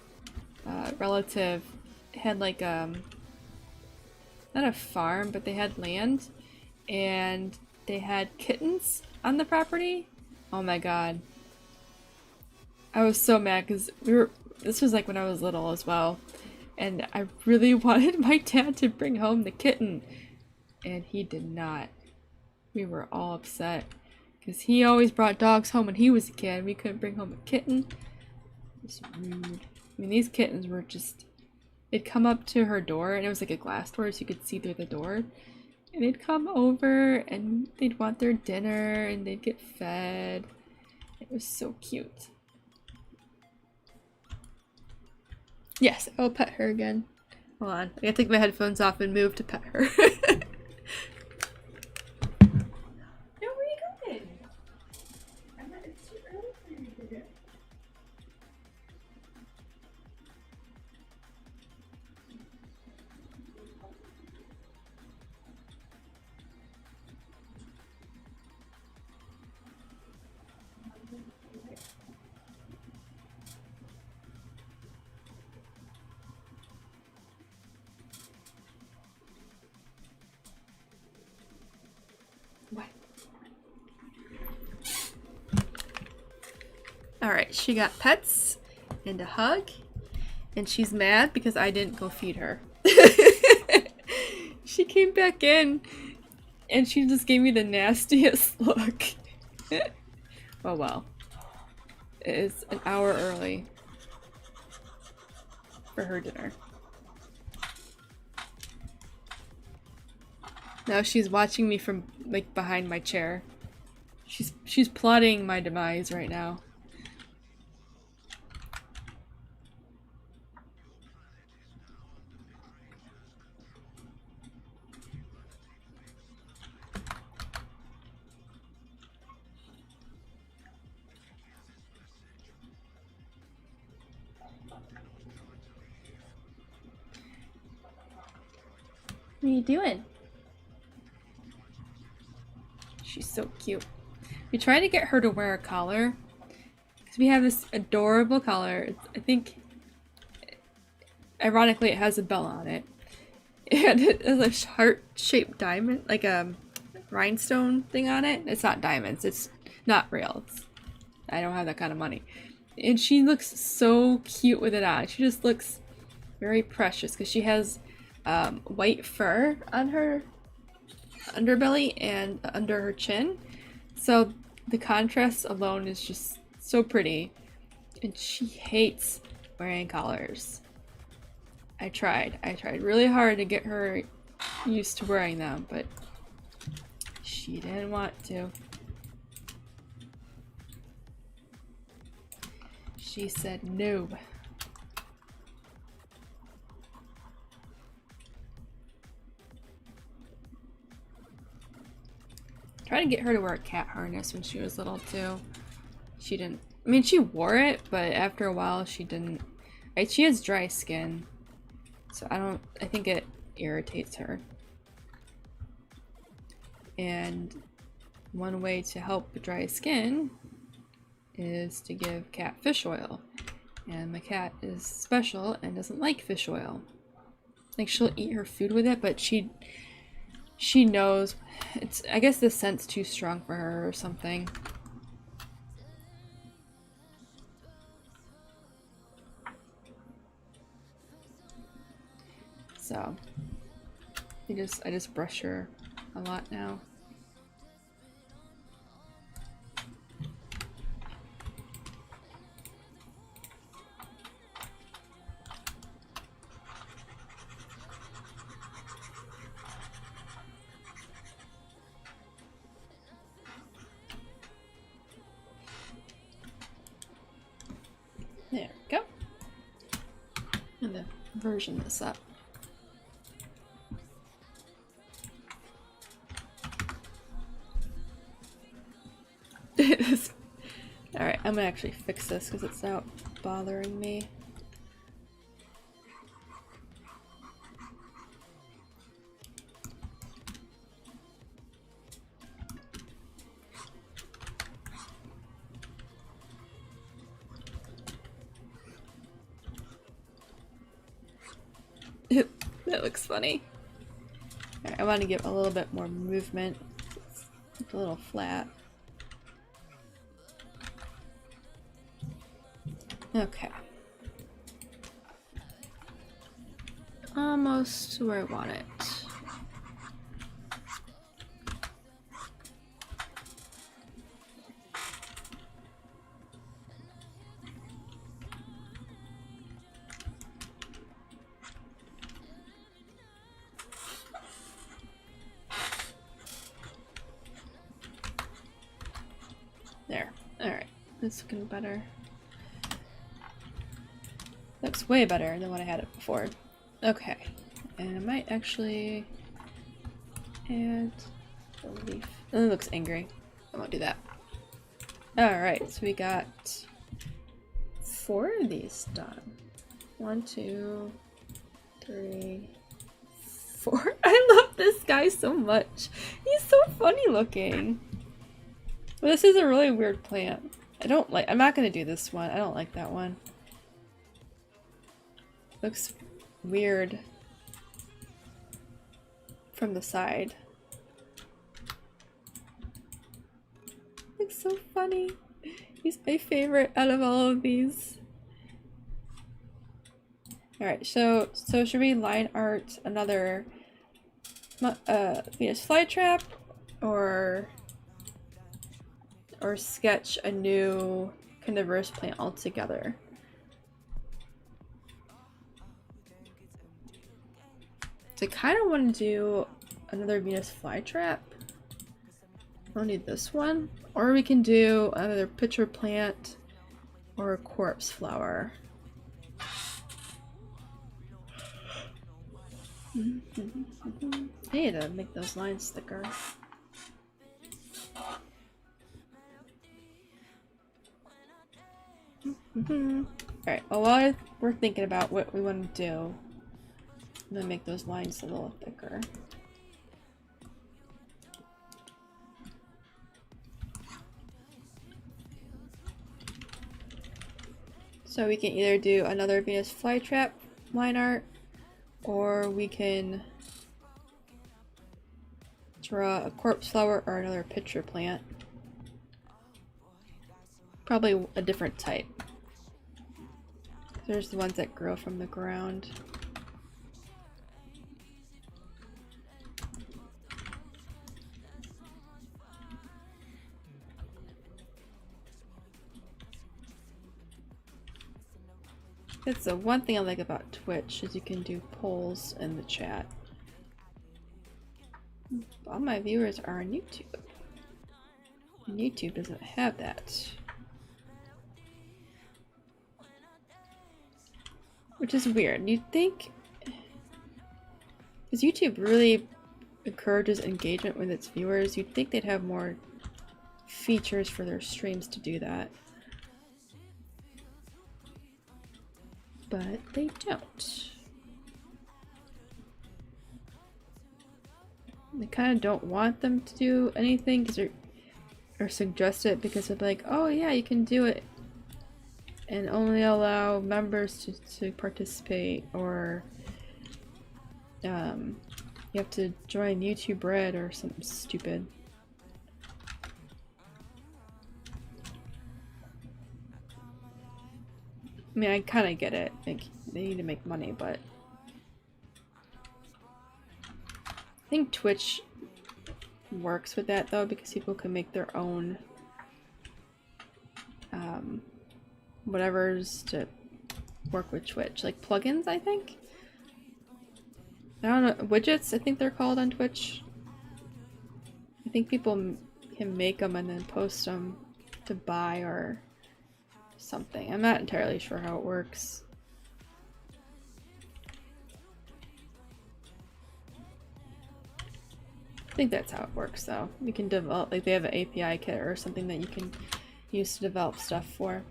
a relative had like not a farm, but they had land, and they had kittens on the property. Oh my god. I was so mad because this was like when I was little as well, and I really wanted my dad to bring home the kitten, and he did not. We were all upset because he always brought dogs home when he was a kid. We couldn't bring home a kitten. It was rude. I mean, these kittens were just, they'd come up to her door, and it was like a glass door so you could see through the door, and they'd come over and they'd want their dinner and they'd get fed. It was so cute. Yes, I'll pet her again. Hold on, I gotta take my headphones off and move to pet her. No, where are you going? It's too early for you to do. What? Alright, she got pets and a hug, and she's mad because I didn't go feed her. She came back in and she just gave me the nastiest look. Oh well. It is an hour early for her dinner. Now she's watching me from like behind my chair. She's plotting my demise right now. What are you doing? She's so cute. We tried to get her to wear a collar because we have this adorable collar. I think, ironically, it has a bell on it, and it has a heart-shaped diamond, like a rhinestone thing on it. It's not diamonds. It's not real. I don't have that kind of money. And she looks so cute with it on. She just looks very precious because she has white fur on her underbelly and under her chin, so the contrast alone is just so pretty, and she hates wearing collars. I tried really hard to get her used to wearing them, but she didn't want to. She said no. Tried to get her to wear a cat harness when she was little too. She didn't. I mean, she wore it, but after a while she didn't. Right? She has dry skin, so I think it irritates her. And one way to help with dry skin is to give cat fish oil. And my cat is special and doesn't like fish oil. Like, she'll eat her food with it, but she knows it's, I guess the scent's too strong for her or something. So I just brush her a lot now. There we go. And then version this up. I'm gonna actually fix this because it's not bothering me. That looks funny. Right, I want to give a little bit more movement. It's a little flat. Okay. Almost where I want it. There. Alright. It's looking better. Looks way better than when I had it before. Okay. And I might actually add the leaf. Oh, it looks angry. I won't do that. Alright, so we got 4 of these done. 1, 2, 3, 4. I love this guy so much. He's so funny looking. But this is a really weird plant. I'm not gonna do this one. I don't like that one. Looks weird from the side. Looks so funny. He's my favorite out of all of these. Alright, so should we line art another Venus flytrap or sketch a new carnivorous plant altogether? So I kind of want to do another Venus flytrap. I don't need this one. Or we can do another pitcher plant or a corpse flower. I need to make those lines thicker. Alright, well, while we're thinking about what we want to do, I'm gonna make those lines a little thicker. So we can either do another Venus flytrap line art, or we can draw a corpse flower or another pitcher plant. Probably a different type. There's the ones that grow from the ground. That's the one thing I like about Twitch, is you can do polls in the chat. All my viewers are on YouTube. And YouTube doesn't have that. Which is weird. You'd think, because YouTube really encourages engagement with its viewers, you'd think they'd have more features for their streams to do that. But they don't. They kind of don't want them to do anything or suggest it, because they're like, oh yeah, you can do it and only allow members to participate, or you have to join YouTube Red or something stupid. I mean, I kind of get it. Like, they need to make money, but I think Twitch works with that though, because people can make their own whatever's to work with Twitch, like plugins, I think. I don't know, widgets I think they're called on Twitch. I think people can make them and then post them to buy or something. I'm not entirely sure how it works. I think that's how it works though. You can develop, like they have an API kit or something that you can used to develop stuff for.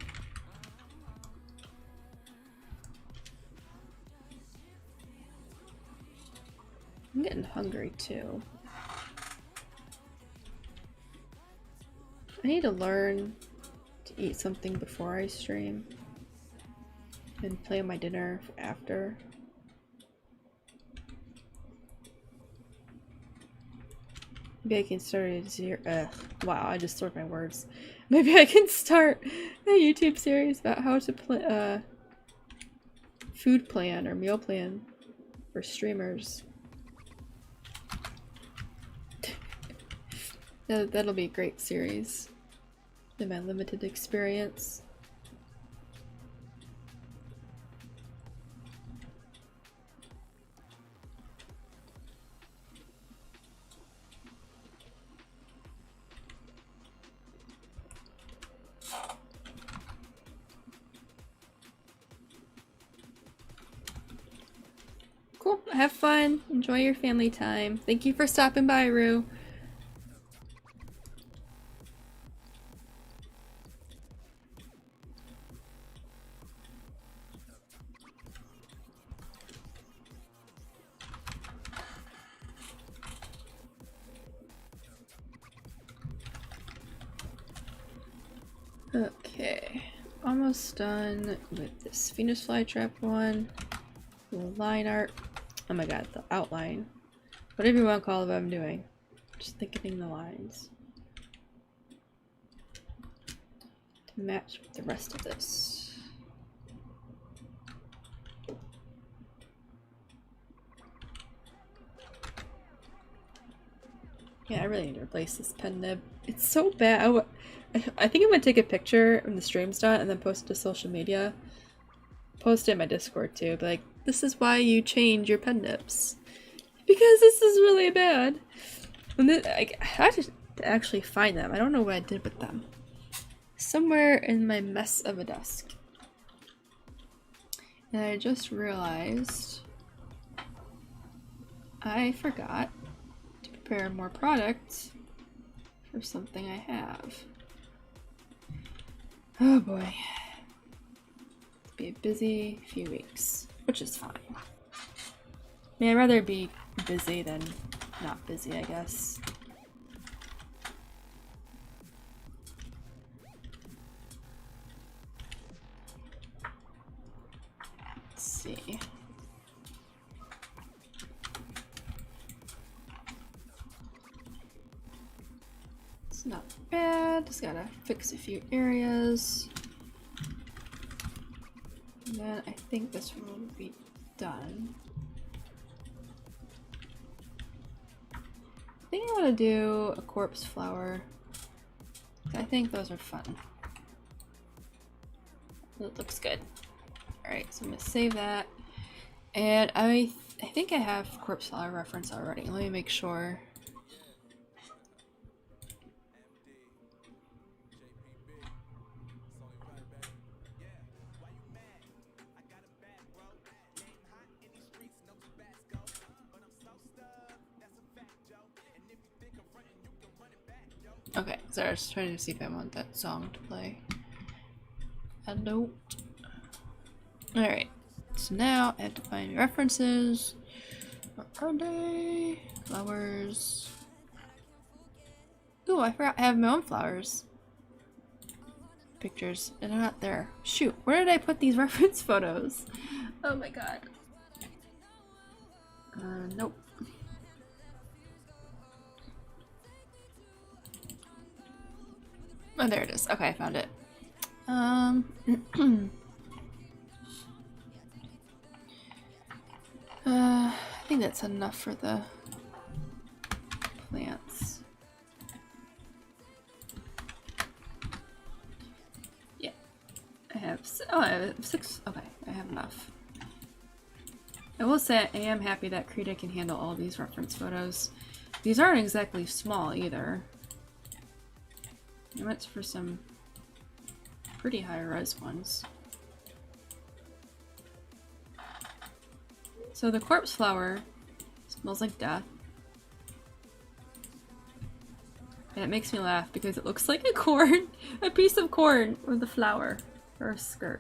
I'm getting hungry too. I need to learn to eat something before I stream and plan my dinner after. Maybe I can start a zero. Wow, I just slurred my words. Maybe I can start a YouTube series about how to food plan or meal plan for streamers. That'll be a great series in my limited experience. Cool. Have fun. Enjoy your family time. Thank you for stopping by, Rue. Okay, almost done with this Venus flytrap one. The line art. Oh my god, the outline. Whatever you want to call it, what I'm doing. Just thickening the lines to match with the rest of this. Yeah, I really need to replace this pen nib. It's so bad. I think I'm gonna take a picture when the stream's done and then post it to social media. Post it in my Discord too. But like, this is why you change your pen nibs. Because this is really bad. And I had to actually find them. I don't know what I did with them. Somewhere in my mess of a desk. And I just realized I forgot to prepare more product for something I have. Oh boy. It'll be a busy few weeks, which is fine. I mean, I'd rather be busy than not busy, I guess. Let's see. It's not bad, just gotta fix a few areas. And then I think this one will be done. I think I want to do a corpse flower. I think those are fun. It looks good. Alright, so I'm gonna save that. And I think I have corpse flower reference already. Let me make sure. Okay, so I was trying to see if I want that song to play. I don't. Alright, so now I have to find references. Where are they? Flowers. Ooh, I forgot I have my own flowers. Pictures, and they're not there. Shoot, where did I put these reference photos? Oh my god. Nope. Oh, there it is. Okay, I found it. I think that's enough for the plants. Yeah. I have six. Okay, I have enough. I will say I am happy that Krita can handle all these reference photos. These aren't exactly small either. I went for some pretty high res ones. So the corpse flower smells like death. And it makes me laugh because it looks like a corn, a piece of corn with a flower or a skirt.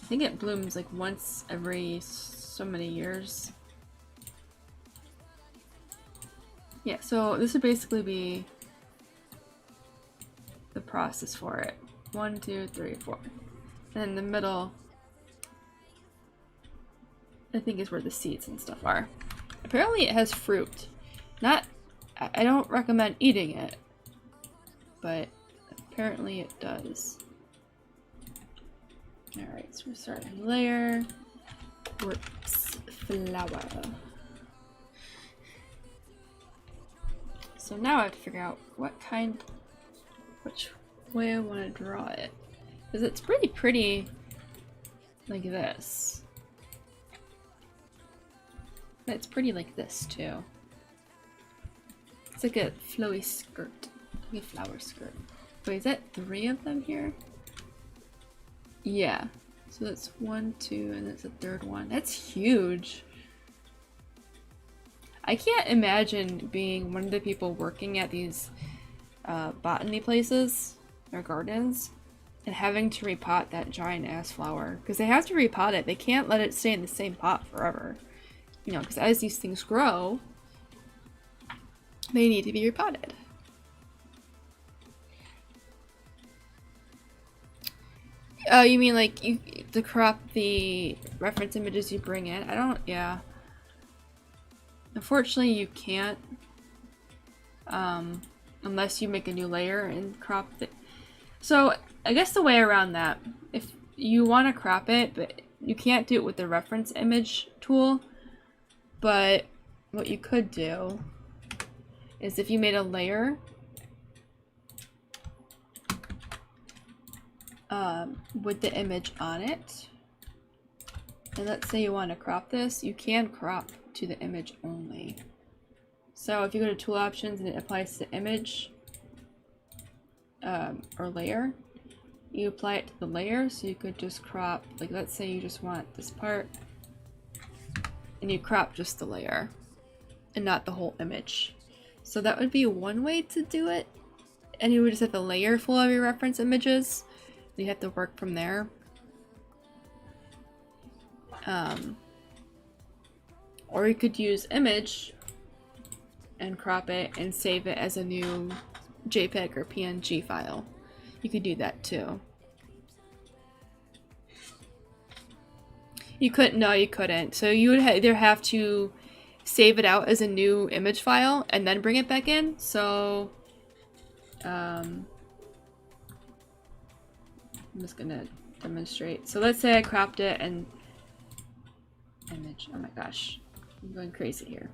I think it blooms like once every so many years. Yeah, so this would basically be the process for it. 1, 2, 3, 4. And in the middle, I think is where the seeds and stuff are. Apparently it has fruit. I don't recommend eating it, but apparently it does. Alright, so we're starting a new layer. Quartz flower. So now I have to figure out which way I want to draw it. Because it's pretty like this. But it's pretty like this too. It's like a flowy skirt. Like a flower skirt. Wait, is that 3 of them here? Yeah. So that's 1, 2, and that's a 3rd one. That's huge. I can't imagine being one of the people working at these botany places or gardens and having to repot that giant ass flower. Because they have to repot it. They can't let it stay in the same pot forever. You know, because as these things grow, they need to be repotted. You mean like to crop the reference images you bring in? Yeah. Unfortunately, you can't. Unless you make a new layer and crop it. So, I guess the way around that, if you want to crop it, but you can't do it with the reference image tool, but what you could do is if you made a layer with the image on it, and let's say you want to crop this, you can crop to the image only. So if you go to tool options and it applies to the image or layer, you apply it to the layer, so you could just crop, like let's say you just want this part and you crop just the layer and not the whole image. So that would be one way to do it, and you would just have a layer full of your reference images. You have to work from there. Or you could use image and crop it and save it as a new JPEG or PNG file. You could do that too. You couldn't, no you couldn't. So you would either have to save it out as a new image file and then bring it back in. So I'm just gonna demonstrate. So let's say I cropped it and image, oh my gosh, I'm going crazy here.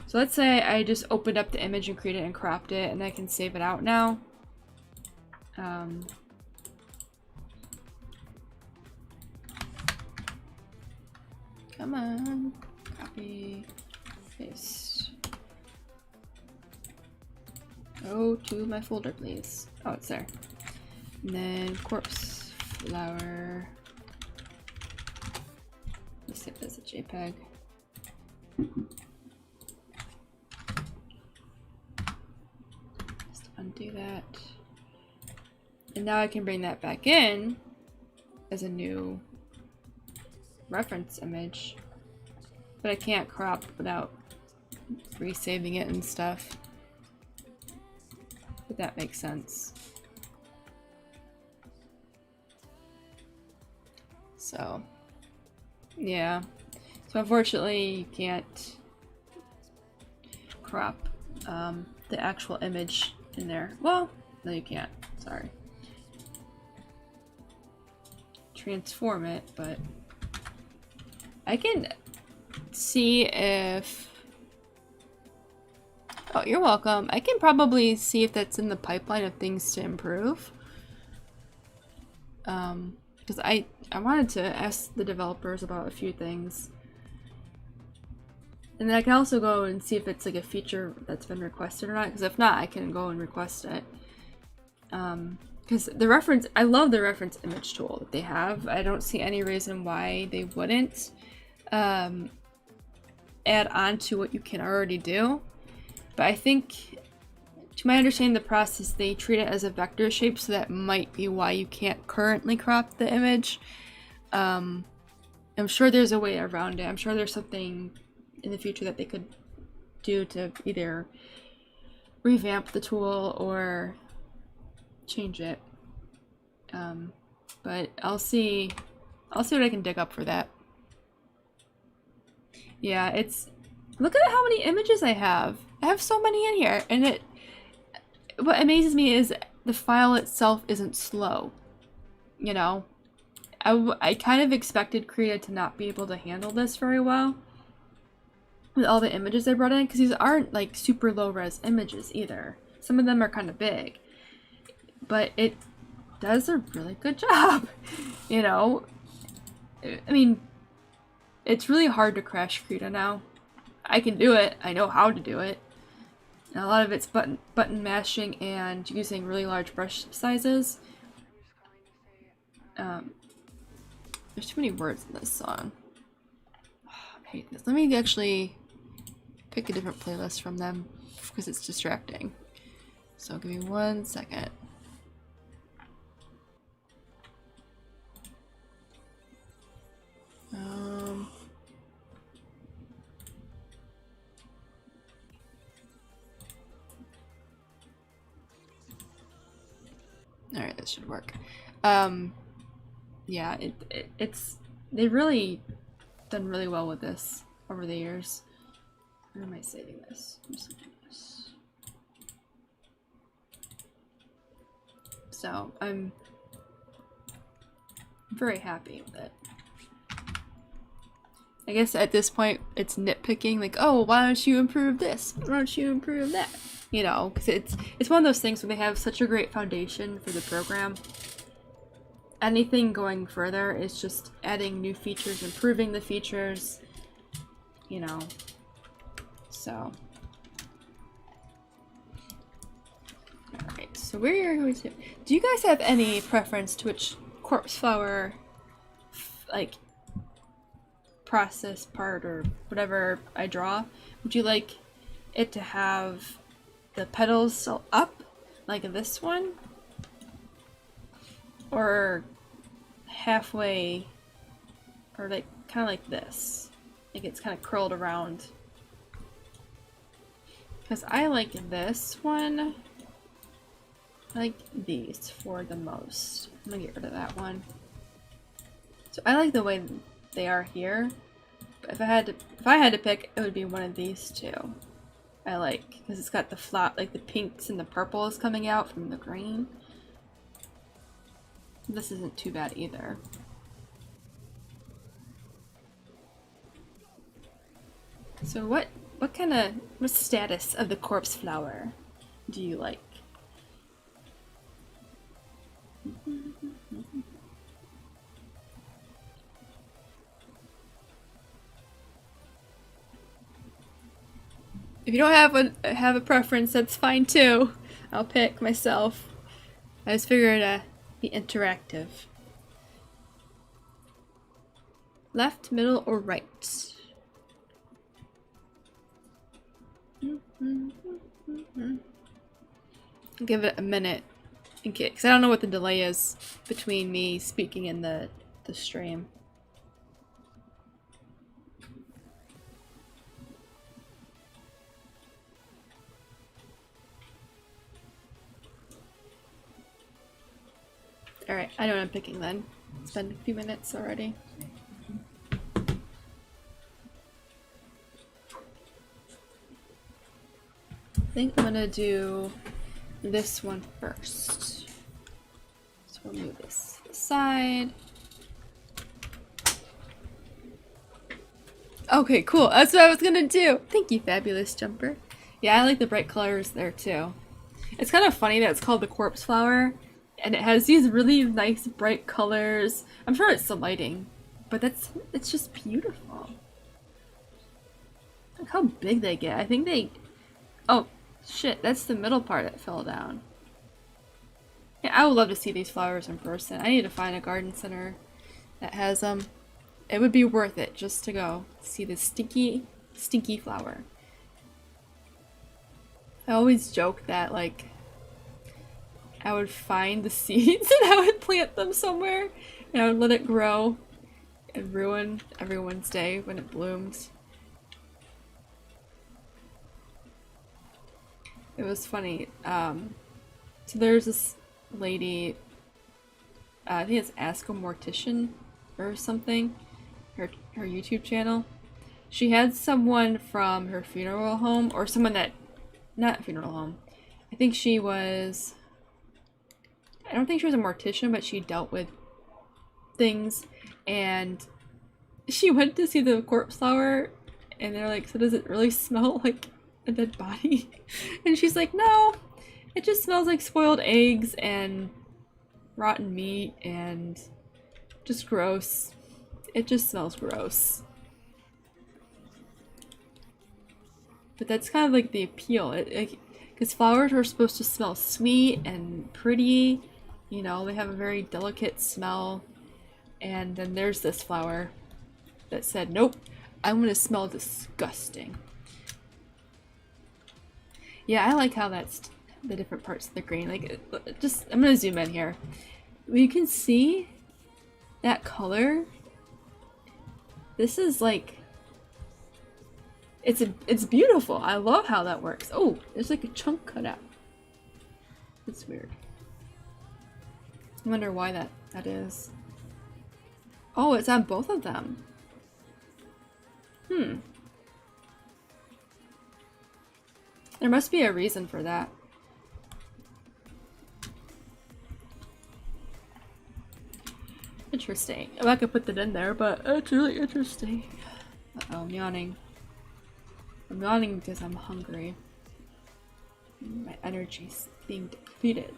So let's say I just opened up the image and created it and cropped it, and I can save it out now. Come on, copy, paste. Go to my folder, please. Oh, it's there. And then corpse flower. Let's save it as a JPEG. Just undo that. And now I can bring that back in as a new reference image. But I can't crop without resaving it and stuff. If that makes sense. So, yeah. So unfortunately, you can't crop the actual image in there. Well, no you can't. Sorry. Transform it, but I can see if... Oh, you're welcome. I can probably see if that's in the pipeline of things to improve. Because I wanted to ask the developers about a few things. And then I can also go and see if it's like a feature that's been requested or not. Because if not, I can go and request it. Because the reference, I love the reference image tool that they have. I don't see any reason why they wouldn't. add on to what you can already do. But I think, to my understanding, the process, they treat it as a vector shape, so that might be why you can't currently crop the image. I'm sure there's a way around it. I'm sure there's something in the future that they could do to either revamp the tool or change it. But I'll see what I can dig up for that. Yeah, it's, look at how many images I have. I have so many in here, and what amazes me is the file itself isn't slow. You know, I kind of expected Krita to not be able to handle this very well with all the images I brought in, because these aren't like super low res images either. Some of them are kind of big, but it does a really good job. You know, I mean, it's really hard to crash Krita now. I can do it. I know how to do it. And a lot of it's button mashing and using really large brush sizes. There's too many words in this song. Oh, I hate this. Let me actually pick a different playlist from them because it's distracting. So give me 1 second. Alright, that should work. Yeah, they've really done really well with this over the years. Where am I saving this? I'm saving this. So I'm very happy with it. I guess at this point it's nitpicking, like, oh, why don't you improve this? Why don't you improve that? You know, because it's one of those things when they have such a great foundation for the program. Anything going further is just adding new features, improving the features, you know. So, alright, so we're going to, do you guys have any preference to which corpse flower, like, process part or whatever I draw? Would you like it to have the petals still up, like this one? Or halfway, or like kind of like this, like it's kind of curled around? Because I like this one. I like these for the most. I'm gonna get rid of that one. So I like the way they are here, but if I had to pick, it would be one of these two. I like, because it's got the flat, like the pinks and the purples coming out from the green. This isn't too bad either. So what status of the corpse flower do you like? If you don't have a preference, that's fine too. I'll pick myself. I just figured be interactive. Left, middle, or right? I'll give it a minute, in case, because I don't know what the delay is between me speaking and the stream. Alright, I know what I'm picking then. It's been a few minutes already. I think I'm gonna do this one first. So we'll move this aside. Okay, cool. That's what I was gonna do. Thank you, Fabulous Jumper. Yeah, I like the bright colors there too. It's kind of funny that it's called the corpse flower, and it has these really nice bright colors. I'm sure it's the lighting, but it's just beautiful. Look how big they get. I think they... Oh, shit, that's the middle part that fell down. Yeah, I would love to see these flowers in person. I need to find a garden center that has them. It would be worth it just to go see the stinky stinky flower. I always joke that, like, I would find the seeds and I would plant them somewhere and I would let it grow and ruin everyone's day when it blooms. It was funny. So there's this lady, I think it's Ask a Mortician or something, her YouTube channel. She had someone from her funeral home, or someone that, not funeral home. I think she was, I don't think she was a mortician, but she dealt with things, and she went to see the corpse flower, and they're like, so does it really smell like a dead body? And she's like, no, it just smells like spoiled eggs and rotten meat and just gross. It just smells gross. But that's kind of like the appeal, because flowers are supposed to smell sweet and pretty, you know, they have a very delicate smell. And then there's this flower that said, nope, I'm gonna smell disgusting. Yeah, I like how that's the different parts of the green. Like, just, I'm gonna zoom in here. You can see that color. This is like, it's beautiful. I love how that works. Oh, there's like a chunk cut out. It's weird. I wonder why that is. Oh, it's on both of them. There must be a reason for that. Interesting. I'm not gonna put that in there, but it's really interesting. Uh-oh, I'm yawning. I'm yawning because I'm hungry. My energy's being depleted.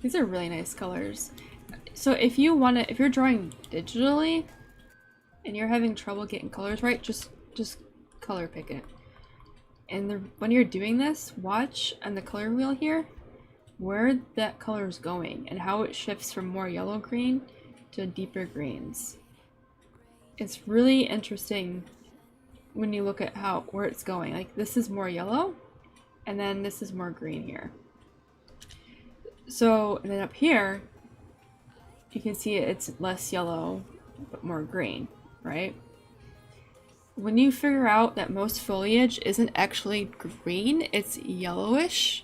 These are really nice colors. So if you're drawing digitally and you're having trouble getting colors right, just color pick it. And when you're doing this, watch on the color wheel here where that color is going and how it shifts from more yellow green to deeper greens. It's really interesting when you look at where it's going. Like, this is more yellow and then this is more green here. So, and then up here you can see it's less yellow but more green, right? When you figure out that most foliage isn't actually green, it's yellowish,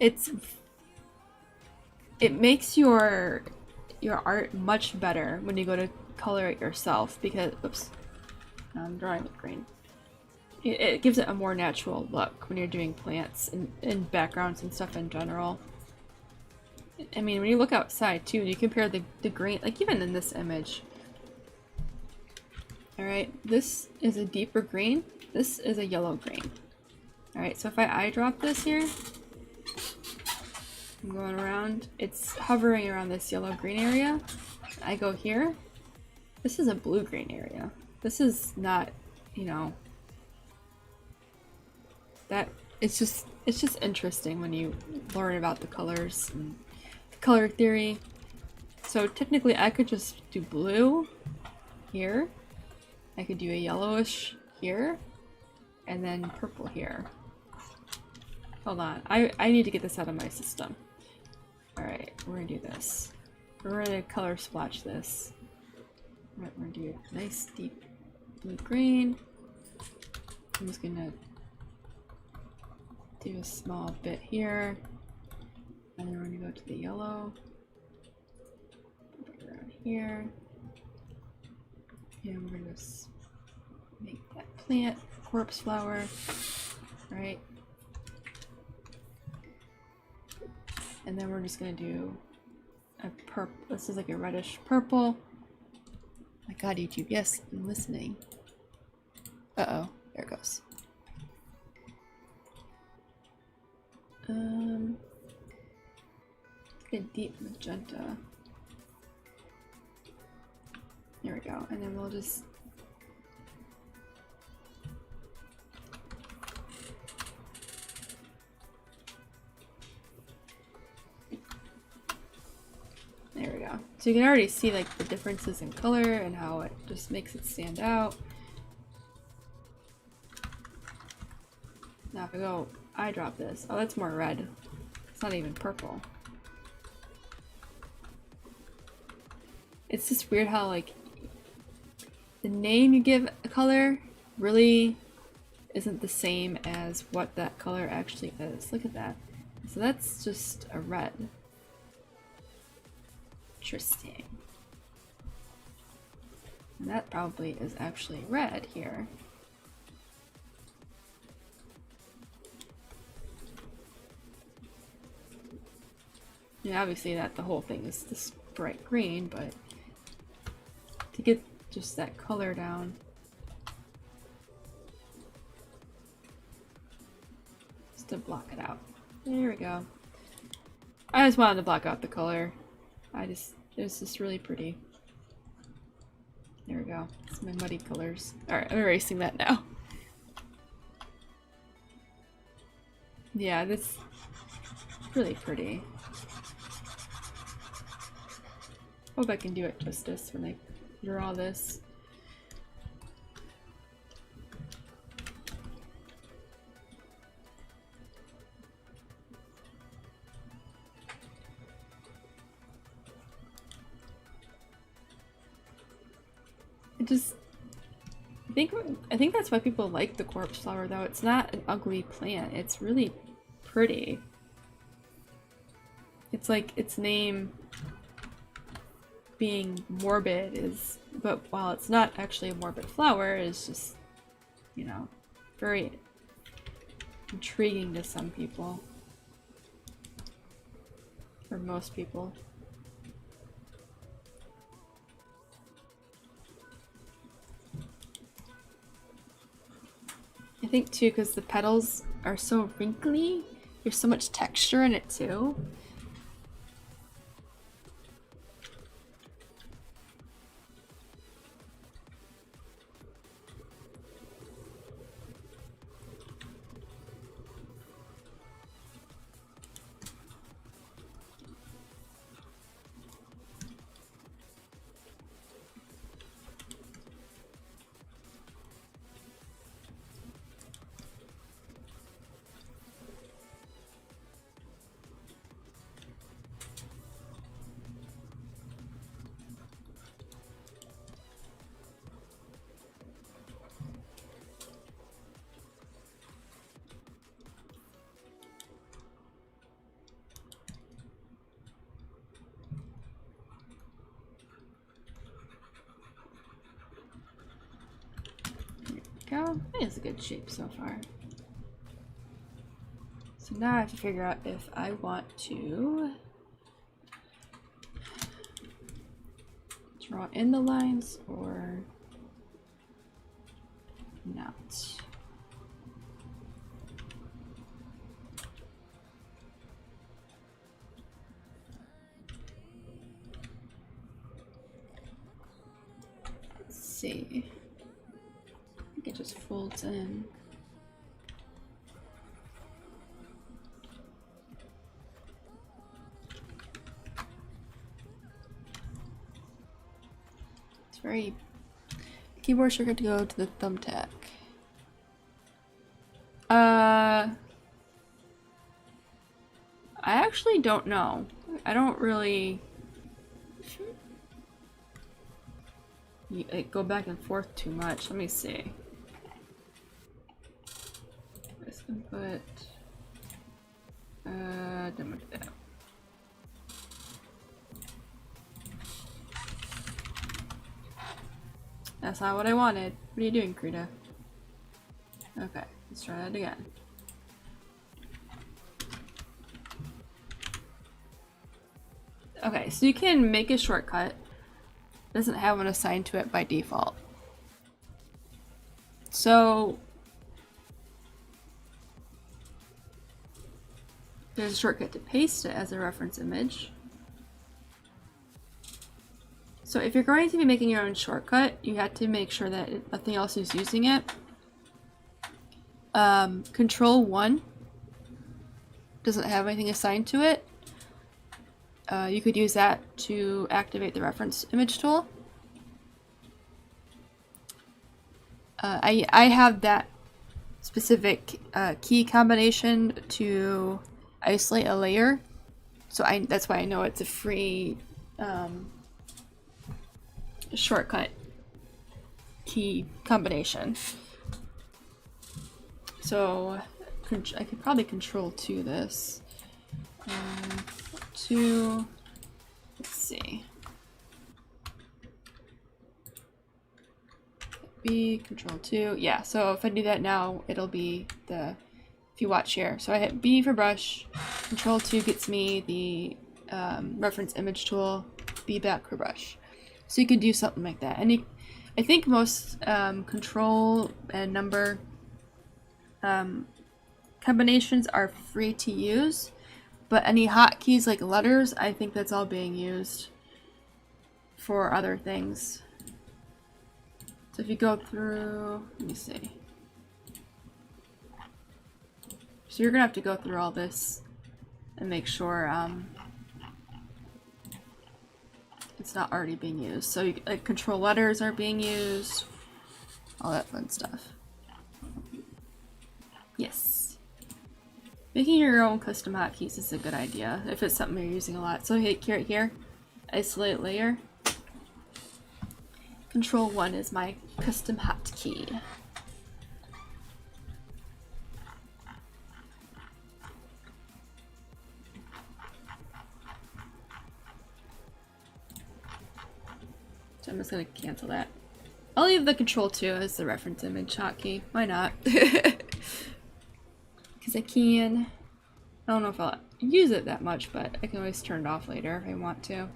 it makes your art much better when you go to color it yourself, because, oops, I'm drawing with green. It gives it a more natural look when you're doing plants and backgrounds and stuff in general. I mean, when you look outside too, and you compare the green, like even in this image. Alright, this is a deeper green, this is a yellow green. Alright, so if I eye drop this here, I'm going around, it's hovering around this yellow-green area. I go here, this is a blue-green area. This is not, you know, that, it's just interesting when you learn about the colors and the color theory. So technically I could just do blue here. I could do a yellowish here, and then purple here. Hold on, I need to get this out of my system. Alright, we're gonna do this. We're gonna color splotch this. Right, we're gonna do a nice deep blue-green. I'm just gonna do a small bit here, and then we're gonna go to the yellow. Put it around here. And we're gonna just make that plant corpse flower, right? And then we're just gonna do a purple. This is like a reddish purple. My god, YouTube, yes, I'm listening. Uh-oh, there it goes. Like a deep magenta. There we go, and then we'll just there we go. So you can already see like the differences in color and how it just makes it stand out. Now if I go eyedrop this, oh that's more red. It's not even purple. It's just weird how like the name you give a color really isn't the same as what that color actually is. Look at that. So that's just a red. Interesting. And that probably is actually red here. Yeah, obviously that the whole thing is this bright green, but to get just that color down. Just to block it out. There we go. I just wanted to block out the color. It was just really pretty. There we go. It's my muddy colors. Alright, I'm erasing that now. Yeah, this really pretty. Hope I can do it justice when I draw this. I think that's why people like the corpse flower though. It's not an ugly plant. It's really pretty. It's like its name being morbid is, but while it's not actually a morbid flower, it's just, you know, very intriguing to some people. Or most people. I think too, because the petals are so wrinkly, there's so much texture in it too. Go. I think it's a good shape so far. So now I have to figure out if I want to draw in the lines or not. Let's see. I think it just folds in. It's very keyboard shortcut to go to the thumbtack. I actually don't know. I don't really go back and forth too much. Let me see. This input. Demo to that. That's not what I wanted. What are you doing, Krita? Okay, let's try that again. Okay, so you can make a shortcut. It doesn't have one assigned to it by default. So there's a shortcut to paste it as a reference image. So if you're going to be making your own shortcut, you have to make sure that nothing else is using it. Control 1 doesn't have anything assigned to it. you could use that to activate the reference image tool. I have that specific key combination to isolate a layer, so that's why I know it's a free shortcut key combination. So I could probably control 2 this. 2, let's see. B, control 2. Yeah, so if I do that now, it'll be if you watch here. So I hit B for brush, control 2 gets me the reference image tool, B back for brush. So you could do something like that. And I think most control and number combinations are free to use, but any hotkeys like letters, I think that's all being used for other things. So if you go through, let me see. So you're gonna have to go through all this and make sure it's not already being used. So like control letters are being used, all that fun stuff. Yes. Making your own custom hotkeys is a good idea if it's something you're using a lot. So hit right here, isolate layer. Control 1 is my custom hotkey. So I'm just gonna cancel that. I'll leave the control 2 as the reference image hotkey. Why not? Because I can. I don't know if I'll use it that much, but I can always turn it off later if I want to.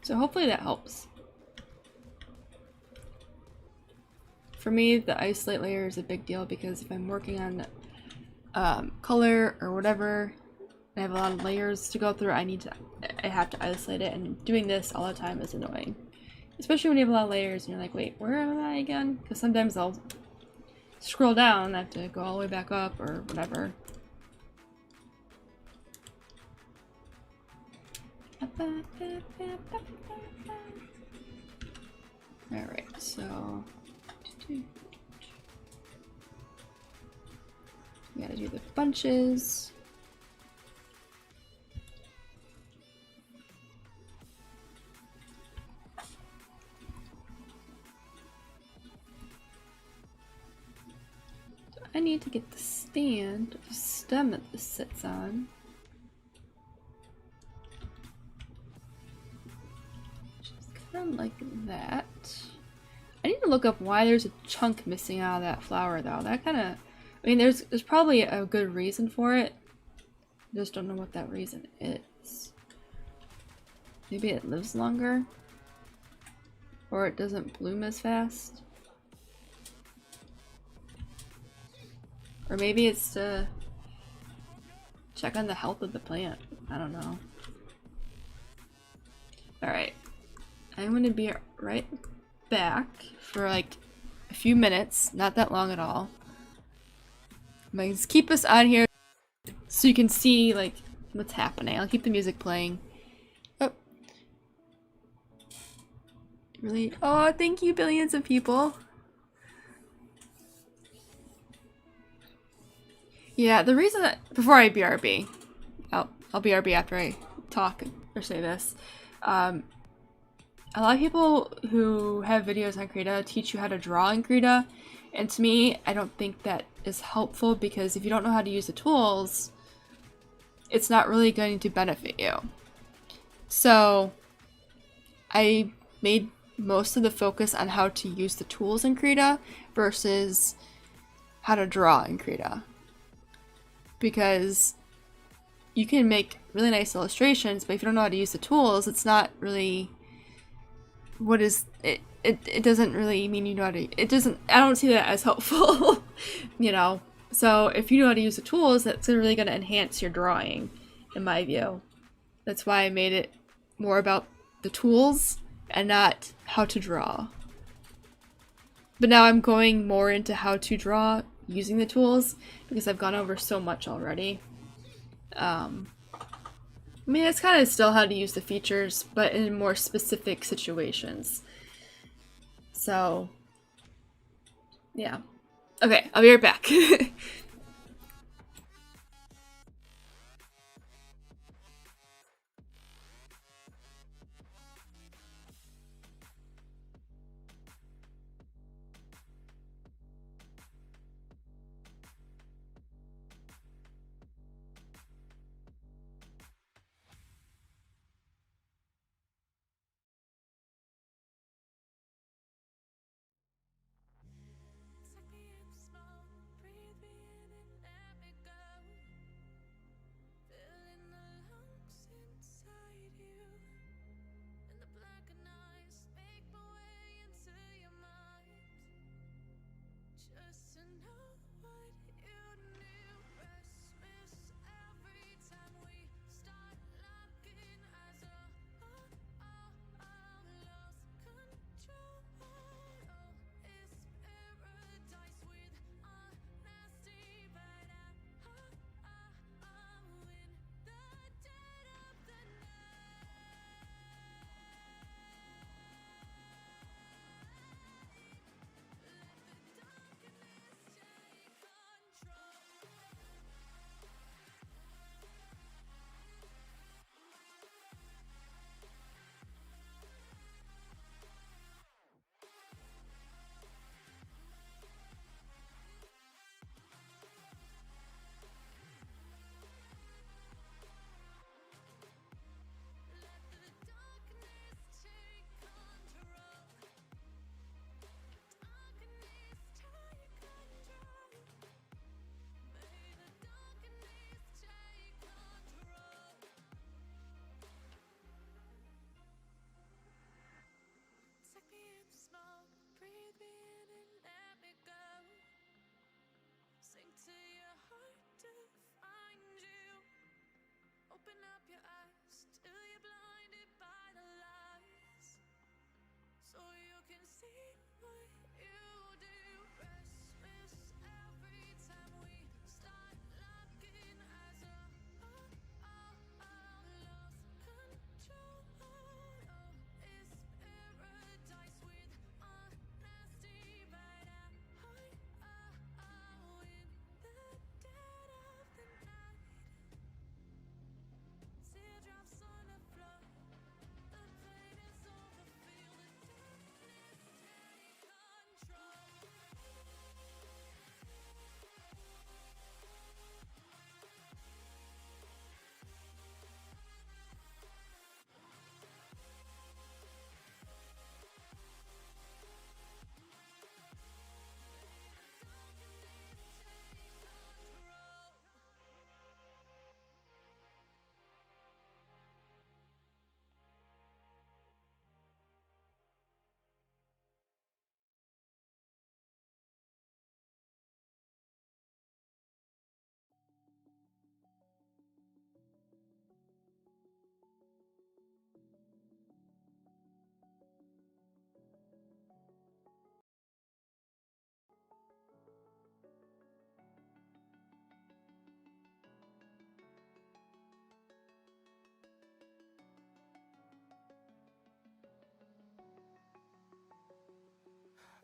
So hopefully that helps. For me, the isolate layer is a big deal because if I'm working on color or whatever, I have a lot of layers to go through, I have to isolate it, and doing this all the time is annoying. Especially when you have a lot of layers and you're like, wait, where am I again? Because sometimes I'll scroll down and I have to go all the way back up or whatever. Alright, so we gotta do the bunches. I need to get the stand, the stem that this sits on. Just kind of like that. I need to look up why there's a chunk missing out of that flower though. That kind of, I mean, there's probably a good reason for it. I just don't know what that reason is. Maybe it lives longer? Or it doesn't bloom as fast? Or maybe it's to check on the health of the plant. I don't know. Alright. I'm gonna be right back for like a few minutes. Not that long at all. I'm gonna just keep us on here so you can see like what's happening. I'll keep the music playing. Oh. Really? Oh, thank you, billions of people. Yeah, the reason that before I BRB, I'll BRB after I talk or say this. A lot of people who have videos on Krita teach you how to draw in Krita, and to me, I don't think that is helpful because if you don't know how to use the tools, it's not really going to benefit you. So, I made most of the focus on how to use the tools in Krita versus how to draw in Krita. Because you can make really nice illustrations, but if you don't know how to use the tools, it's not really what is it. It doesn't really mean you know how to. It doesn't. I don't see that as helpful, you know. So if you know how to use the tools, that's really going to enhance your drawing, in my view. That's why I made it more about the tools and not how to draw. But now I'm going more into how to draw using the tools because I've gone over so much already. I mean, it's kind of still how to use the features, but in more specific situations. So, yeah. Okay, I'll be right back. Suck me in smoke, breathe me in and let me go. Filling the lungs inside you. And the blackened eyes make my way into your mind. Just to know what you knew. Restless every time we start locking eyes. Lost control. Oh, it's paradise with honesty, but I'm in the dead of the suck me in smoke, breathe me in and let me go. Sink to your heart to find you. Open up your eyes till you're blinded by the lies, so you can see what you do. Restless every time we start locking eyes. Lost control. Oh, it's paradise with honesty, but I'm in the dead of the night. Teardrops on the floor. The pain is over. Feel the darkness take control.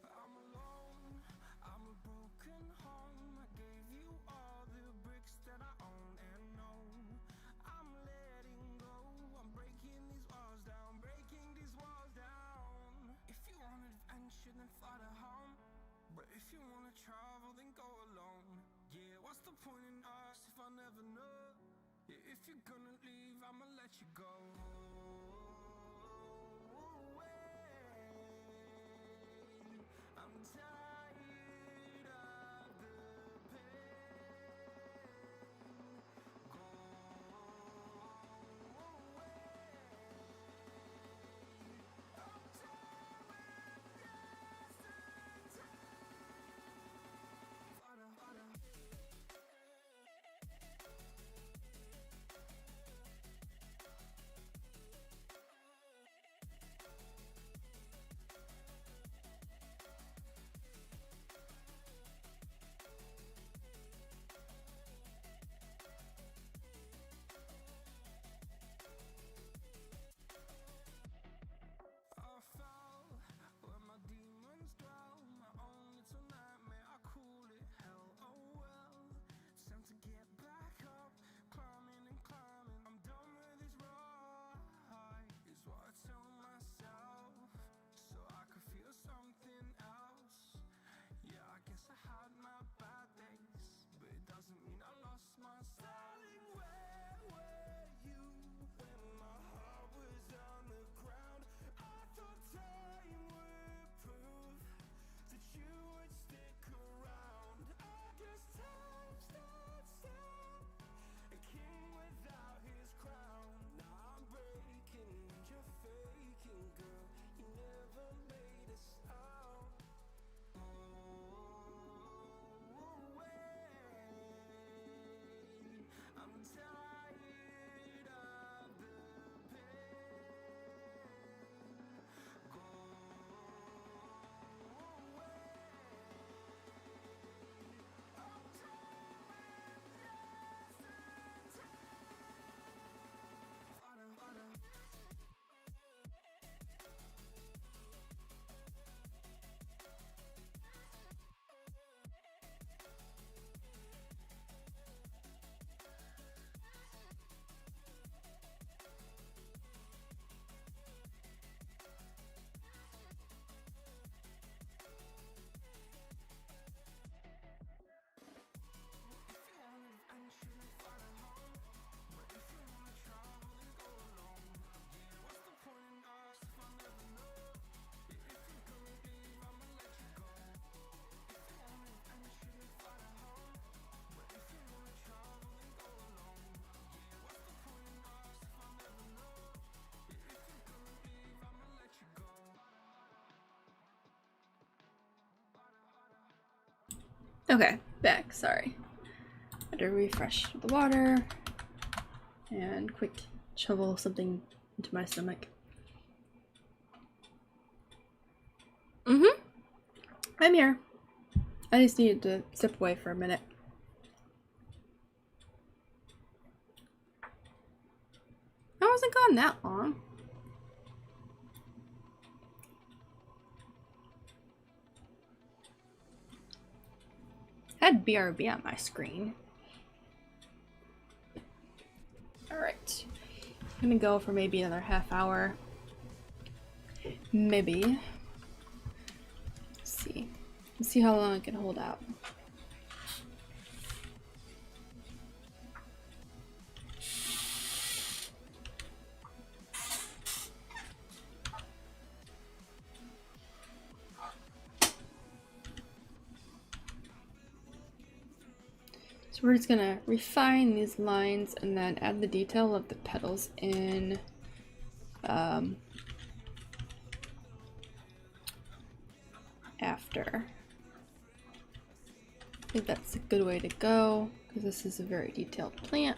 I'm alone, I'm a broken home. I gave you all the bricks that I own and know. I'm letting go, I'm breaking these walls down, breaking these walls down. If you want adventure, then fly to home. But if you wanna travel, then go alone. Yeah, what's the point in us if I never know? Yeah, if you're gonna leave, I'ma let you go. I'm tired of the pain. Go away. I'm tired with Okay, back, sorry. Had to refresh the water and quick shovel something into my stomach. I'm here. I just needed to step away for a minute. I wasn't gone that long. I had BRB on my screen. Alright. I'm gonna go for maybe another half hour. Maybe. Let's see. Let's see how long I can hold out. So we're just gonna refine these lines and then add the detail of the petals in after. I think that's a good way to go because this is a very detailed plant.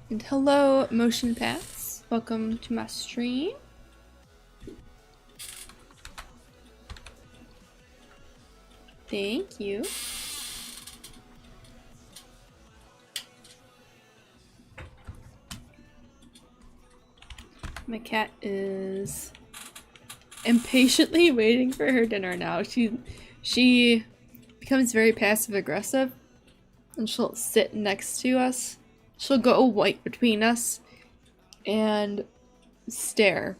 And hello, motion paths. Welcome to my stream. Thank you. My cat is impatiently waiting for her dinner now. She becomes very passive aggressive and she'll sit next to us. She'll go white between us and stare.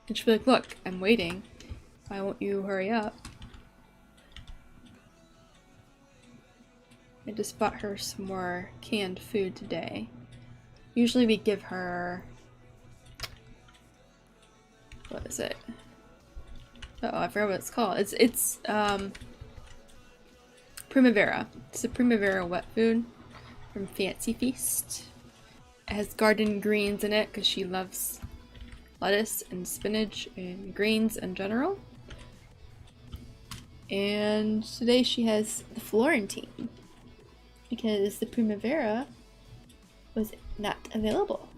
And she'll be like, "Look, I'm waiting. Why won't you hurry up?" I just bought her some more canned food today. Usually we give her... what is it? Oh, I forgot what it's called. It's Primavera. It's a Primavera wet food from Fancy Feast. It has garden greens in it because she loves lettuce and spinach and greens in general. And today she has the Florentine because the Primavera was not available.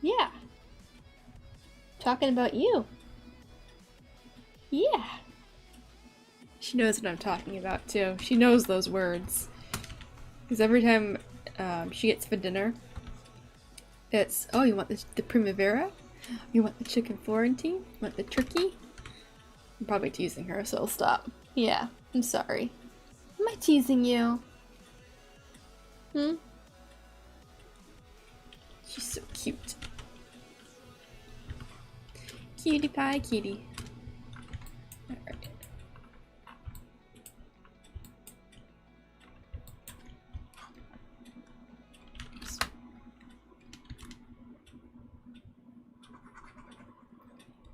Yeah. Talking about you. Yeah. She knows what I'm talking about too. She knows those words. Because every time she gets for dinner, it's, "Oh, you want the Primavera? You want the chicken Florentine? You want the turkey?" I'm probably teasing her, so I'll stop. Yeah, I'm sorry. Am I teasing you? She's so cute. Cutie pie kitty. Alright.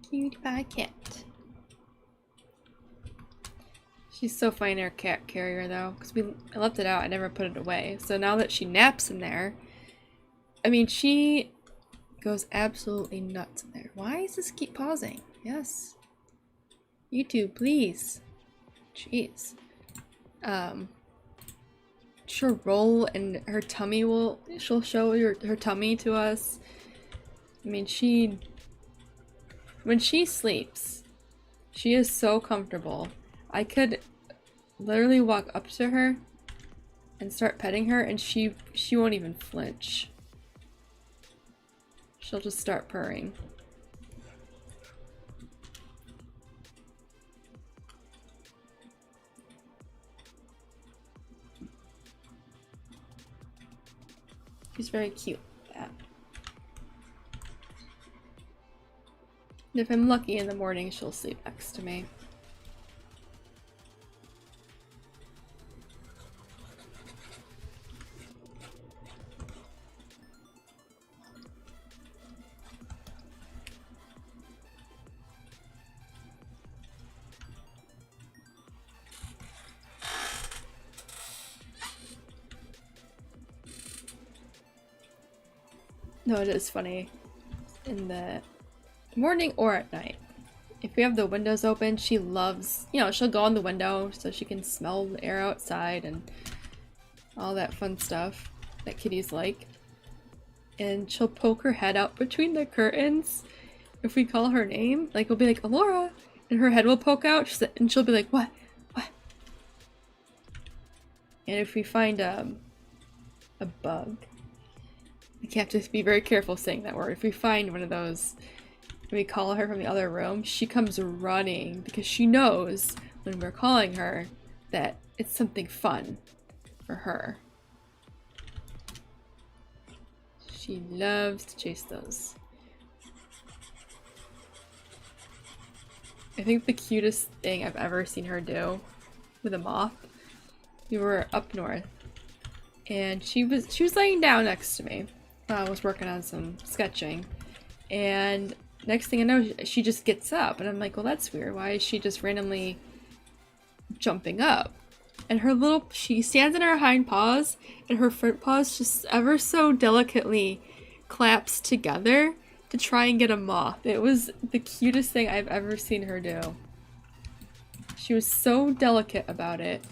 Cutie pie cat. She's so fine, our cat carrier though, because I left it out. I never put it away. So now that she naps in there, I mean, she goes absolutely nuts in there. Why does this keep pausing? Yes. YouTube, please. Jeez. She'll roll and her tummy she'll show her tummy to us. I mean, when she sleeps, she is so comfortable. I could literally walk up to her and start petting her and she won't even flinch. She'll just start purring. She's very cute with that. And if I'm lucky in the morning, she'll sleep next to me. No, it is funny. In the morning or at night. If we have the windows open, she loves, you know, she'll go on the window so she can smell the air outside and all that fun stuff that kitties like. And she'll poke her head out between the curtains if we call her name. Like, we'll be like, Alora! And her head will poke out and she'll be like, what? What? And if we find a bug, we have to be very careful saying that word. If we find one of those, we call her from the other room, she comes running because she knows when we're calling her that it's something fun for her. She loves to chase those. I think the cutest thing I've ever seen her do with a moth, we were up north and she was laying down next to me. I was working on some sketching, and next thing I know, she just gets up, and I'm like, well, that's weird. Why is she just randomly jumping up? And she stands in her hind paws, and her front paws just ever so delicately claps together to try and get a moth. It was the cutest thing I've ever seen her do. She was so delicate about it.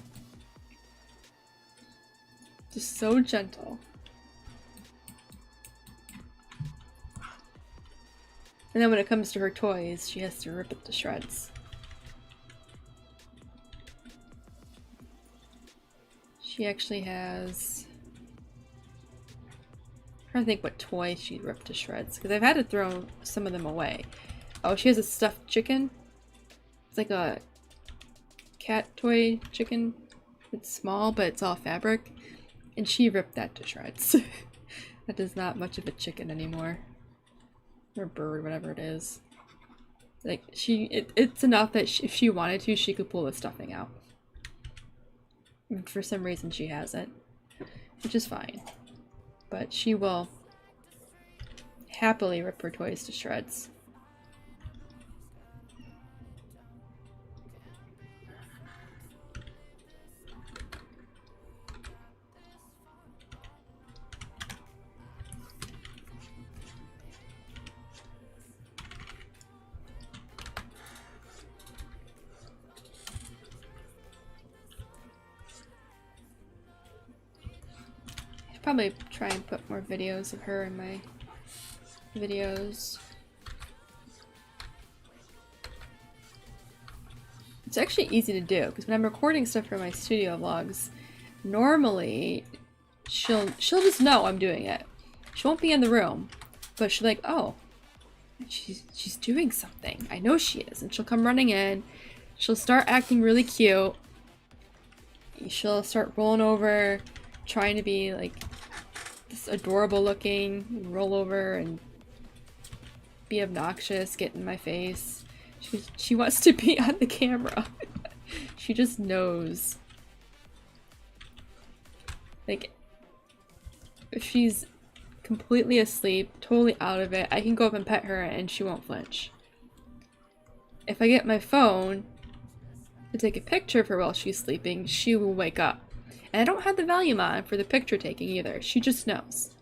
Just so gentle. And then when it comes to her toys, she has to rip it to shreds. She actually has... I'm trying to think what toy she ripped to shreds, because I've had to throw some of them away. Oh, she has a stuffed chicken. It's like a cat toy chicken. It's small, but it's all fabric. And she ripped that to shreds. That is not much of a chicken anymore. Or bird, whatever it is. Like, it's enough that if she wanted to, she could pull the stuffing out. And for some reason she hasn't. Which is fine. But she will happily rip her toys to shreds. Probably try and put more videos of her in my videos. It's actually easy to do because when I'm recording stuff for my studio vlogs, normally she'll just know I'm doing it. She won't be in the room, but she'll be like, oh, she's doing something. I know she is. And she'll come running in. She'll start acting really cute. She'll start rolling over, trying to be like this adorable looking, roll over and be obnoxious, get in my face. She wants to be on the camera. She just knows. Like, if she's completely asleep, totally out of it, I can go up and pet her and she won't flinch. If I get my phone to take a picture of her while she's sleeping, she will wake up. And I don't have the volume on for the picture taking either. She just knows.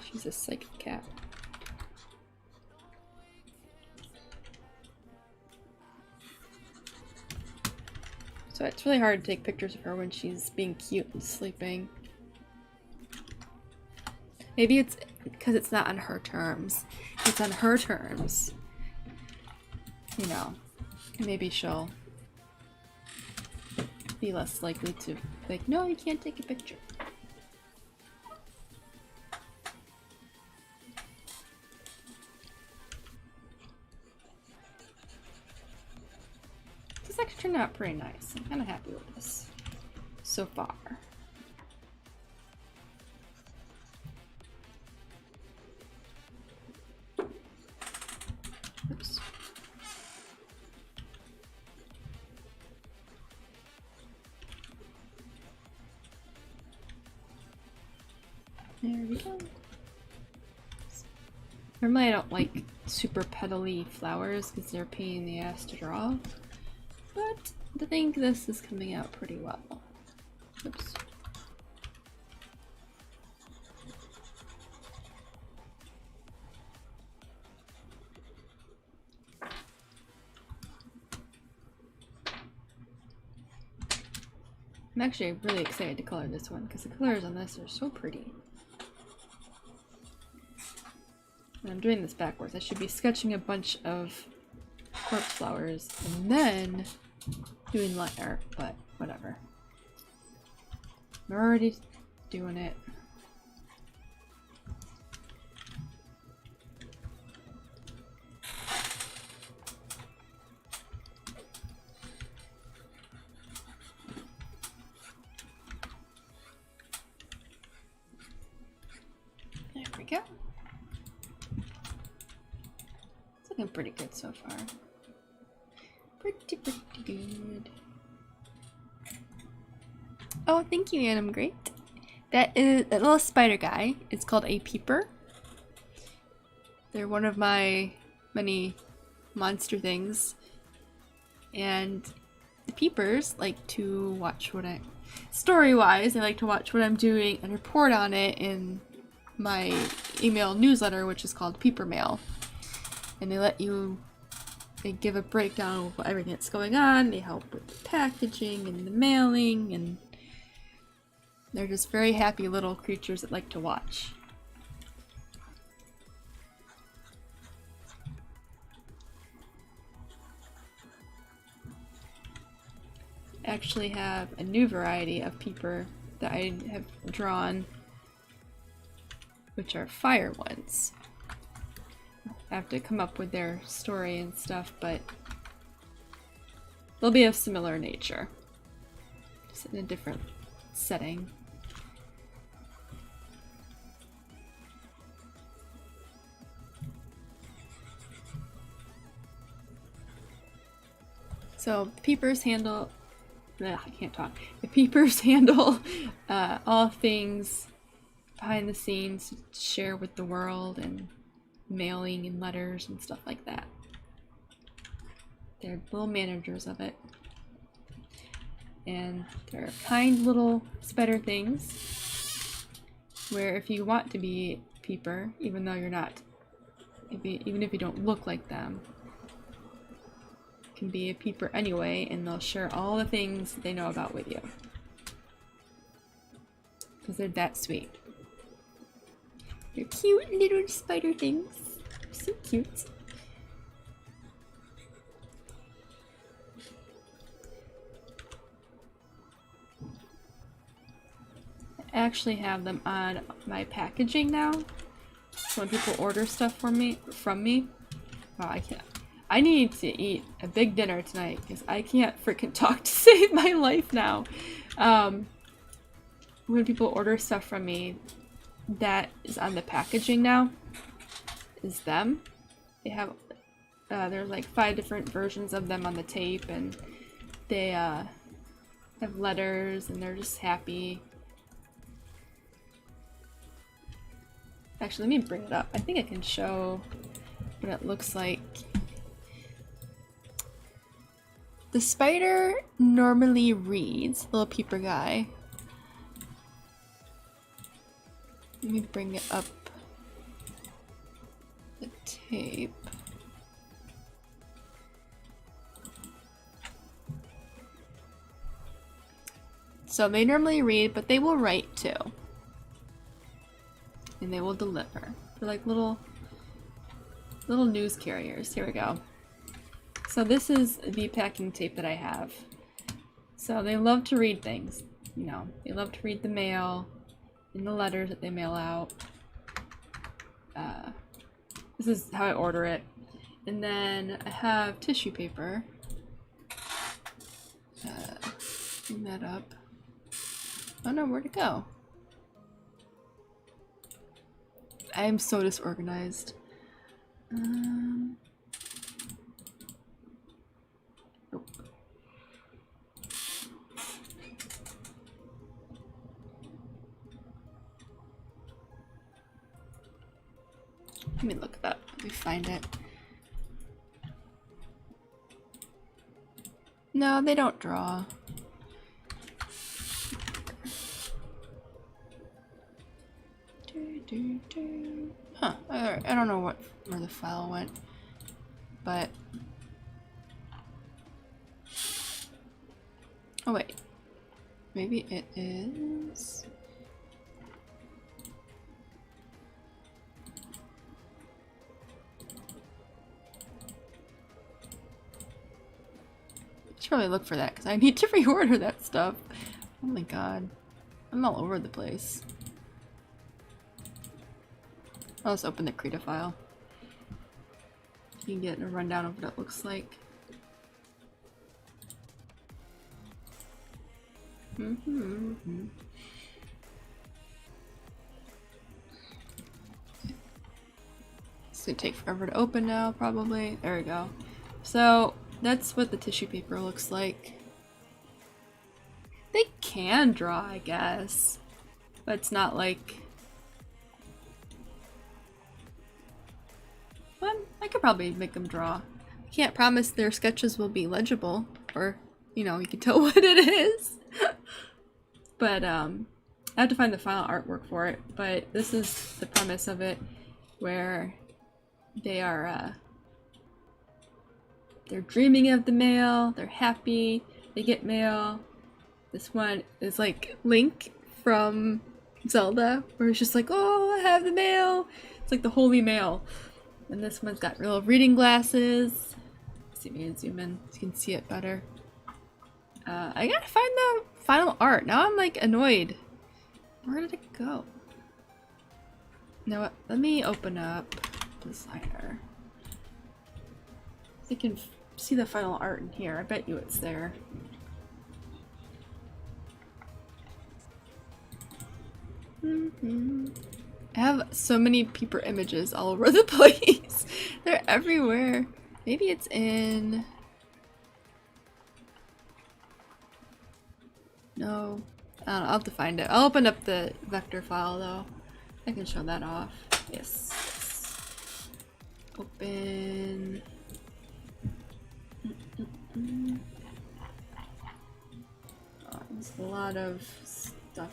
She's a psychic cat. So it's really hard to take pictures of her when she's being cute and sleeping. Maybe it's because it's not on her terms. It's on her terms. You know, maybe she'll be less likely to, like, no, you can't take a picture. This actually turned out pretty nice. I'm kind of happy with this so far. Oops. There we go. Normally I don't like super petally flowers because they're a pain in the ass to draw, but I think this is coming out pretty well. Oops. I'm actually really excited to color this one because the colors on this are so pretty. And I'm doing this backwards. I should be sketching a bunch of corpse flowers and then doing light art, but whatever. I'm already doing it. There we go. It's looking pretty good so far. Pretty good. Oh, thank you, Adam. Great. That is a little spider guy. It's called a peeper. They're one of my many monster things. And the peepers like to watch what I... Story-wise, they like to watch what I'm doing and report on it in my email newsletter, which is called Peeper Mail. And they give a breakdown of everything that's going on. They help with the packaging and the mailing, and they're just very happy little creatures that like to watch. I actually have a new variety of peeper that I have drawn, which are fire ones. I have to come up with their story and stuff, but they'll be of similar nature, just in a different setting. So the peepers handle... I can't talk. The peepers handle all things behind the scenes to share with the world, and mailing and letters and stuff like that. They're little managers of it. And they're kind little spider things where if you want to be a peeper, even though you're not, even if you don't look like them, you can be a peeper anyway, and they'll share all the things they know about with you. Because they're that sweet. They're cute little spider things. So cute. I actually have them on my packaging now. So when people order stuff from me, wow, I can't. I need to eat a big dinner tonight because I can't freaking talk to save my life now. When people order stuff from me, that is on the packaging now, is them. They have, there's like 5 different versions of them on the tape, and they have letters, and they're just happy. Actually, let me bring it up. I think I can show what it looks like. The spider normally reads, little peeper guy. Let me bring it up. The tape. So they normally read, but they will write too. And they will deliver. They're like little news carriers. Here we go. So this is the packing tape that I have. So they love to read things. You know, they love to read the mail and the letters that they mail out. This is how I order it. And then I have tissue paper. Bring that up. Oh no, where'd it go? I am so disorganized. Oh. Let me look it up. Let me find it. No, they don't draw. Huh. Alright, I don't know where the file went, but... Oh wait. maybe it is. I should probably look for that because I need to reorder that stuff. Oh my god. I'm all over the place. I'll just open the Krita file. You can get a rundown of what it looks like. It's gonna take forever to open now, probably. There we go. So, that's what the tissue paper looks like. They can draw, I guess. But it's not like... Well, I could probably make them draw. I can't promise their sketches will be legible, or, you know, you can tell what it is. But, I have to find the final artwork for it. But this is the premise of it, where they are, they're dreaming of the mail, they're happy, they get mail. This one is like Link from Zelda, where it's just like, oh, I have the mail. It's like the holy mail. And this one's got real reading glasses. Let's see if we can zoom in so you can see it better. I gotta find the final art. Now I'm like annoyed. Where did it go? You know what? Let me open up Designer. So you can see the final art in here. I bet you it's there. I have so many Peeper images all over the place. They're everywhere. Maybe it's in... No. I don't know. I'll have to find it. I'll open up the vector file though. I can show that off. Yes. Open. Oh, there's a lot of stuff.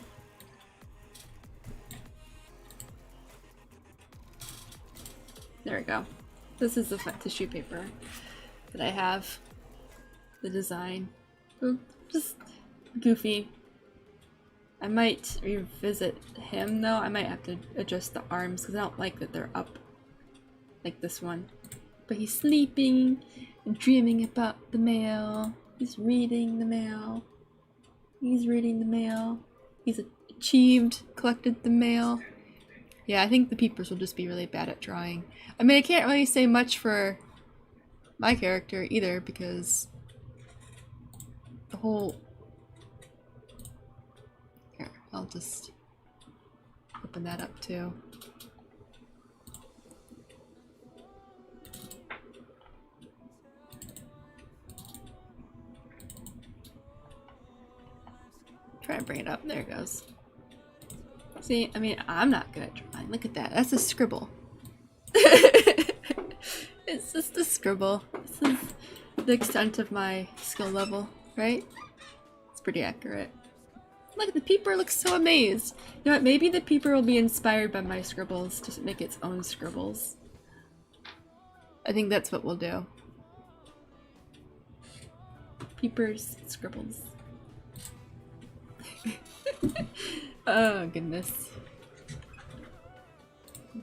There we go. This is the tissue paper that I have. The design. Ooh, just goofy. I might revisit him though. I might have to adjust the arms because I don't like that they're up like this one. But he's sleeping and dreaming about the mail. He's reading the mail. He's reading the mail. He's achieved, collected the mail. Yeah, I think the Peepers will just be really bad at drawing. I mean, I can't really say much for my character either because the whole... Here, I'll just open that up too. Try and bring it up. There it goes. See, I mean, I'm not good at drawing. Look at that. That's a scribble. It's just a scribble. This is the extent of my skill level, right? It's pretty accurate. Look, the Peeper looks so amazed. You know what? Maybe the Peeper will be inspired by my scribbles to make its own scribbles. I think that's what we'll do. Peepers, scribbles. Oh, goodness.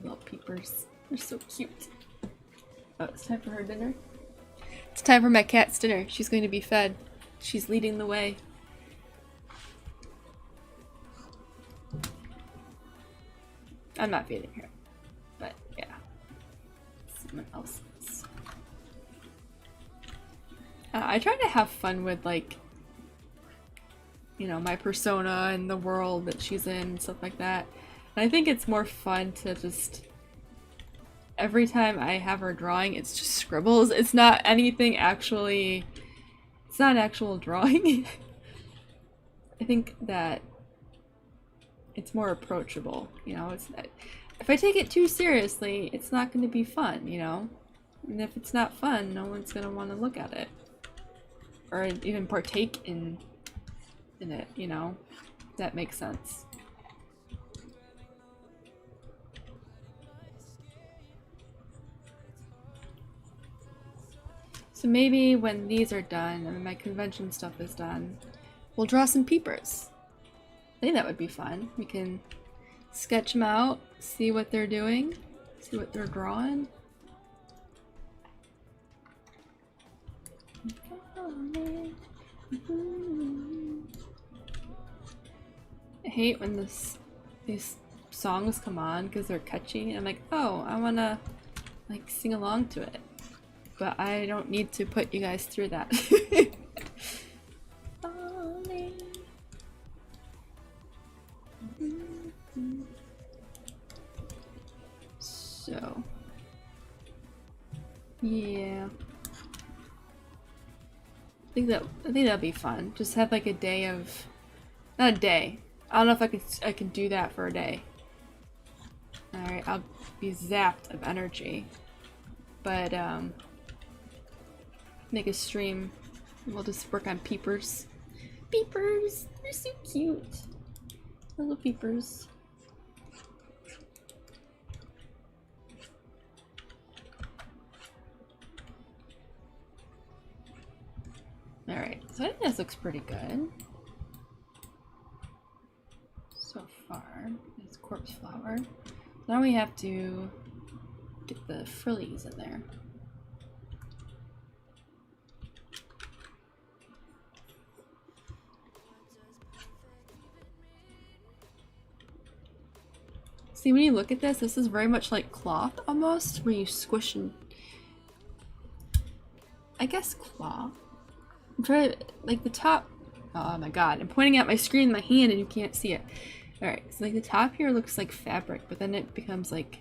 Little Peepers. They're so cute. Oh, it's time for her dinner. It's time for my cat's dinner. She's going to be fed. She's leading the way. I'm not feeding her. But, yeah. Someone else is. I try to have fun with, like, you know, my persona and the world that she's in and stuff like that. And I think it's more fun to just... Every time I have her drawing, it's just scribbles. It's not anything actually... It's not actual drawing. I think that it's more approachable, you know? It's not, if I take it too seriously, it's not going to be fun, you know? And if it's not fun, no one's going to want to look at it. Or even partake in it, you know? If that makes sense. So maybe when these are done and my convention stuff is done, we'll draw some Peepers. think that would be fun. We can sketch them out, see what they're doing, see what they're drawing. I hate when these songs come on because they're catchy and I'm like, oh, I wanna like sing along to it. But I don't need to put you guys through that. So yeah. I think that'd be fun. Just have like a day of, not a day. I don't know if I can do that for a day. All right, I'll be zapped of energy, but make a stream. We'll just work on peepers. Peepers, they're so cute. Little peepers. Alright, so I think this looks pretty good. So far, it's corpse flower. Now we have to get the frillies in there. See, when you look at this, this is very much like cloth almost, where you squish and... I guess cloth. I'm trying to, like the top... Oh my god, I'm pointing at my screen with my hand and you can't see it. Alright, so like the top here looks like fabric, but then it becomes like...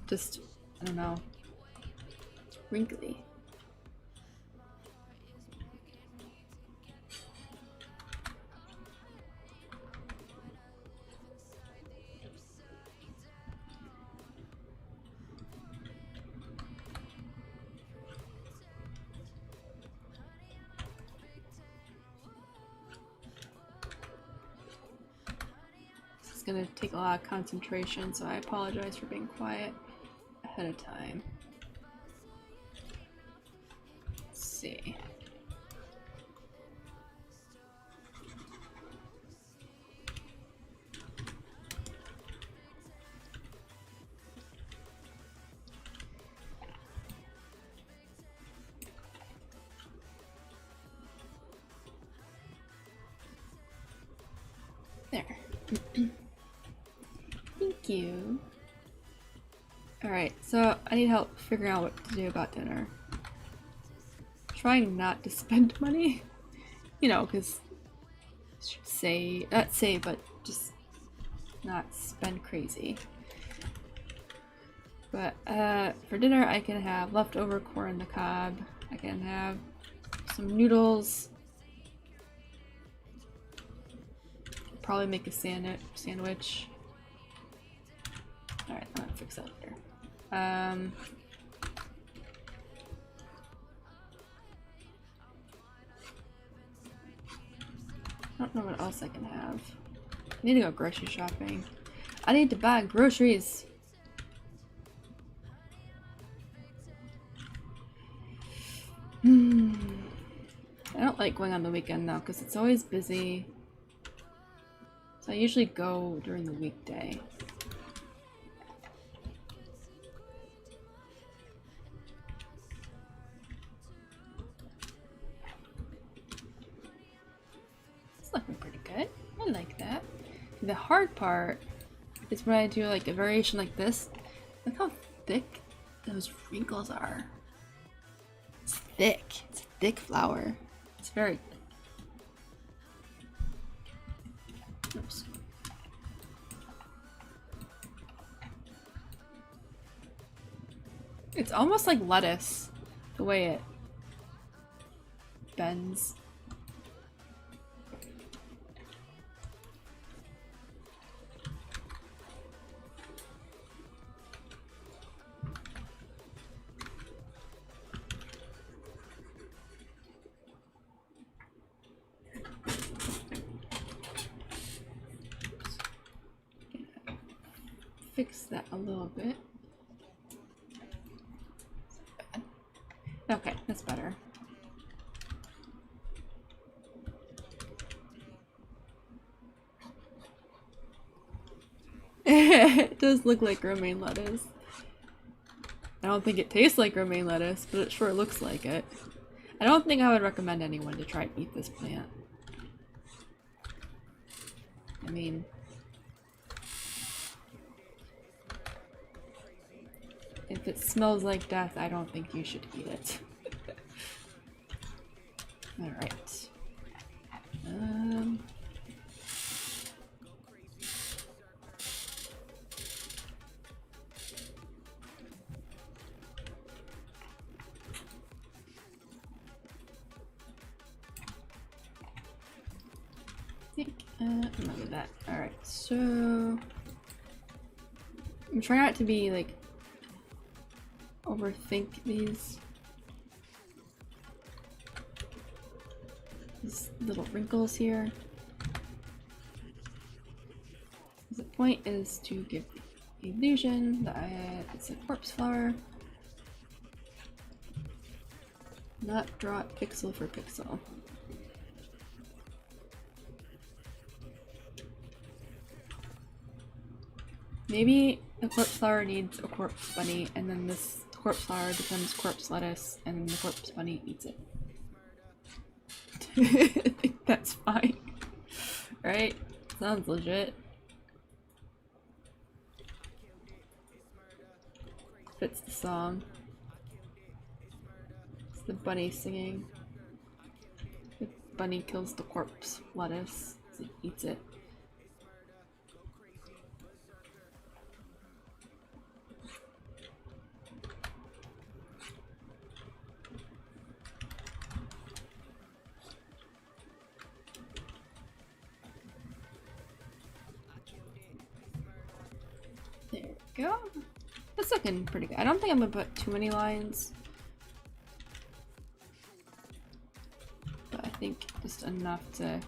just, I don't know, wrinkly. It's gonna take a lot of concentration, so I apologize for being quiet ahead of time. Let's see. There. Thank you. Alright, so I need help figuring out what to do about dinner. Trying not to spend money. You know, because not save, but just not spend crazy. But for dinner I can have leftover corn on the cob. I can have some noodles. Probably make a sandwich. Alright, I'm gonna fix that later. I don't know what else I can have. I need to go grocery shopping. I need to buy groceries. I don't like going on the weekend though, because it's always busy. So I usually go during the weekday. It's looking pretty good. I like that. The hard part is when I do like a variation like this. Look how thick those wrinkles are. It's thick. It's a thick flower. It's very... Oops. It's almost like lettuce, the way it bends. Fix that a little bit. Okay, that's better. It does look like romaine lettuce. I don't think it tastes like romaine lettuce, but it sure looks like it. I don't think I would recommend anyone to try and eat this plant. I mean, if it smells like death, I don't think you should eat it. Alright. I'm gonna do that. Alright, so I'm trying not to be like overthink these little wrinkles here. The point is to give the illusion that it's a corpse flower, not draw it pixel for pixel. Maybe the corpse flower needs a corpse bunny, and then this corpse flower becomes corpse lettuce, and the corpse bunny eats it. I think that's fine. Right? Sounds legit. Fits the song. It's the bunny singing. The bunny kills the corpse lettuce as it eats it. There we go. That's looking pretty good. I don't think I'm gonna put too many lines. But I think just enough to...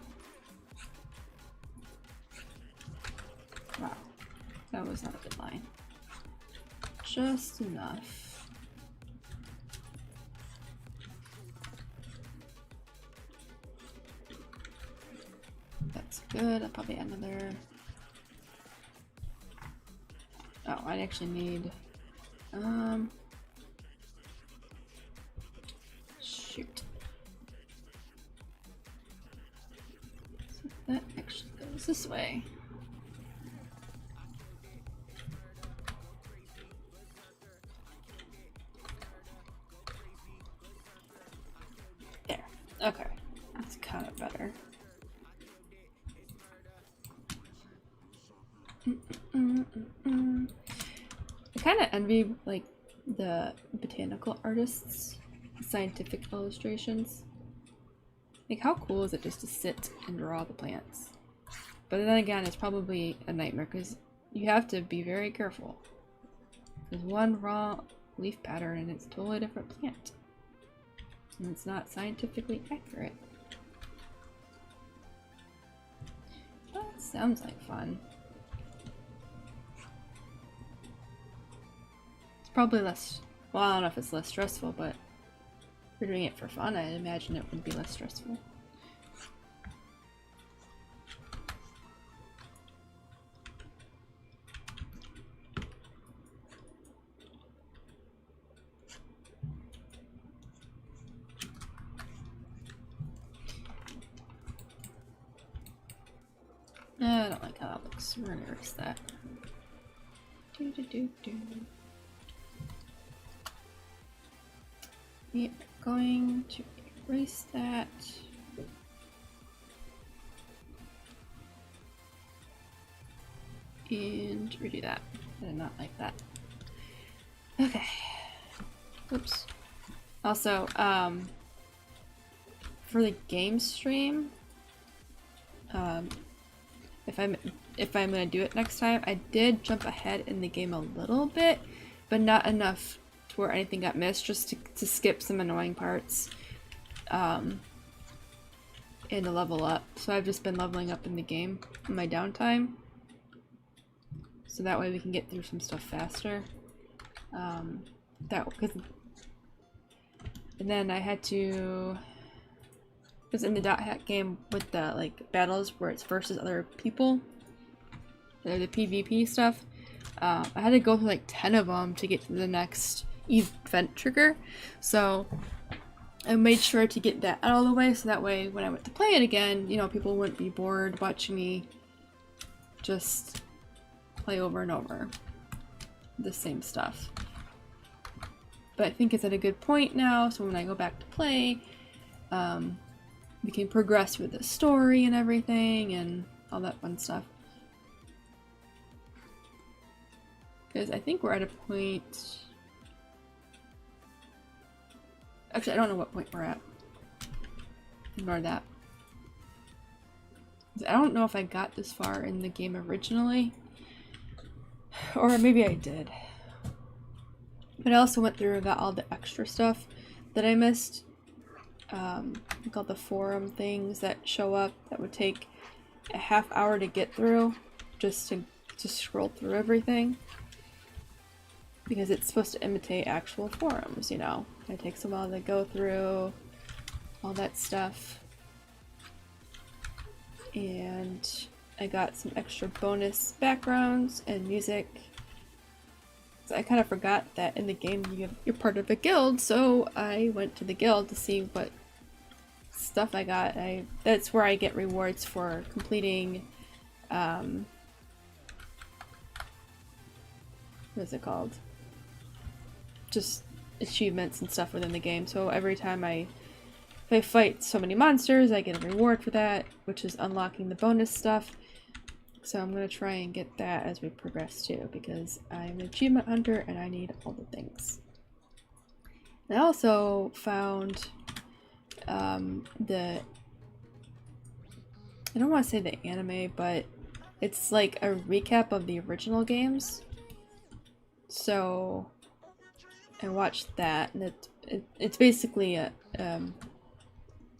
Wow. That was not a good line. Just enough. That's good. I'll probably add another... Oh, I actually need, shoot. So that actually goes this way. There. Okay. That's kind of better. I kind of envy like the botanical artists' scientific illustrations. Like, how cool is it just to sit and draw the plants? But then again, it's probably a nightmare because you have to be very careful. There's one raw leaf pattern and it's a totally different plant, and it's not scientifically accurate. Well, that sounds like fun. Probably less, well, I don't know if it's less stressful, but if we're doing it for fun, I imagine it would be less stressful. I don't like how that looks. We're gonna erase that. Yep, going to erase that. And redo that. I did not like that. Okay. Oops. Also, for the game stream, if I'm gonna do it next time, I did jump ahead in the game a little bit, but not enough to where anything got missed, just to skip some annoying parts, and to level up. So I've just been leveling up in the game in my downtime, so that way we can get through some stuff faster. And then I had to, because in the dot hack game with the like battles where it's versus other people, the PvP stuff. I had to go through like 10 of them to get to the next event trigger. So I made sure to get that out of the way so that way when I went to play it again, you know, people wouldn't be bored watching me just play over and over the same stuff. But I think it's at a good point now, so when I go back to play, we can progress with the story and everything and all that fun stuff. Because I think we're at a point... Actually, I don't know what point we're at. Ignore that. I don't know if I got this far in the game originally. Or maybe I did. But I also went through and got all the extra stuff that I missed. Like all the forum things that show up that would take a half hour to get through. Just to scroll through everything. Because it's supposed to imitate actual forums, you know. It takes a while to go through all that stuff. And I got some extra bonus backgrounds and music. So I kind of forgot that in the game you're part of a guild, so I went to the guild to see what stuff I got. That's where I get rewards for completing what is it called? Just achievements and stuff within the game. So every time if I fight so many monsters, I get a reward for that, which is unlocking the bonus stuff. So I'm going to try and get that as we progress too, because I'm an achievement hunter and I need all the things. I also found I don't want to say the anime, but it's like a recap of the original games. So I watched that, and it's basically a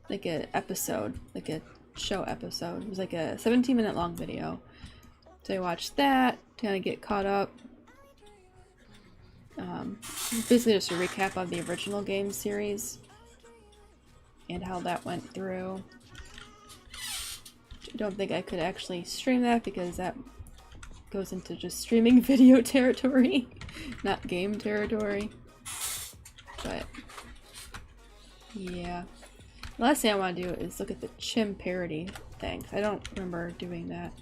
like an episode, like a show episode. It was like a 17-minute long video. So I watched that to kind of get caught up. Basically just a recap of the original game series and how that went through. I don't think I could actually stream that because that goes into just streaming video territory, not game territory. But yeah. The last thing I want to do is look at the Chim parody thing. I don't remember doing that.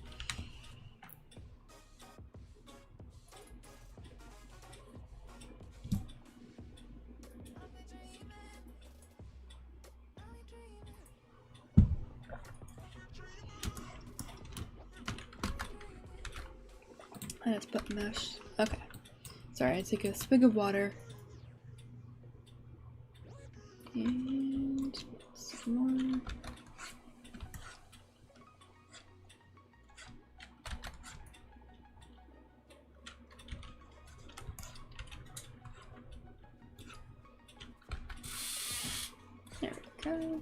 I have to put mesh. Okay. Sorry, I take a swig of water. And some more. There we go.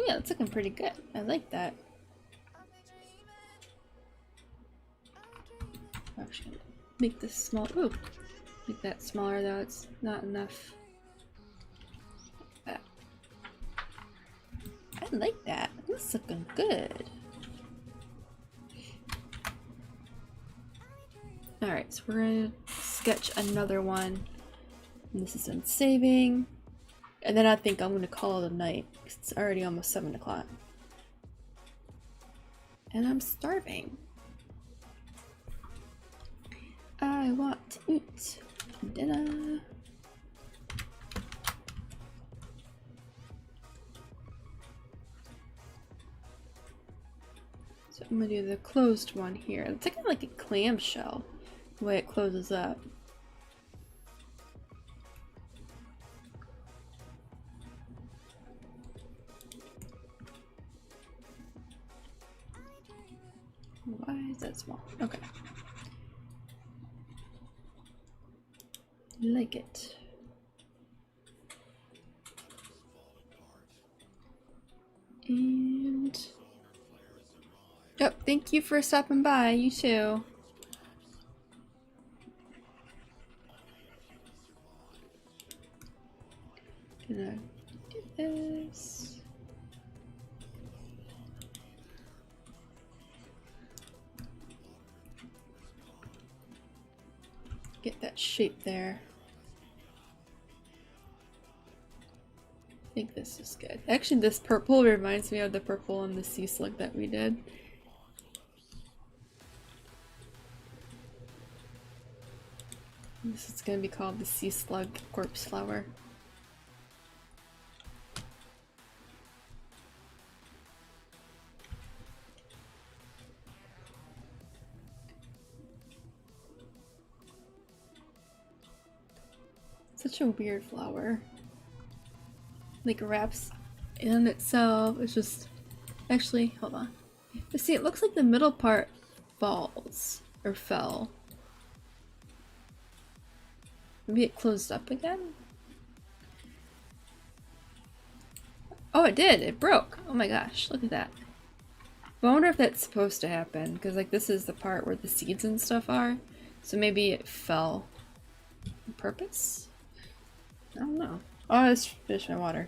Yeah, it's looking pretty good. I like that. Actually, make this small. Ooh, make that smaller though. It's not enough. I like that. It's looking good. Alright, so we're gonna sketch another one. And this is done saving. And then I think I'm gonna call it a night. It's already almost 7 o'clock. And I'm starving. I want to eat dinner. So I'm gonna do the closed one here. It's kind of like a clamshell, the way it closes up. Why is that small? Okay. Like it. And oh, thank you for stopping by. You too. Gonna do this. shape there. I think this is good. Actually, this purple reminds me of the purple in the sea slug that we did. This is going to be called the sea slug corpse flower. Such a weird flower. Like wraps in itself. It's just actually, hold on. You see, it looks like the middle part falls or fell. Maybe it closed up again? Oh, it did! It broke! Oh my gosh, look at that. But I wonder if that's supposed to happen, because like this is the part where the seeds and stuff are. So maybe it fell on purpose? I don't know. Oh, let's finish my water.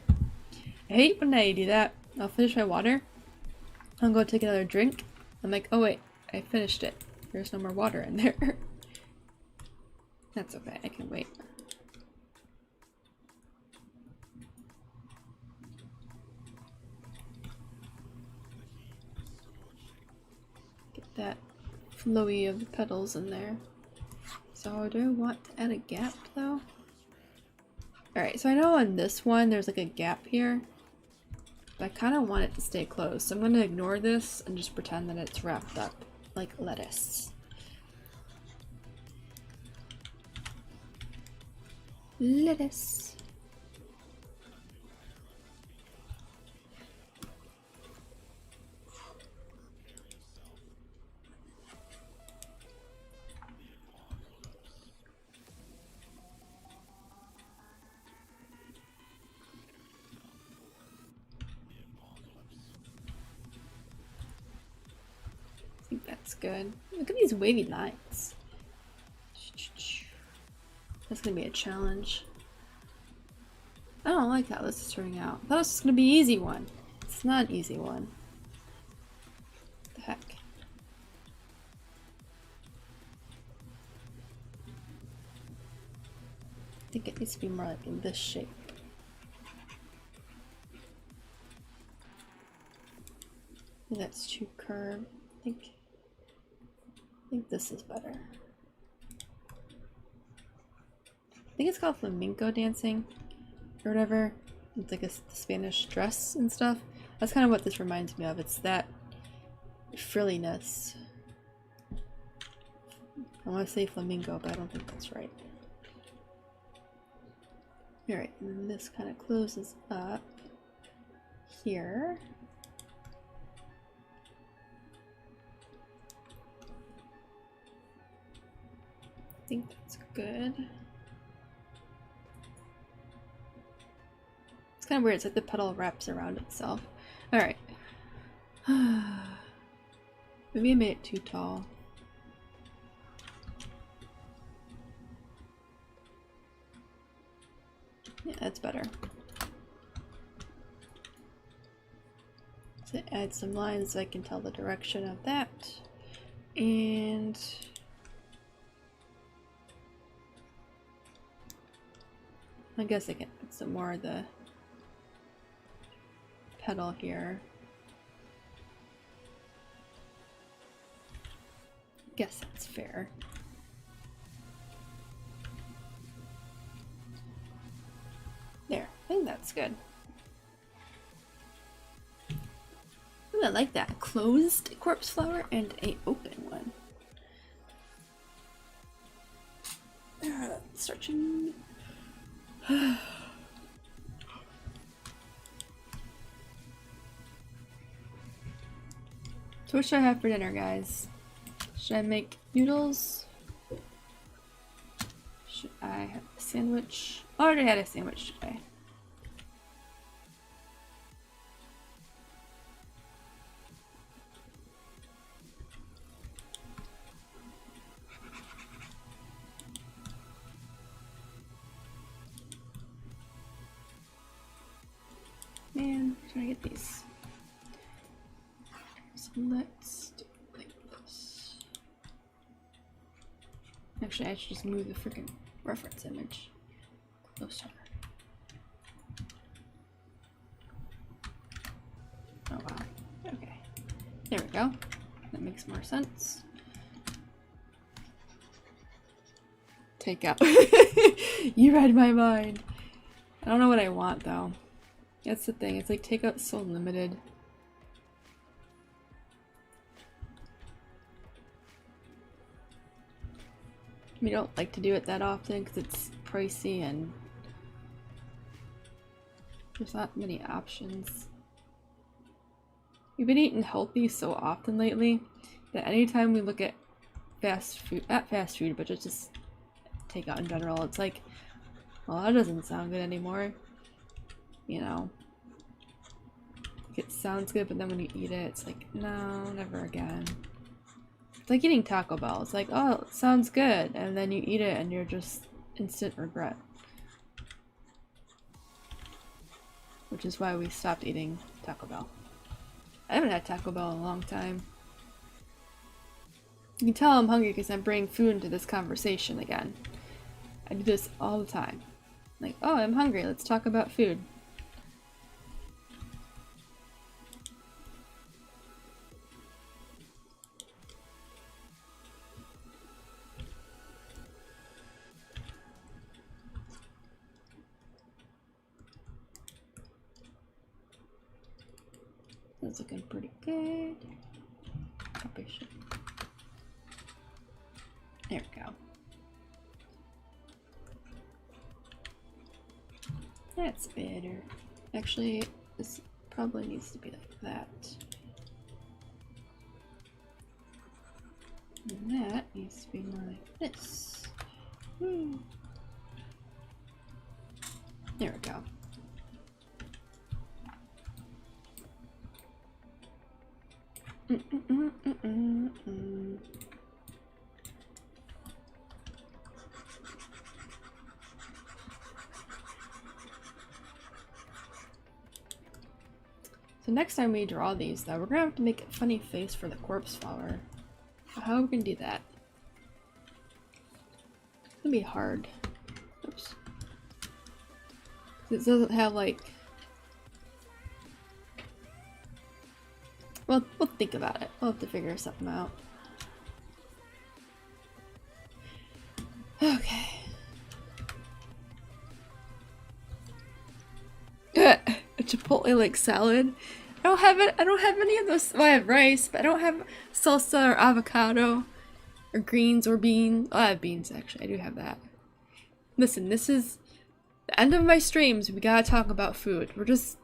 I hate when I do that. I'll finish my water. I'll go take another drink. I'm like, oh wait, I finished it. There's no more water in there. That's okay, I can wait. Get that flowy of the petals in there. So do I want to add a gap though? Alright, so I know on this one there's like a gap here. But I kind of want it to stay closed. So I'm going to ignore this and just pretend that it's wrapped up like lettuce. Lettuce. I think that's good. Look at these wavy lines. That's gonna be a challenge. I don't like how this is turning out. I thought this was gonna be an easy one. It's not an easy one. What the heck? I think it needs to be more like in this shape. I think that's too curved. I think this is better. I think it's called flamenco dancing or whatever. It's like a Spanish dress and stuff. That's kind of what this reminds me of. It's that frilliness. I want to say flamenco, but I don't think that's right. Alright, and then this kind of closes up here. I think that's good. It's kind of weird. It's like the petal wraps around itself. Alright. Maybe I made it too tall. Yeah, that's better. So add some lines so I can tell the direction of that. And I guess I can put some more of the petal here. Guess that's fair. There, I think that's good. Ooh, I like that. A closed corpse flower and a open one. Searching. So what should I have for dinner, guys? Should I make noodles? Should I have a sandwich? I already had a sandwich today. Man, should I get these? So let's do it like this. Actually, I should just move the freaking reference image. Closer. Oh wow. Okay. There we go. That makes more sense. Take out. You read my mind. I don't know what I want though. That's the thing. It's like takeout's so limited. We don't like to do it that often because it's pricey and there's not many options. We've been eating healthy so often lately that anytime we look at fast food, not fast food, but just takeout in general, it's like, well, that doesn't sound good anymore. You know, it sounds good, but then when you eat it, it's like, no, never again. It's like eating Taco Bell. It's like, oh, it sounds good, and then you eat it and you're just instant regret. Which is why we stopped eating Taco Bell. I haven't had Taco Bell in a long time. You can tell I'm hungry because I'm bringing food into this conversation again. I do this all the time. Like, oh, I'm hungry, let's talk about food. That's looking pretty good. Probably should. There we go. That's better. Actually, this probably needs to be like that. And that needs to be more like this. There we go. So next time we draw these, though, we're gonna have to make a funny face for the corpse flower. How are we gonna do that? It's gonna be hard. Oops. It doesn't have like... Well, we'll think about it. We'll have to figure something out. Okay. A chipotle like salad. I don't have it. I don't have any of those. Well, I have rice, but I don't have salsa or avocado or greens or beans. Oh, I have beans actually. I do have that. Listen, this is the end of my streams. We gotta talk about food. We're just,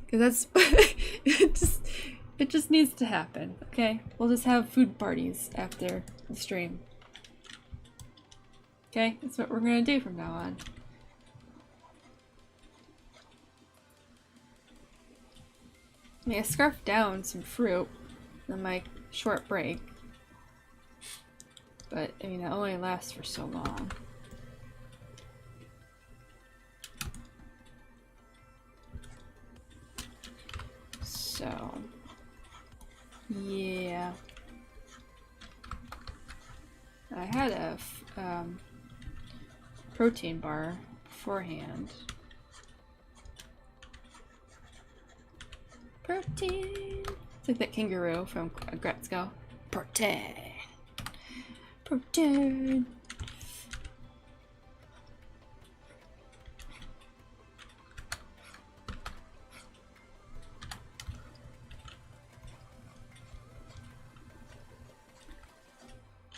because that's it just needs to happen. Okay, we'll just have food parties after the stream. Okay, that's what we're gonna do from now on. I mean, I scarfed down some fruit on my short break, but I mean, it only lasts for so long. So, yeah. I had a protein bar beforehand. Protein! It's like that kangaroo from Gretzko. Protein! Protein!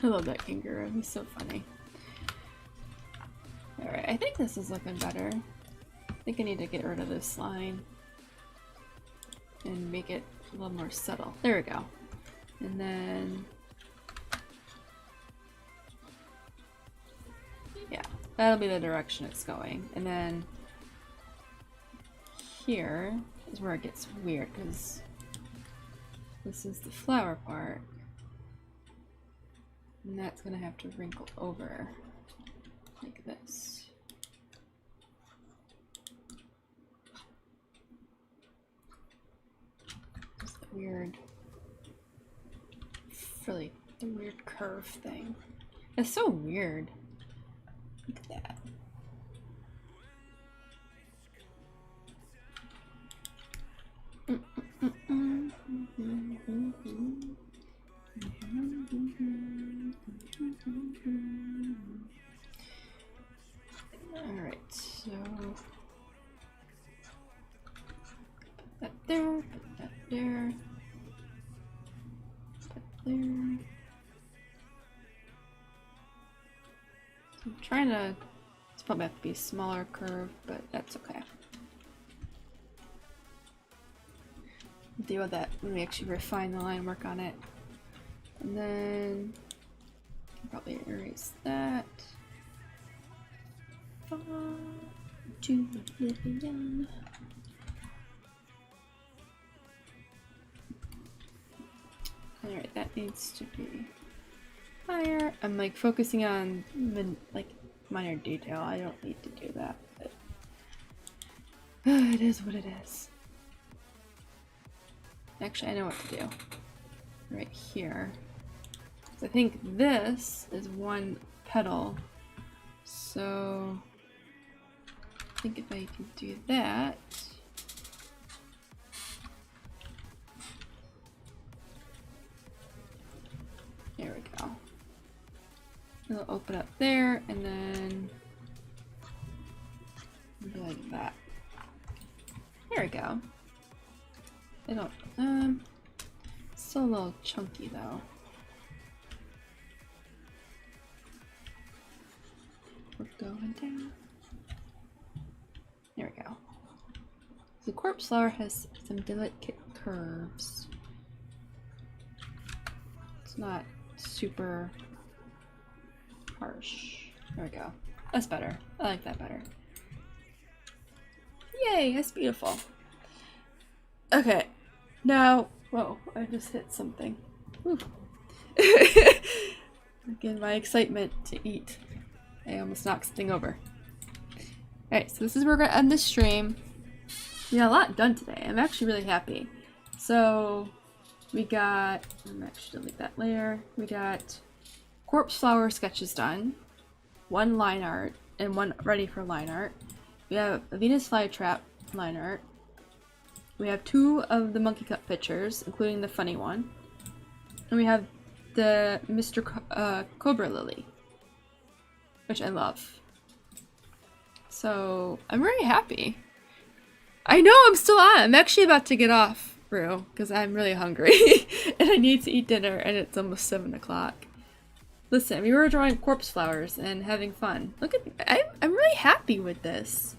I love that kangaroo. He's so funny. Alright, I think this is looking better. I think I need to get rid of this line and make it a little more subtle. There we go. And then... yeah, that'll be the direction it's going. And then here is where it gets weird, because this is the flower part. And that's gonna have to wrinkle over like this. Just the weird, really, the weird curve thing. It's so weird. Look at that. Alright, so put that there, put that there, put there. I'm trying to, it's probably have to be a smaller curve, but that's okay. We'll deal with that when we actually refine the line work on it. And then I'll probably erase that. To oblivion. Alright, that needs to be higher. I'm like focusing on minor detail. I don't need to do that, but it is what it is. Actually, I know what to do. Right here. So I think this is one petal. So I think if I can do that. There we go. It'll open up there and then do like that. There we go. I don't, still a little chunky though. We're going down. There we go. The corpse flower has some delicate curves. It's not super harsh. There we go. That's better. I like that better. Yay, that's beautiful. Okay, now, whoa, I just hit something. Again, my excitement to eat. I almost knocked something over. Alright, so this is where we're gonna end this stream. We got a lot done today. I'm actually really happy. So, we got, I'm actually delete that layer. We got corpse flower sketches done, one line art, and one ready for line art. We have a Venus flytrap line art. We have 2 of the monkey cut pictures, including the funny one. And we have the Mr. Cobra Lily, which I love. So, I'm very happy. I know I'm still on. I'm actually about to get off, Rue, because I'm really hungry. And I need to eat dinner, and it's almost 7 o'clock. Listen, we were drawing corpse flowers and having fun. Look at, I'm really happy with this.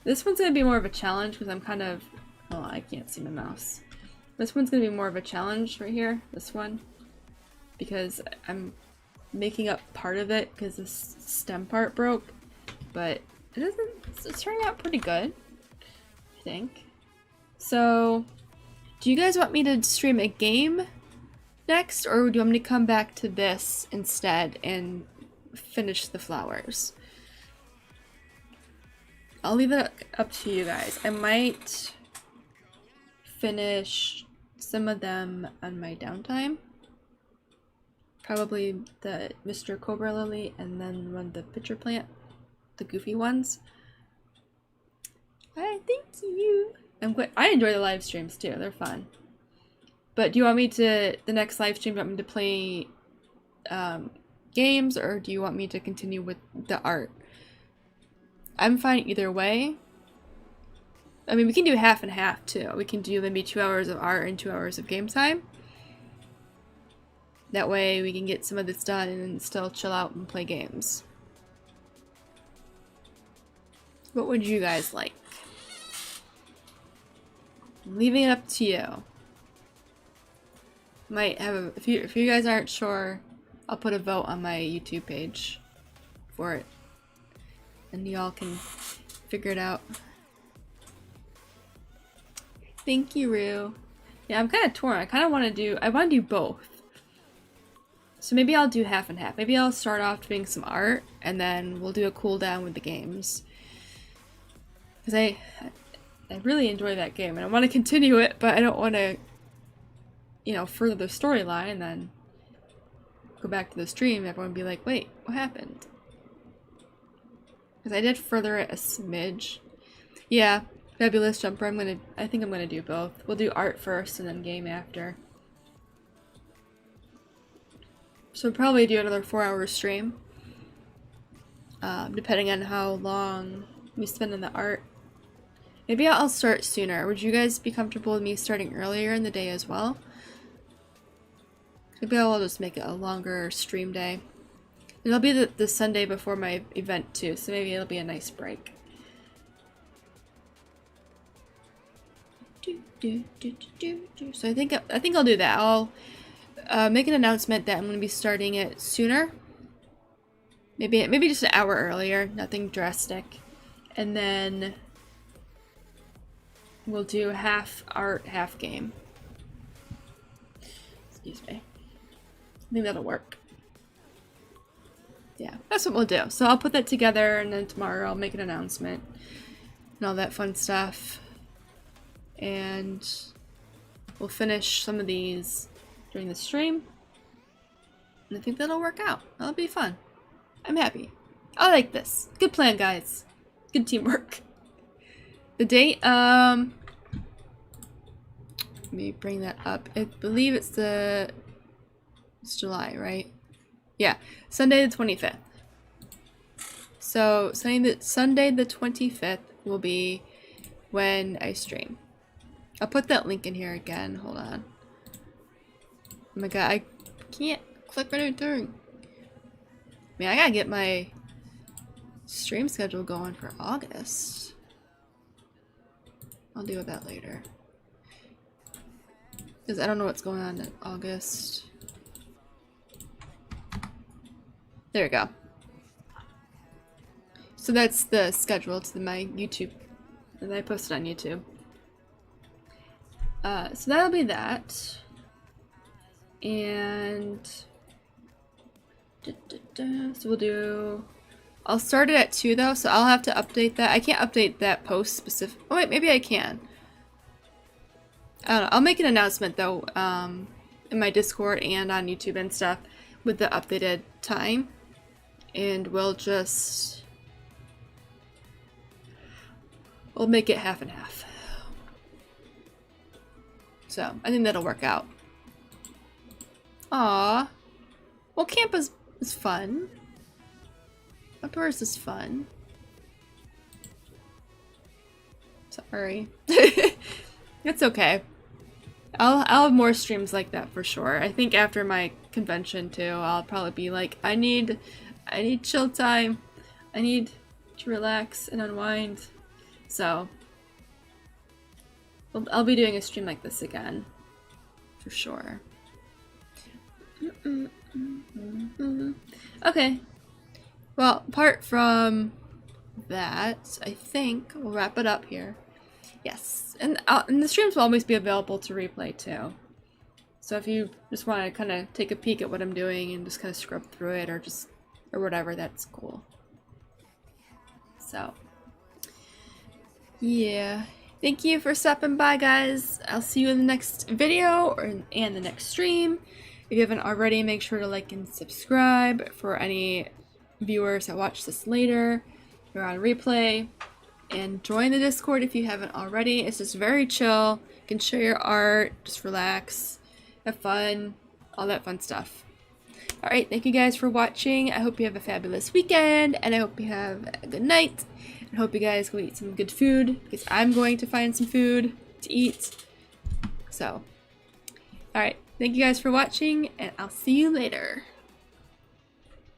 This one's going to be more of a challenge because I'm kind of... Oh, I can't see my mouse. This one's going to be more of a challenge right here. This one. Because I'm making up part of it because this stem part broke. But it doesn't... It's turning out pretty good. I think. So, do you guys want me to stream a game next? Or do you want me to come back to this instead and finish the flowers? I'll leave it up to you guys. I might finish some of them on my downtime. Probably the Mr. Cobra Lily and then one the pitcher plant. The goofy ones. Alright, thank you. I enjoy the live streams too. They're fun. But do you want me to, the next live stream, do you want me to play games or do you want me to continue with the art? I'm fine either way. I mean, we can do half and half too. We can do maybe 2 hours of art and 2 hours of game time. That way we can get some of this done and still chill out and play games. What would you guys like? I'm leaving it up to you. Might have a, if you guys aren't sure, I'll put a vote on my YouTube page for it. And y'all can figure it out. Thank you, Rue. Yeah, I'm kind of torn. I want to do both. So maybe I'll do half and half. Maybe I'll start off doing some art, and then we'll do a cooldown with the games. Because I really enjoy that game, and I want to continue it, but I don't want to, further the storyline and then go back to the stream, everyone would be like, wait, what happened? Because I did further it a smidge. Yeah, Fabulous Jumper, I think I'm gonna do both. We'll do art first and then game after. So we'll probably do another 4-hour stream. Depending on how long we spend on the art. Maybe I'll start sooner. Would you guys be comfortable with me starting earlier in the day as well? Maybe I'll just make it a longer stream day. It'll be the Sunday before my event too, so maybe it'll be a nice break. So I think I'll do that. I'll make an announcement that I'm going to be starting it sooner. Maybe just an hour earlier, nothing drastic. And then we'll do half art, half game. Excuse me. I think that'll work. Yeah, that's what we'll do. So I'll put that together, and then tomorrow I'll make an announcement and all that fun stuff. And we'll finish some of these during the stream. And I think that'll work out. That'll be fun. I'm happy. I like this. Good plan, guys. Good teamwork. The date, let me bring that up. I believe it's July, right? Yeah, Sunday the 25th. So Sunday the 25th will be when I stream. I'll put that link in here again. Hold on. Oh my god, I can't click anything. Man, I gotta get my stream schedule going for August. I'll deal with that later. Because I don't know what's going on in August. There we go. So that's the schedule to my YouTube. And I posted on YouTube. So that'll be that. And so we'll do, I'll start it at 2 though, so I'll have to update that. I can't update that post specific. Oh wait, maybe I can. I don't know. I'll make an announcement though, in my Discord and on YouTube and stuff with the updated time. And we'll make it half and half. So I think that'll work out. Aww. Well, camp is fun. Outdoors is fun. Sorry. It's okay. I'll have more streams like that for sure. I think after my convention too, I'll probably be like, I need chill time. I need to relax and unwind. So I'll be doing a stream like this again for sure. Okay. Well, apart from that, I think we'll wrap it up here. Yes, and the streams will always be available to replay too. So if you just want to kind of take a peek at what I'm doing and just kind of scrub through it or whatever, that's cool. So, yeah. Thank you for stopping by, guys. I'll see you in the next video and the next stream. If you haven't already, make sure to like and subscribe for any viewers that watch this later or on replay. And join the Discord if you haven't already. It's just very chill. You can share your art, just relax, have fun, all that fun stuff. Alright, thank you guys for watching. I hope you have a fabulous weekend, and I hope you have a good night. I hope you guys go eat some good food, because I'm going to find some food to eat. So, alright, thank you guys for watching, and I'll see you later.